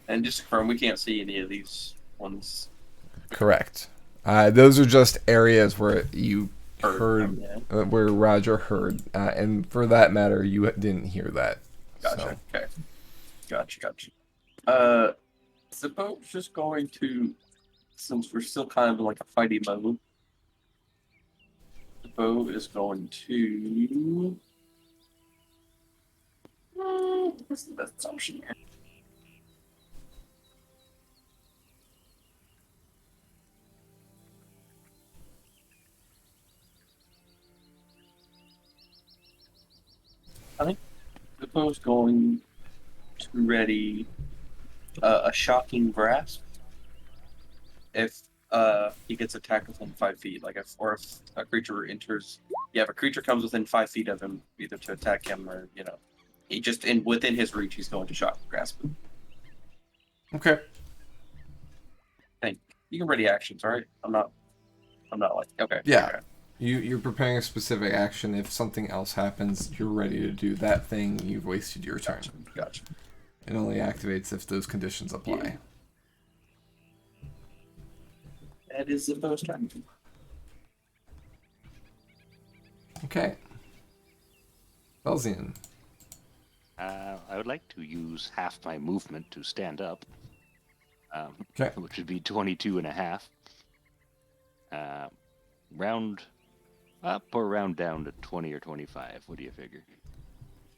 And just to confirm, we can't see any of these ones. Correct. Those are just areas where you heard, where Roger heard. And for that matter, you didn't hear that. Gotcha. So. Okay. Gotcha. Zippo's just going to, since we're still kind of in like a fighty mode, Zippo is going to. What's the best option here? I think Zippo's going to ready a shocking grasp if he gets attacked within 5 feet, like if a creature enters. Yeah, if a creature comes within 5 feet of him, either to attack him or he just within his reach, he's going to shock grasp him. Okay. You can ready actions, all right? I'm not like okay. Yeah. Okay. You're preparing a specific action. If something else happens, you're ready to do that thing. You've wasted your turn. Gotcha. It only activates if those conditions apply. Yeah. That is Zippo's turn. Okay. Belzian. I would like to use half my movement to stand up, Okay. which would be 22 and a half. Round up or round down to 20 or 25? What do you figure?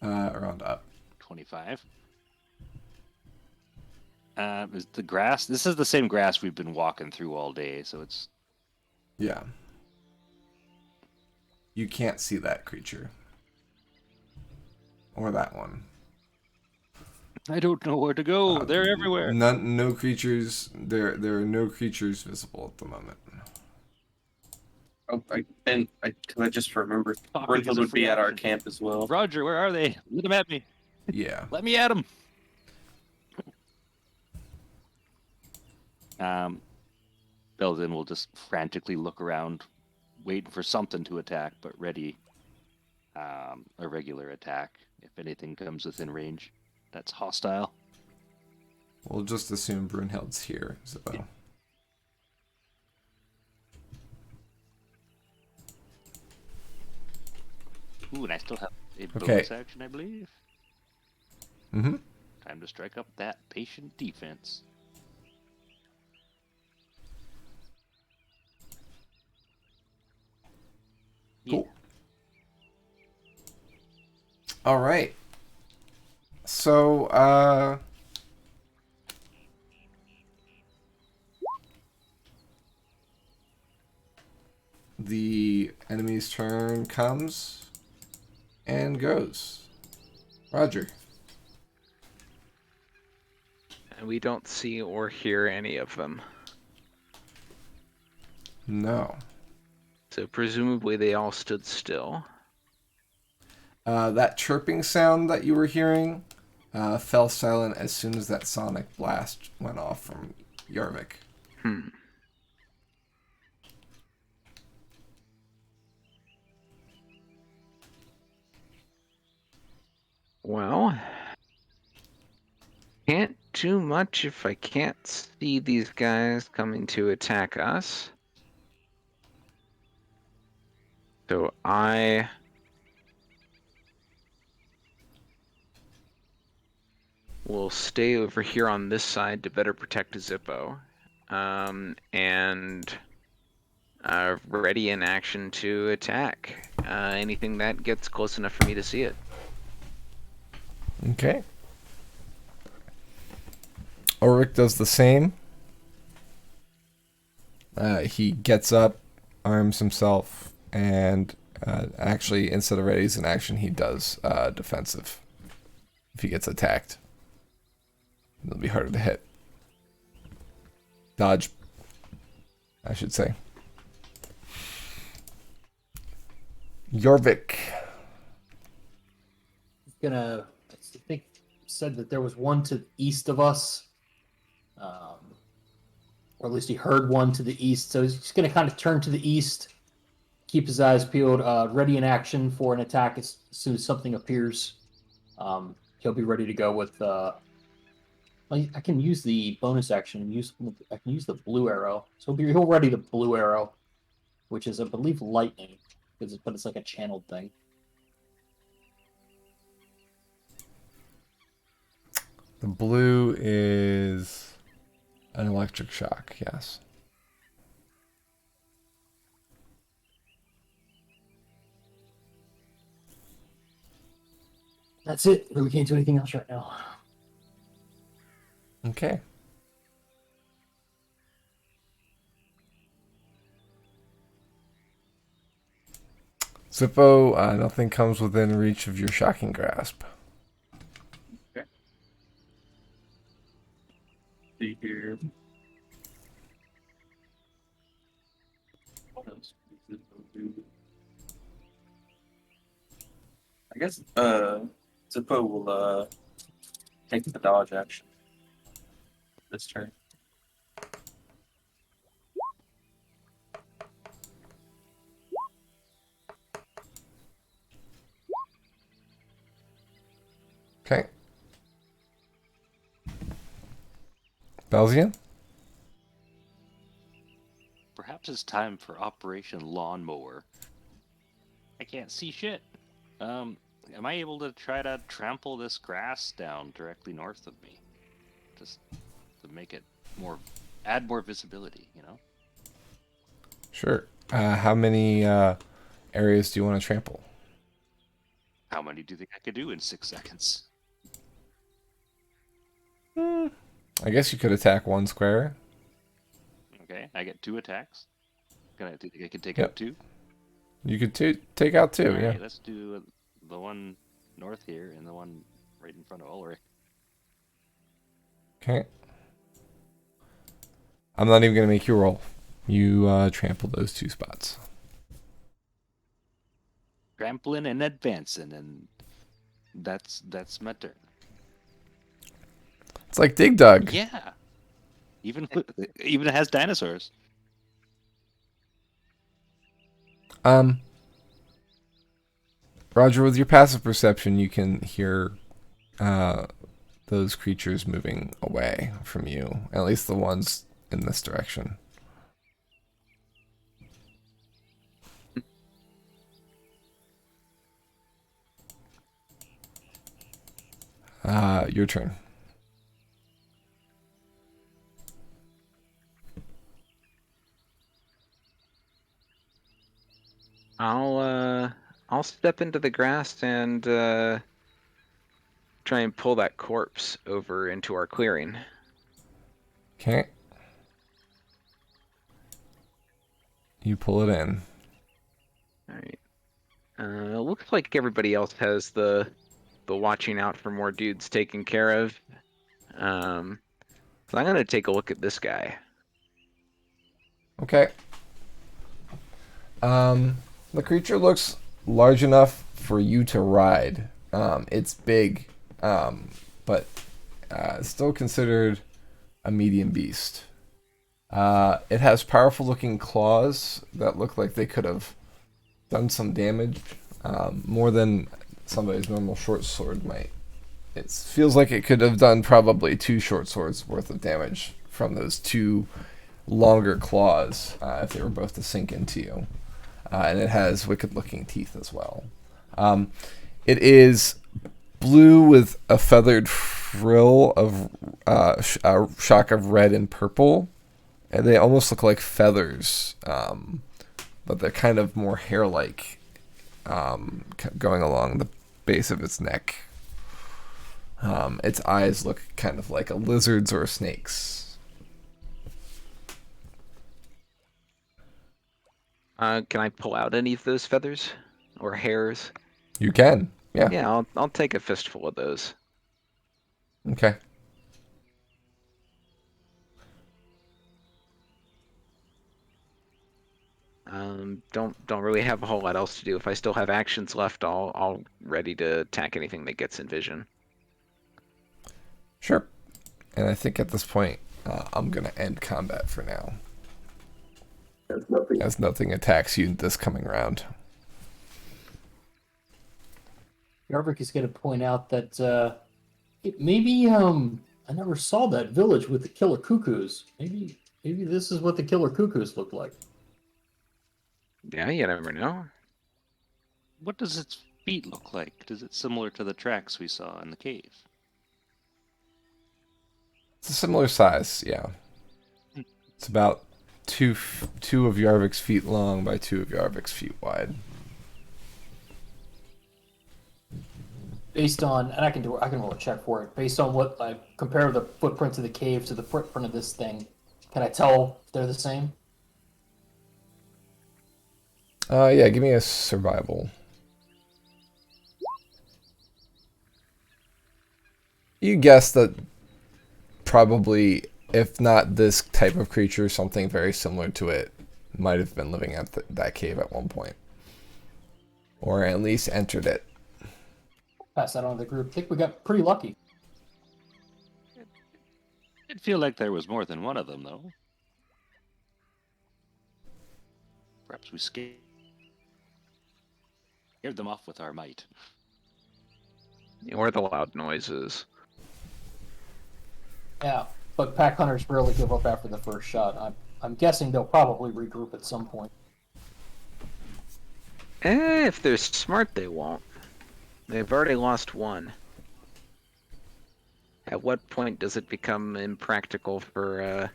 Around up. 25. Is the grass? This is the same grass we've been walking through all day, so it's. Yeah. You can't see that creature. Or that one. I don't know where to go. They're everywhere. No creatures. There are no creatures visible at the moment. Oh, I just remembered. Talking is Brindle a would free be at our action. camp as well. Roger, where are they? Let them at me. Yeah. Let me at them. Belden will just frantically look around, waiting for something to attack, but ready a regular attack if anything comes within range. That's hostile. We'll just assume Brunhild's here, Zippo. Ooh, and I still have a Okay. bonus action, I believe. Mm-hmm. Time to strike up that patient defense. Cool. All right. So, the enemy's turn comes and goes. Roger. And we don't see or hear any of them. No. So presumably they all stood still. That chirping sound that you were hearing fell silent as soon as that sonic blast went off from Yarvik. Well, can't do much if I can't see these guys coming to attack us. So I will stay over here on this side to better protect Zippo. And ready in action to attack. Anything that gets close enough for me to see it. Okay. Ulrich does the same. He gets up, arms himself, and actually, instead of ready as an action, he does defensive. If he gets attacked, it'll be harder to hit. Dodge, I should say. Jorvik. I think said that there was one to the east of us, or at least he heard one to the east. So he's just going to kind of turn to the east, keep his eyes peeled, ready in action for an attack as soon as something appears. He'll be ready to go with. I can use the bonus action and I can use the blue arrow. So he'll ready the blue arrow, which is I believe lightning, but it's like a channeled thing. The blue is an electric shock, yes. That's it. We can't do anything else right now. Okay. Zippo, nothing comes within reach of your shocking grasp. See here. What else does Zippo do? I guess Zippo will take the dodge action this turn. Okay. Belzian? Perhaps it's time for Operation Lawnmower. I can't see shit. Am I able to try to trample this grass down directly north of me? Just to make it add more visibility, you know? Sure. How many areas do you want to trample? How many do you think I could do in 6 seconds? I guess you could attack one square. Okay, I get 2 attacks. Do you think I could take Yep. out 2? You could take out 2, yeah. Alright, let's do the one north here and the one right in front of Ulrich. Okay. I'm not even going to make you roll. You trample those 2 spots. Trampling and advancing, and that's my turn. It's like Dig Dug. Yeah. Even even it has dinosaurs. Roger, with your passive perception, you can hear those creatures moving away from you, at least the ones in this direction. Your turn. I'll step into the grass and try and pull that corpse over into our clearing. Okay. You pull it in. All right. Looks like everybody else has the watching out for more dudes taken care of. So I'm gonna take a look at this guy. Okay. The creature looks large enough for you to ride. It's big, but still considered a medium beast. It has powerful looking claws that look like they could have done some damage, more than somebody's normal short sword might. It feels like it could have done probably 2 short swords worth of damage from those 2 longer claws, if they were both to sink into you. And it has wicked looking teeth as well. It is blue with a feathered frill of a shock of red and purple. And they almost look like feathers, but they're kind of more hair-like, going along the base of its neck. Its eyes look kind of like a lizard's or a snake's. Can I pull out any of those feathers or hairs? You can, yeah. Yeah, I'll take a fistful of those. Okay. Don't really have a whole lot else to do. If I still have actions left, I'll ready to attack anything that gets in vision. Sure. And I think at this point, I'm going to end combat for now, as nothing attacks you this coming round. Yarvik is going to point out that maybe I never saw that village with the killer cuckoos. Maybe this is what the killer cuckoos look like. Yeah, you never know. What does its feet look like? Is it similar to the tracks we saw in the cave? It's a similar size, yeah. It's about two of Yarvik's feet long by 2 of Yarvik's feet wide. Based on, and I can roll a check for it. Based on what I compare the footprints of the cave to the footprint of this thing, can I tell if they're the same? Yeah, give me a survival. You guess that probably, if not this type of creature, something very similar to it might have been living at that cave at one point. Or at least entered it. Pass that on to the group. I think we got pretty lucky. It'd feel like there was more than one of them, though. Perhaps we scared them off with our might. Or the loud noises. Yeah, but pack hunters rarely give up after the first shot. I'm guessing they'll probably regroup at some point. If they're smart, they won't. They've already lost one. At what point does it become impractical for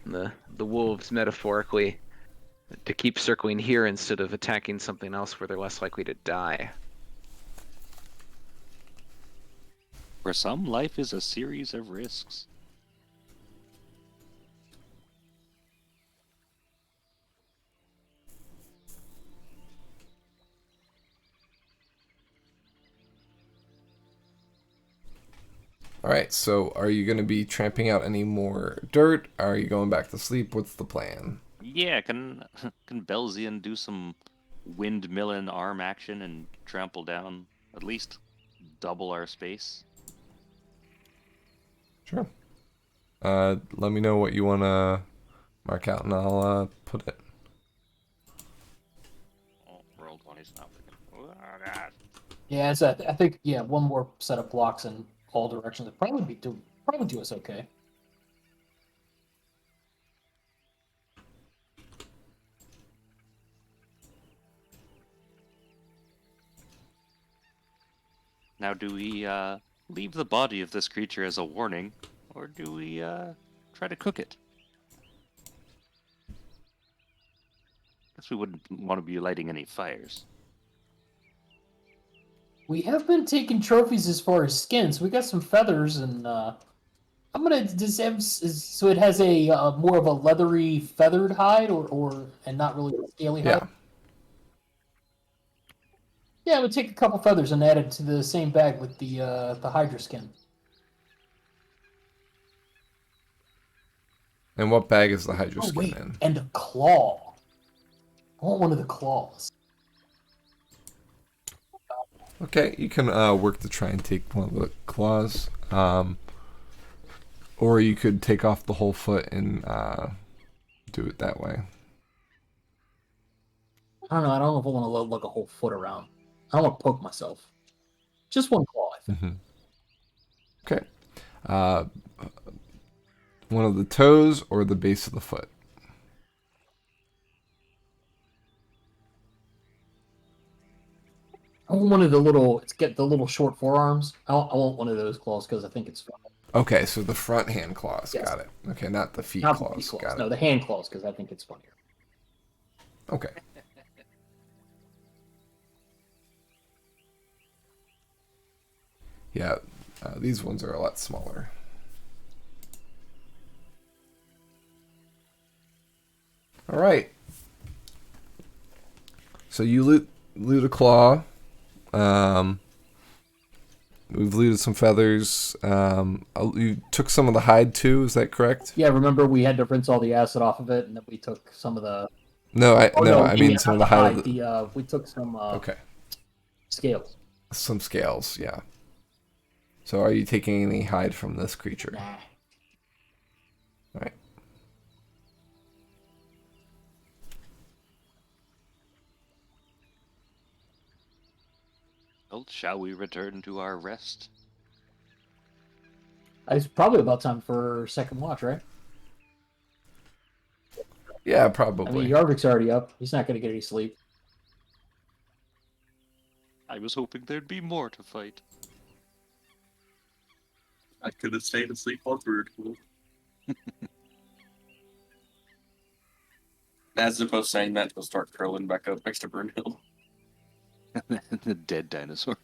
the wolves, metaphorically, to keep circling here instead of attacking something else where they're less likely to die? For some, life is a series of risks. Alright, so are you going to be tramping out any more dirt? Are you going back to sleep? What's the plan? Yeah, can Belzian do some windmilling arm action and trample down at least double our space? Sure. Let me know what you want to mark out, and I'll put it. Oh, roll 20's not working. Oh, God. Yeah, so I think one more set of blocks in all directions would probably do us okay. Now, do we leave the body of this creature as a warning, or do we try to cook it? Guess we wouldn't want to be lighting any fires. We have been taking trophies as far as skins. We got some feathers, and I'm gonna just have so it has a more of a leathery feathered hide, or and not really a scaly hide. Yeah. Yeah, I would take a couple feathers and add it to the same bag with the Hydra skin. And what bag is the Hydra skin wait, in? and a claw. I want one of the claws. Okay, you can work to try and take one of the claws. Or you could take off the whole foot and do it that way. I don't know. I don't know if I want to lug a whole foot around. I don't want to poke myself. Just one claw, I think. Okay. One of the toes or the base of the foot? I want one of the little. Get the little short forearms. I want one of those claws because I think it's fun. Okay, so the front hand claws. Yes. Got it. Okay, not the feet Not claws. the feet claws. Got No, it. the hand claws because I think it's funnier. Okay. Yeah, these ones are a lot smaller. All right. So you loot a claw. We've looted some feathers. You took some of the hide too. Is that correct? Yeah, remember we had to rinse all the acid off of it, and then we took some of the. No, I mean yeah, some of not the hide. we took some Okay. scales. Some scales, yeah. So are you taking any hide from this creature? Nah. All right. Well, shall we return to our rest? It's probably about time for second watch, right? Yeah, I probably. mean, Yarvik's already up. He's not going to get any sleep. I was hoping there'd be more to fight. I could have stayed asleep all through it. As opposed to saying that, he'll start curling back up next to Brunhild. The dead dinosaur.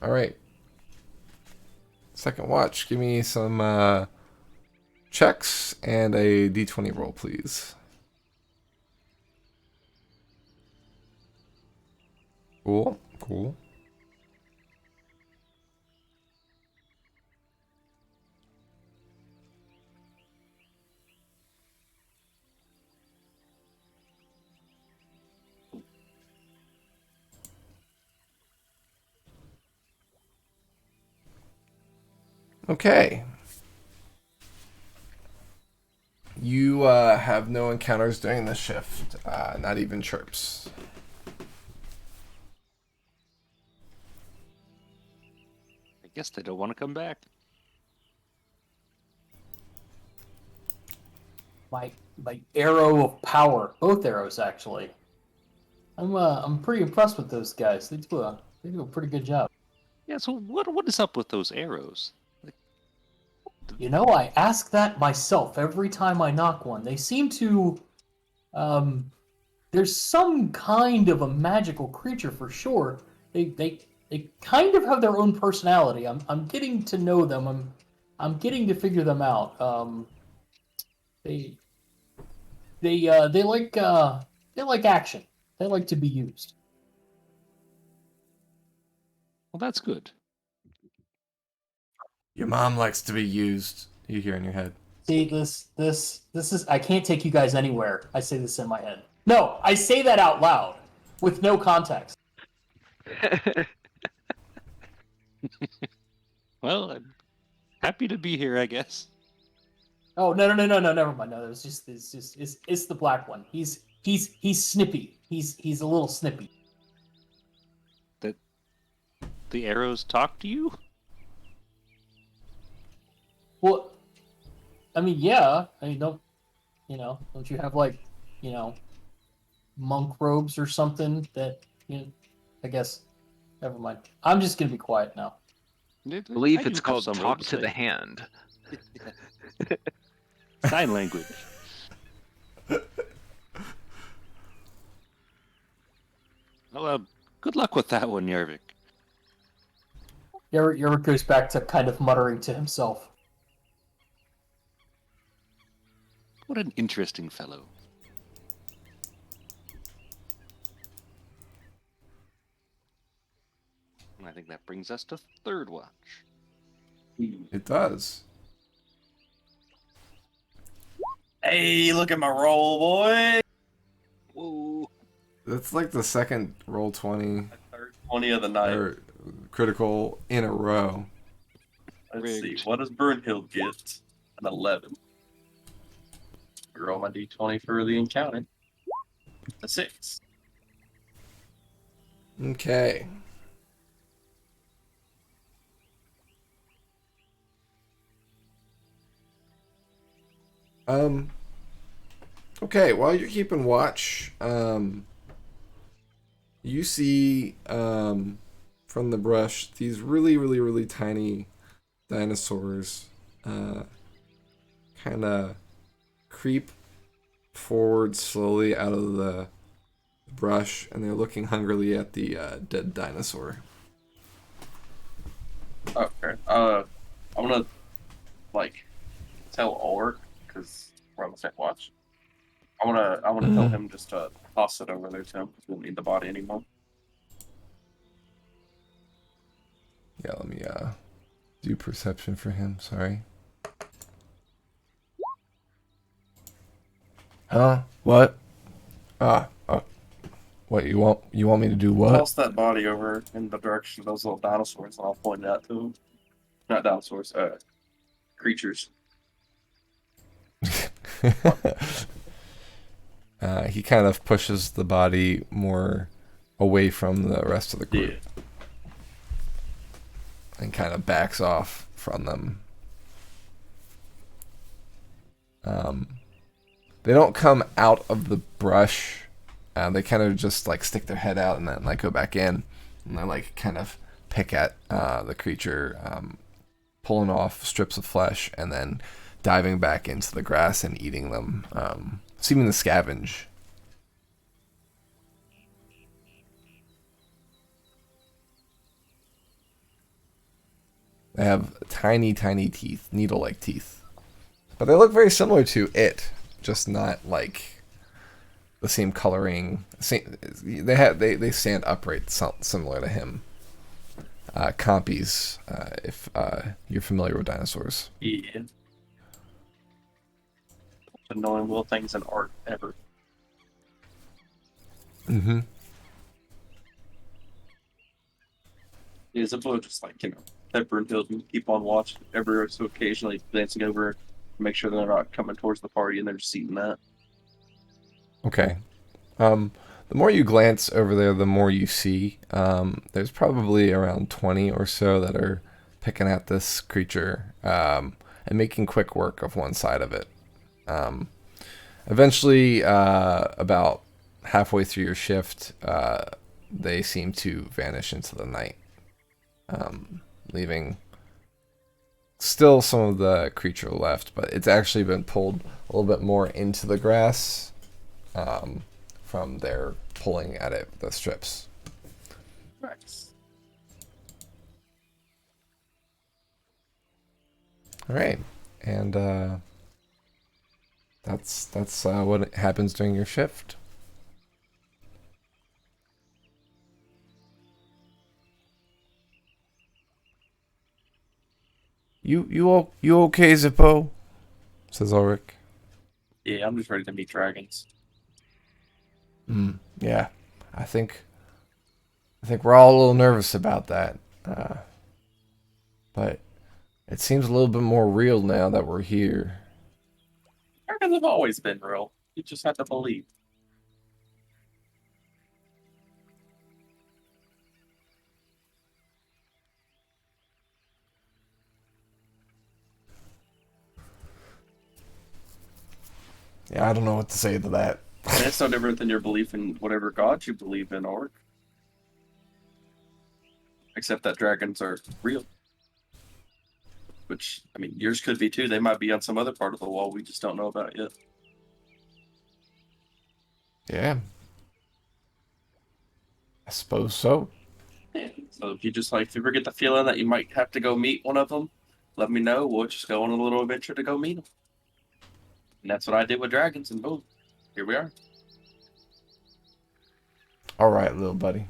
All right. Second watch. Give me some checks and a d20 roll, please. Cool. Cool. Okay. You have no encounters during this shift, not even chirps. I guess they don't want to come back. My arrow of power, both arrows actually. I'm pretty impressed with those guys. They do a pretty good job. Yeah, so what is up with those arrows? You know, I ask that myself every time I knock one. They seem to there's some kind of a magical creature for sure. They kind of have their own personality. I'm getting to know them. I'm getting to figure them out. They like action. They like to be used. Well, that's good. Your mom likes to be used. You hear in your head. See, this is I can't take you guys anywhere. I say this in my head. No, I say that out loud with no context. Well, I'm happy to be here, I guess. Oh no, never mind. No, it's the black one. He's snippy. He's a little snippy. That the arrows talk to you? Well, I mean, yeah. I mean, don't you have like, monk robes or something that I guess. Never mind. I'm just gonna be quiet now. I believe I it's do have called some talk robes, to the but- hand. Sign language. Well, good luck with that one, Yarvik. Yorick goes back to kind of muttering to himself. What an interesting fellow. And I think that brings us to third watch. It does. Hey, look at my roll, boy. Whoa. That's like the second roll 20 Third 20 of the night. or critical in a row. Let's see. Rigged. What does Brunhild get? An 11. Roll my d20 for the encounter. A 6. Okay. Okay, while you're keeping watch, you see from the brush these really tiny dinosaurs kind of creep forward slowly out of the brush, and they're looking hungrily at the dead dinosaur. Okay. I'm gonna tell Ulrich because we're on the same watch. I wanna tell him just to toss it over there to him because we don't need the body anymore. Yeah, let me do perception for him. Sorry. Huh? What? What you want? You want me to do what? Toss that body over in the direction of those little dinosaurs, and I'll point it out to him. Not dinosaurs, creatures. He kind of pushes the body more away from the rest of the group and kind of backs off from them. They don't come out of the brush. They kind of just like stick their head out and then like go back in, and they like kind of pick at the creature, pulling off strips of flesh and then diving back into the grass and eating them, seeming to scavenge. They have tiny teeth, needle-like teeth, but they look very similar to it, just not like the same coloring. They stand upright, similar to him. Compies, if you're familiar with dinosaurs. Yeah. Annoying little things in art ever. Mm-hmm. Yeah, Zippo just pepper and hills and keep on watch every so occasionally glancing over to make sure they're not coming towards the party and they're just seeing that. Okay. The more you glance over there, the more you see. There's probably around 20 or so that are picking at this creature and making quick work of one side of it. Eventually, about halfway through your shift, they seem to vanish into the night, leaving still some of the creature left, but it's actually been pulled a little bit more into the grass from their pulling at it, the strips. Nice. All right, and that's what happens during your shift. You okay, Zippo? Says Ulrich. Yeah, I'm just ready to meet dragons. Yeah, I think I think we're all a little nervous about that. But it seems a little bit more real now that we're here. Dragons have always been real. You just have to believe. Yeah, I don't know what to say to that. And it's no different than your belief in whatever god you believe in, Orc. Except that dragons are real. Which, I mean, yours could be too. They might be on some other part of the wall we just don't know about yet. Yeah. I suppose so. Yeah. So if you ever get the feeling that you might have to go meet one of them, let me know. We'll just go on a little adventure to go meet them. And that's what I did with dragons, and boom, here we are. All right, little buddy.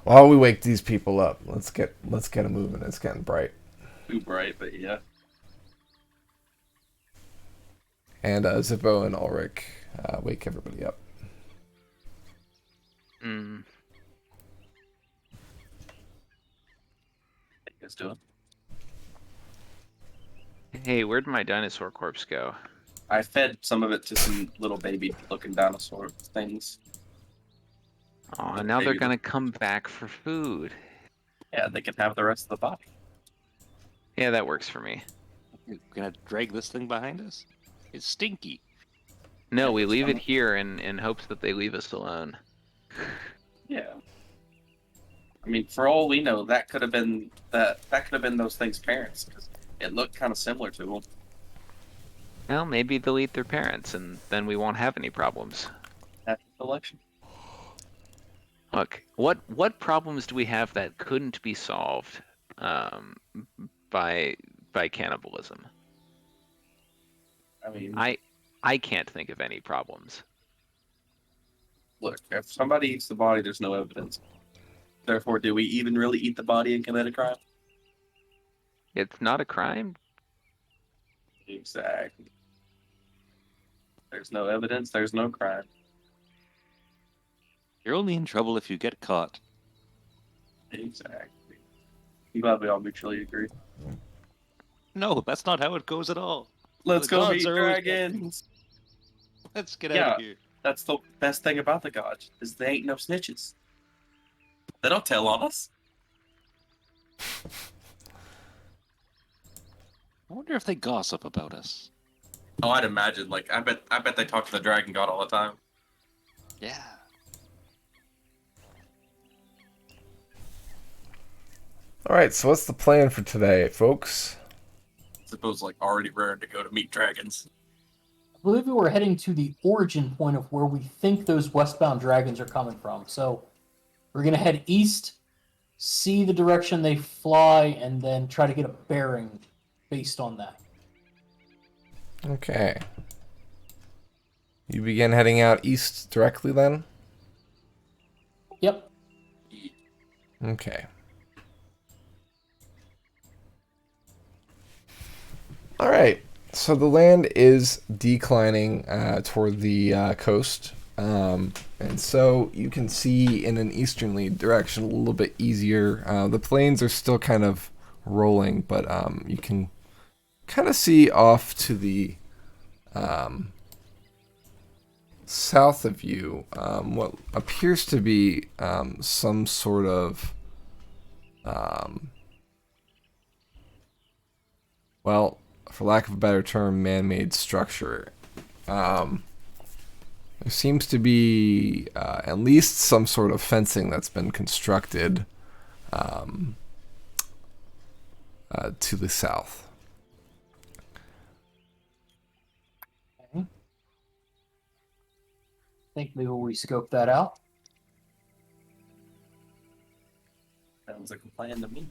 While we wake these people up, let's get them moving. It's getting bright. Too bright, but yeah. And Zippo and Ulrich wake everybody up. Mm. What you guys doing? Hey, where'd my dinosaur corpse go? I fed some of it to some little baby-looking dinosaur things. Oh, now they're gonna come back for food. Yeah, they can have the rest of the body. Yeah, that works for me. You're gonna drag this thing behind us? It's stinky. No, we it's leave it fine. here in hopes that they leave us alone. Yeah. I mean, for all we know, that could have been those things' parents, because it looked kind of similar to them. Well, maybe they'll eat their parents, and then we won't have any problems. After the election. Look, what problems do we have that couldn't be solved by cannibalism? I mean, I can't think of any problems. look, if somebody eats the body, there's no evidence. Therefore, do we even really eat the body and commit a crime? It's not a crime. Exactly. There's no evidence, there's no crime. You're only in trouble if you get caught. Exactly. I'm glad we all mutually agree. No, that's not how it goes at all. Let's The go gods meet are always- dragons! Let's get Yeah. out of here. That's the best thing about the gods, is they ain't no snitches. They don't tell on us. I wonder if they gossip about us. Oh, I'd imagine. Like, I bet they talk to the dragon god all the time. Yeah. All right, so what's the plan for today, folks? I suppose, like, already raring to go to meet dragons. I believe we were heading to the origin point of where we think those westbound dragons are coming from. So we're going to head east, see the direction they fly, and then try to get a bearing based on that. Okay. You begin heading out east directly then? Yep. Okay. All right. So the land is declining toward the coast. And so you can see in an easterly direction a little bit easier. The plains are still kind of rolling, but you can kind of see off to the south of you what appears to be some sort of well, for lack of a better term, man-made structure. There seems to be at least some sort of fencing that's been constructed to the south. Okay. I think maybe we scope that out. Sounds like a plan to me.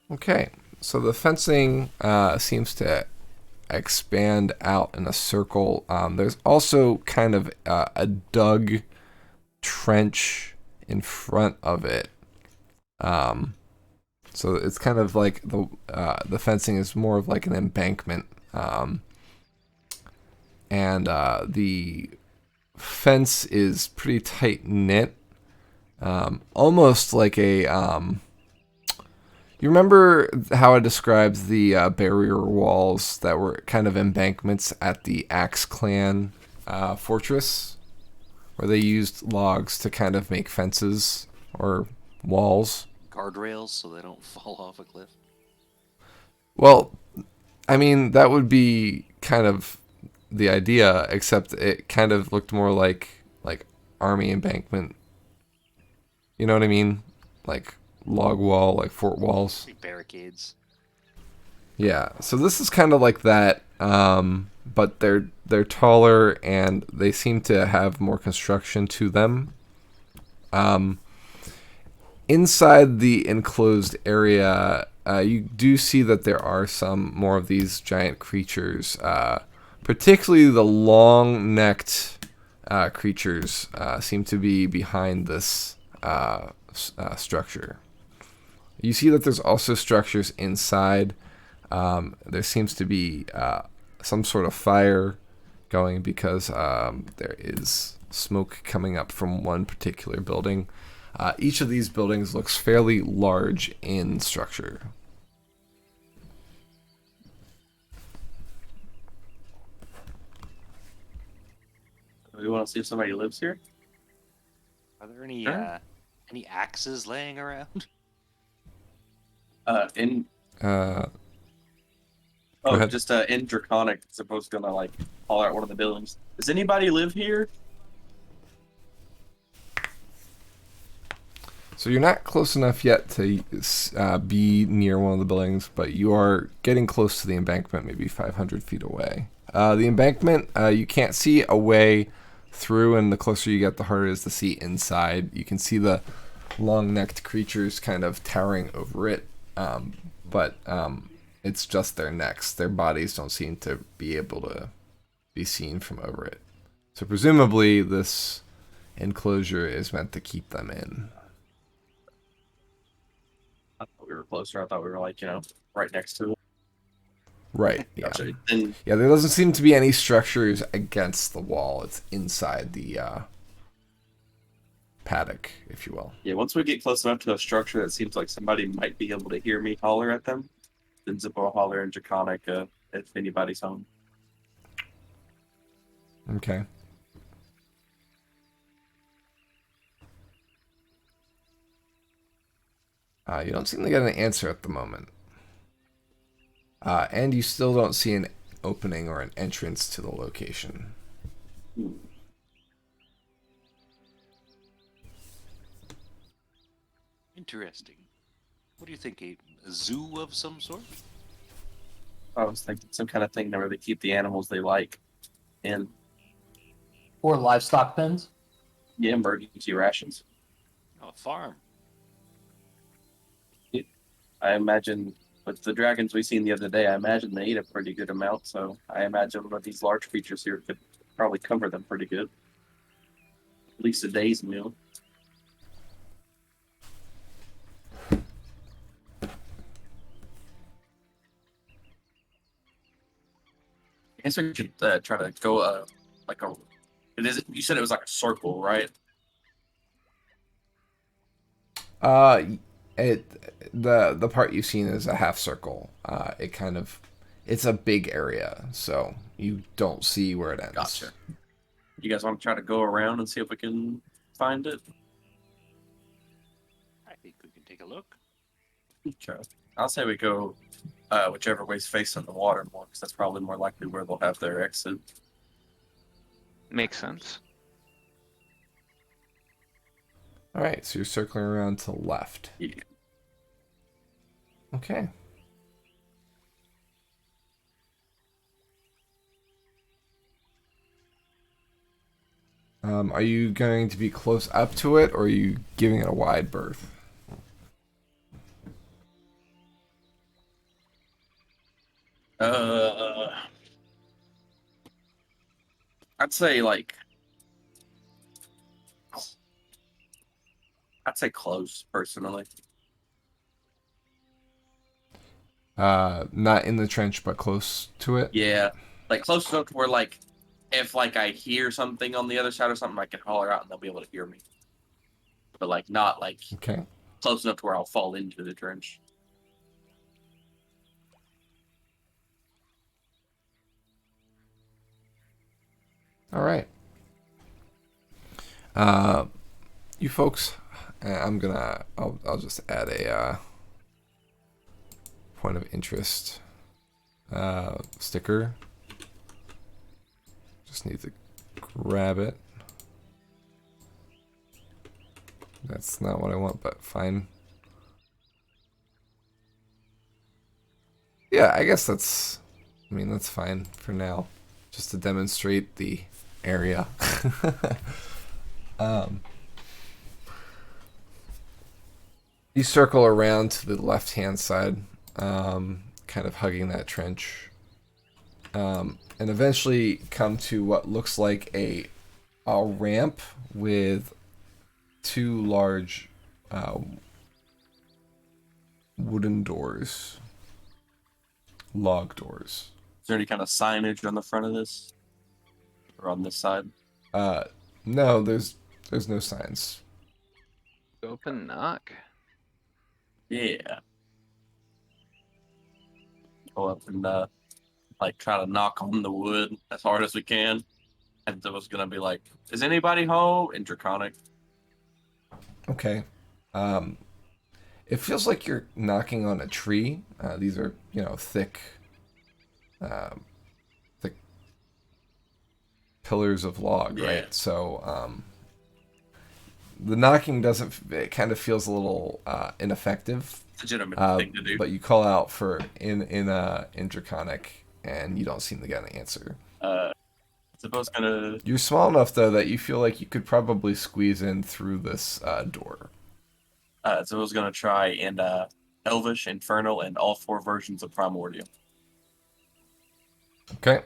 Okay, so the fencing seems to expand out in a circle. There's also kind of a dug trench in front of it. So it's kind of like the fencing is more of like an embankment, and the fence is pretty tight knit, almost like a. You remember how I described the barrier walls that were kind of embankments at the Axe Clan fortress, where they used logs to kind of make fences or walls? Guardrails so they don't fall off a cliff. Well, I mean, that would be kind of the idea, except it kind of looked more like army embankment. You know what I mean? Like log wall, like fort walls. Like barricades. Yeah. So this is kind of like that, but they're taller and they seem to have more construction to them. Inside the enclosed area, you do see that there are some more of these giant creatures, particularly the long-necked creatures seem to be behind this structure. You see that there's also structures inside. There seems to be some sort of fire going because there is smoke coming up from one particular building. Each of these buildings looks fairly large in structure. We want to see if somebody lives here. Are there any Sure. any axes laying around? In Go oh, ahead. just in Draconic, supposed to like call out one of the buildings. Does anybody live here? So you're not close enough yet to be near one of the buildings, but you are getting close to the embankment, maybe 500 feet away. The embankment, you can't see a way through, and the closer you get, the harder it is to see inside. You can see the long-necked creatures kind of towering over it, but it's just their necks. Their bodies don't seem to be able to be seen from over it. So presumably this enclosure is meant to keep them in. I thought we were closer. I thought we were like, right next to it. Right, yeah. Gotcha. Then Yeah, there doesn't seem to be any structures against the wall. It's inside the paddock, if you will. yeah, once we get close enough to a structure that seems like somebody might be able to hear me holler at them, then Zippo holler in Draconic if anybody's home. Okay. You don't seem to get an answer at the moment. And you still don't see an opening or an entrance to the location. Interesting. What do you think? A zoo of some sort? I was thinking some kind of thing where they keep the animals they like in Or livestock pens. emergency rations. Oh, a farm. I imagine with the dragons we seen the other day, I imagine they eat a pretty good amount. So I imagine one of these large creatures here could probably cover them pretty good. At least a day's meal. I guess we could try to go like a. It is. You said it was like a circle, right? The part you've seen is a half circle. It's a big area, so you don't see where it ends. Gotcha. You guys want to try to go around and see if we can find it? I think we can take a look. Okay. I'll say we go whichever way's facing the water more, because that's probably more likely where they'll have their exit. Makes sense. All right, so you're circling around to the left. Yeah. Okay. Are you going to be close up to it, or are you giving it a wide berth? I'd say close personally. Not in the trench, but close to it? Yeah, like close enough to where like if like I hear something on the other side or something, I can holler out and they'll be able to hear me. But like not like Okay. close enough to where I'll fall into the trench. All right. You folks, I'll just add a point of interest sticker. Just need to grab it. That's not what I want, but fine. Yeah, I guess that's fine for now, just to demonstrate the area. You circle around to the left-hand side, kind of hugging that trench, and eventually come to what looks like a ramp with two large wooden doors, log doors. Is there any kind of signage on the front of this? Or on this side? No, there's no signs. Open knock. Yeah. Go up and like try to knock on the wood as hard as we can. And it was gonna be like, is anybody home? In Draconic. Okay. It feels like you're knocking on a tree. These are, thick pillars of log, Yeah. right? So the knocking it kind of feels a little ineffective. Legitimate thing to do. But you call out for in Draconic, and you don't seem to get an answer. Suppose gonna. You're small enough though that you feel like you could probably squeeze in through this door. So I was gonna try and Elvish, Infernal, and all 4 versions of Primordial. Okay.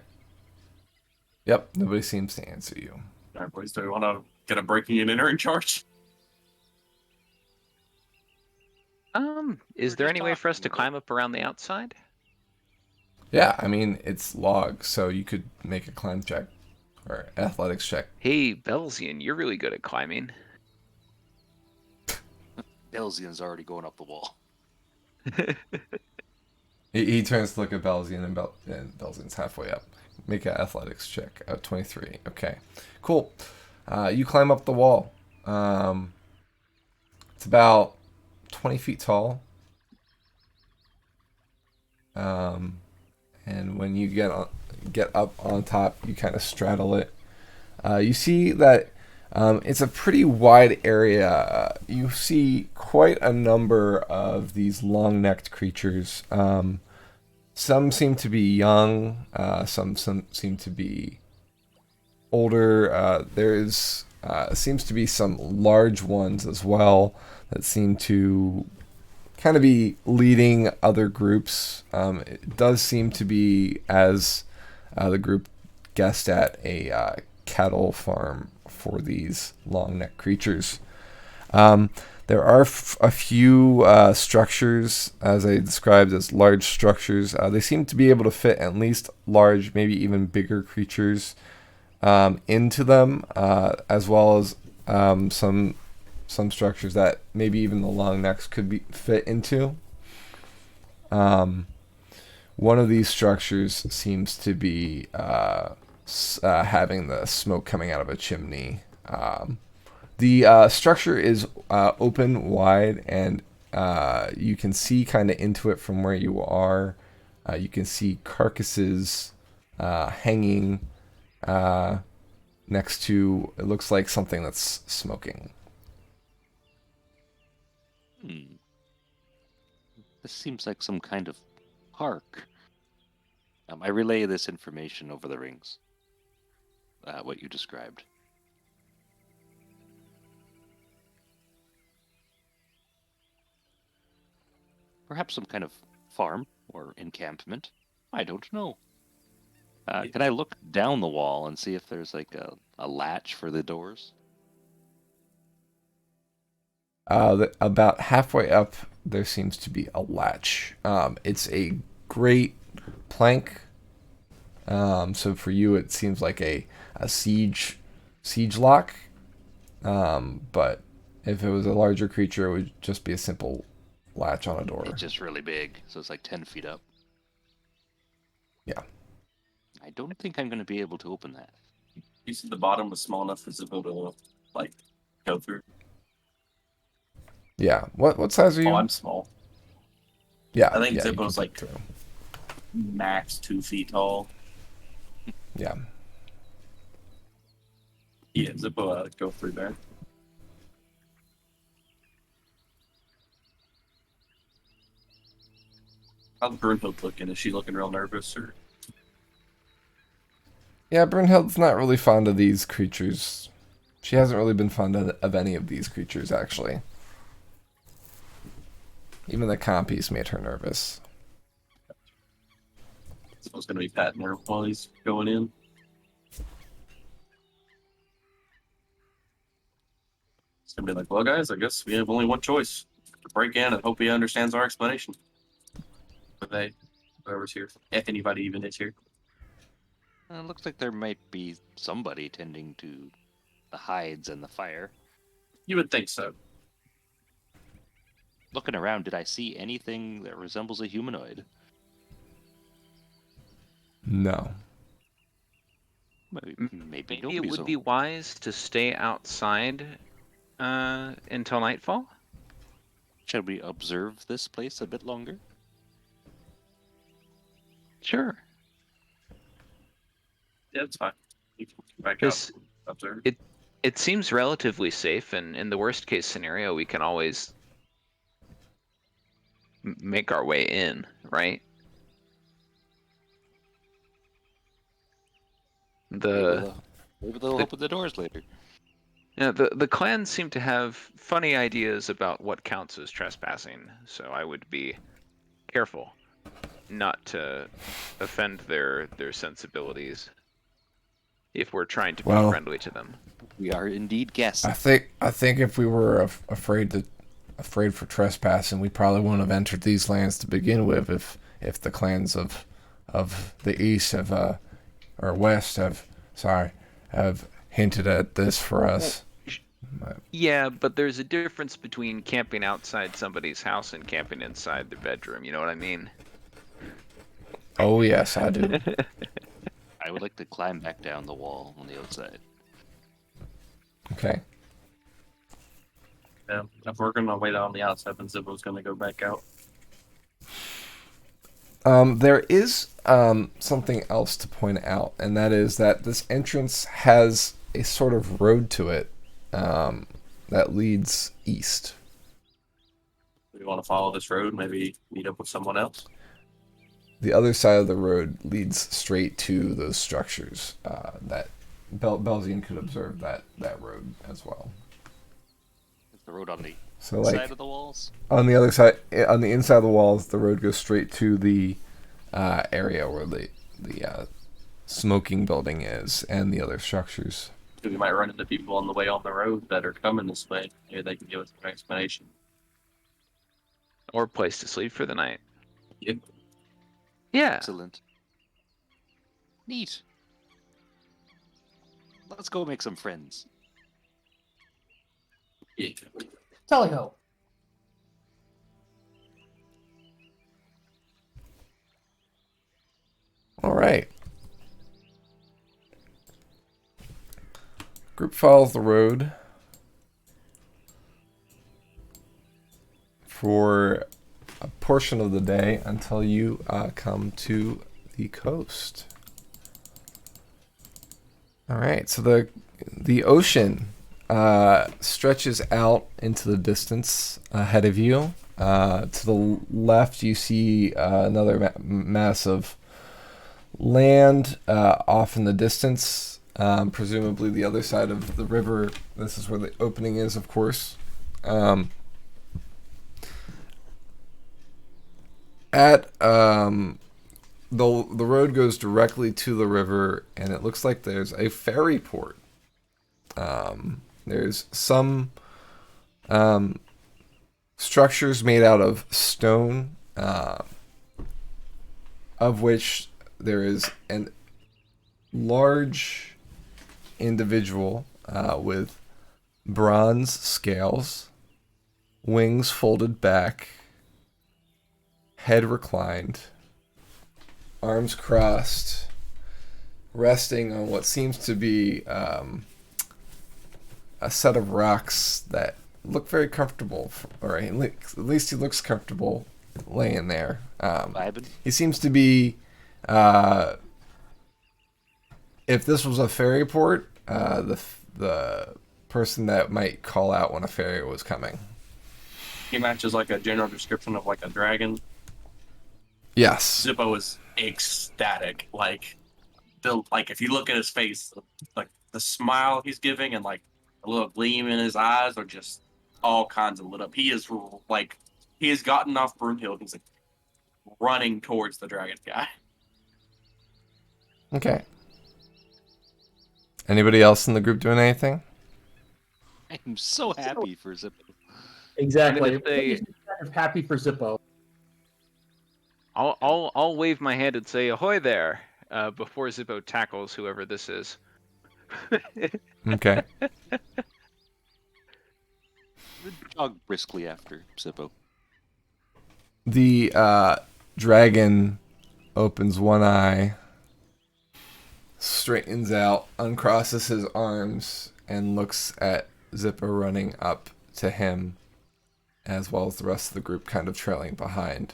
Yep. Nobody seems to answer you. All right, boys, do we want to get a breaking and entering charge? Is there any way for us to climb up around the outside? Yeah, I mean it's log, so you could make a climb check or athletics check. Hey, Belzian, you're really good at climbing. Belzian's already going up the wall. He turns to look at Belzian, and Belzian's halfway up. Make an athletics check. 23. Okay, cool. You climb up the wall. It's about 20 feet tall. And when you get up on top, you kind of straddle it. You see that it's a pretty wide area. You see quite a number of these long-necked creatures. Some seem to be young. Some seem to be older. There's seems to be some large ones as well that seem to kind of be leading other groups. It does seem to be, as the group guessed at, a cattle farm for these long-necked creatures. There are a few structures, as I described, as large structures. They seem to be able to fit at least large, maybe even bigger creatures into them, as well as some structures that maybe even the long necks could fit into. One of these structures seems to be having the smoke coming out of a chimney. The structure is open wide, and you can see kind of into it from where you are. You can see carcasses hanging next to, it looks like something that's smoking. This seems like some kind of park. I relay this information over the rings. What you described. Perhaps some kind of farm or encampment. I don't know. Can I look down the wall and see if there's like a latch for the doors? About halfway up, there seems to be a latch. It's a great plank So for you, it seems like a siege lock. But if it was a larger creature, it would just be a simple latch on a door. It's just really big, so it's like 10 feet up. Yeah. I don't think I'm going to be able to open that. You said the bottom was small enough for Zippo to like go through. Yeah. What size are you? Oh, I'm small. Yeah. I think yeah, you Zippo's can like fit through. max 2 feet tall. Yeah. Yeah, Zippo go through there. How's Brunhild looking? Is she looking real nervous or? Yeah, Brunhild's not really fond of these creatures. She hasn't really been fond of any of these creatures, actually. Even the compies made her nervous. Zippo's gonna be patting her while he's going in. It's gonna be like, well, guys, I guess we have only one choice: to break in and hope he understands our explanation. But whoever's here, if anybody even is here. It looks like there might be somebody tending to the hides and the fire. You would think so. Looking around, did I see anything that resembles a humanoid? No. Maybe Maybe it nobody's would be wise to stay outside until nightfall. Shall we observe this place a bit longer? Sure. Yeah, it's fine. You can come back This- out there. It seems relatively safe, and in the worst case scenario, we can always make our way in, right? Maybe they'll open the doors later. Yeah, the clans seem to have funny ideas about what counts as trespassing, so I would be careful not to offend their sensibilities if we're trying to be Well- friendly to them. We are indeed guests. I think if we were afraid for trespassing, we probably wouldn't have entered these lands to begin with. If the clans of the east or west have hinted at this for us. Yeah, but there's a difference between camping outside somebody's house and camping inside their bedroom. You know what I mean? Oh yes, I do. I would like to climb back down the wall on the outside. Okay. Yeah, if we're gonna wait on the outside, then Zippo's gonna go back out. There is something else to point out, and that is that this entrance has a sort of road to it that leads east. Do you want to follow this road? Maybe meet up with someone else. The other side of the road leads straight to those structures. That Belzian could observe that road as well. Is the road on the So side of the walls? on the other side, on the inside of the walls, the road goes straight to the area where the smoking building is and the other structures. We might run into people on the way on the road that are coming this way. Maybe they can give us an explanation. Or place to sleep for the night. Yep. Yeah. Excellent. Neat. Let's go make some friends. Yeah. Tally ho. All right. Group follows the road for a portion of the day until you come to the coast. All right, so the ocean stretches out into the distance ahead of you. To the left, you see another mass of land off in the distance. Presumably the other side of the river. This is where the opening is, of course. The road goes directly to the river, and it looks like there's a ferry port. There's some structures made out of stone, of which there is an large individual with bronze scales, wings folded back, head reclined, arms crossed, resting on what seems to be a set of rocks that look very comfortable, or at least he looks comfortable laying there. Vibing. He seems to be, if this was a ferry port, the person that might call out when a ferry was coming. He matches like a general description of like a dragon. Yes. Zippo is ecstatic. Like if you look at his face, like the smile he's giving and like a little gleam in his eyes are just all kinds of lit up. He has gotten off Broomhill. He's like running towards the dragon guy. Okay. Anybody else in the group doing anything? I'm so happy for Zippo. Exactly. I'm gonna say- Everybody's kind of happy for Zippo. I'll wave my hand and say ahoy there before Zippo tackles whoever this is. Okay. Jog briskly after Zippo. The dragon opens one eye, straightens out, uncrosses his arms, and looks at Zippo running up to him, as well as the rest of the group kind of trailing behind.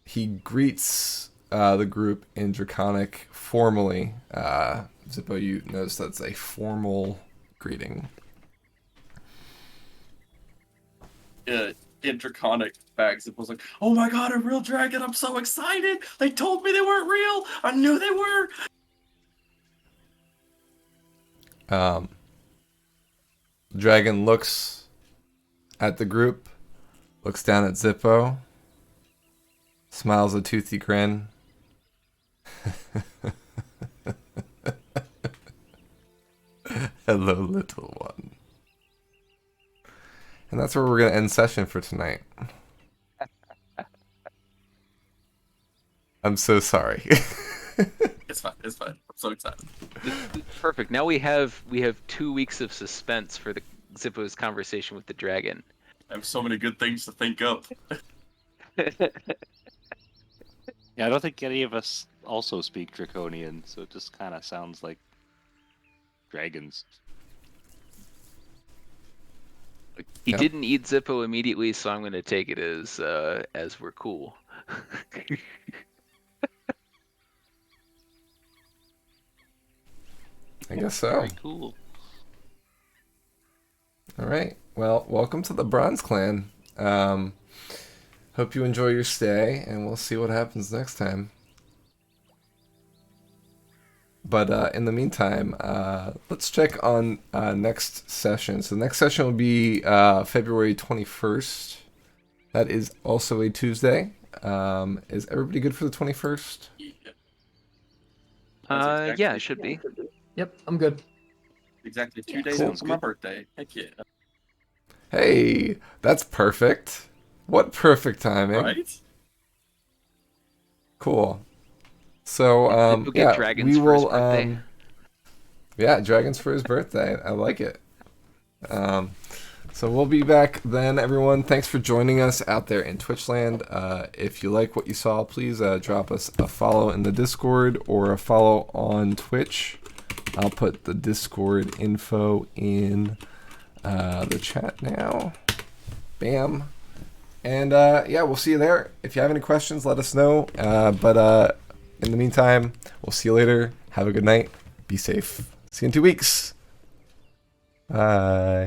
He greets the group in Draconic formally. Zippo, you notice that's a formal greeting. In Draconic bags, it was like, oh my god, a real dragon! I'm so excited! They told me they weren't real! I knew they were! The dragon looks at the group, looks down at Zippo, smiles a toothy grin. Hello, little one. And that's where we're going to end session for tonight. I'm so sorry. It's fine. I'm so excited. Perfect. Now we have 2 weeks of suspense for the Zippo's conversation with the dragon. I have so many good things to think up. Yeah, I don't think any of us also speak Draconian, so it just kind of sounds like dragons. He Yep. didn't eat Zippo immediately, so I'm going to take it as we're cool. I guess so. Very cool. All right. Well, welcome to the Bronze Clan. Hope you enjoy your stay, and we'll see what happens next time. But in the meantime, let's check on next session. So the next session will be February 21st. That is also a Tuesday. Is everybody good for the 21st? Yeah, it should be. Yep, I'm good. Exactly 2 days Cool. after my birthday. Heck yeah. Hey, that's perfect. What perfect timing. Right? Cool. So, We'll get yeah, dragons we for his will, birthday. yeah, dragons for his birthday. I like it. So we'll be back then, everyone. Thanks for joining us out there in Twitchland. If you like what you saw, please drop us a follow in the Discord or a follow on Twitch. I'll put the Discord info in the chat now. Bam. And yeah, we'll see you there. If you have any questions, let us know. But in the meantime, we'll see you later. Have a good night. Be safe. See you in 2 weeks. Bye.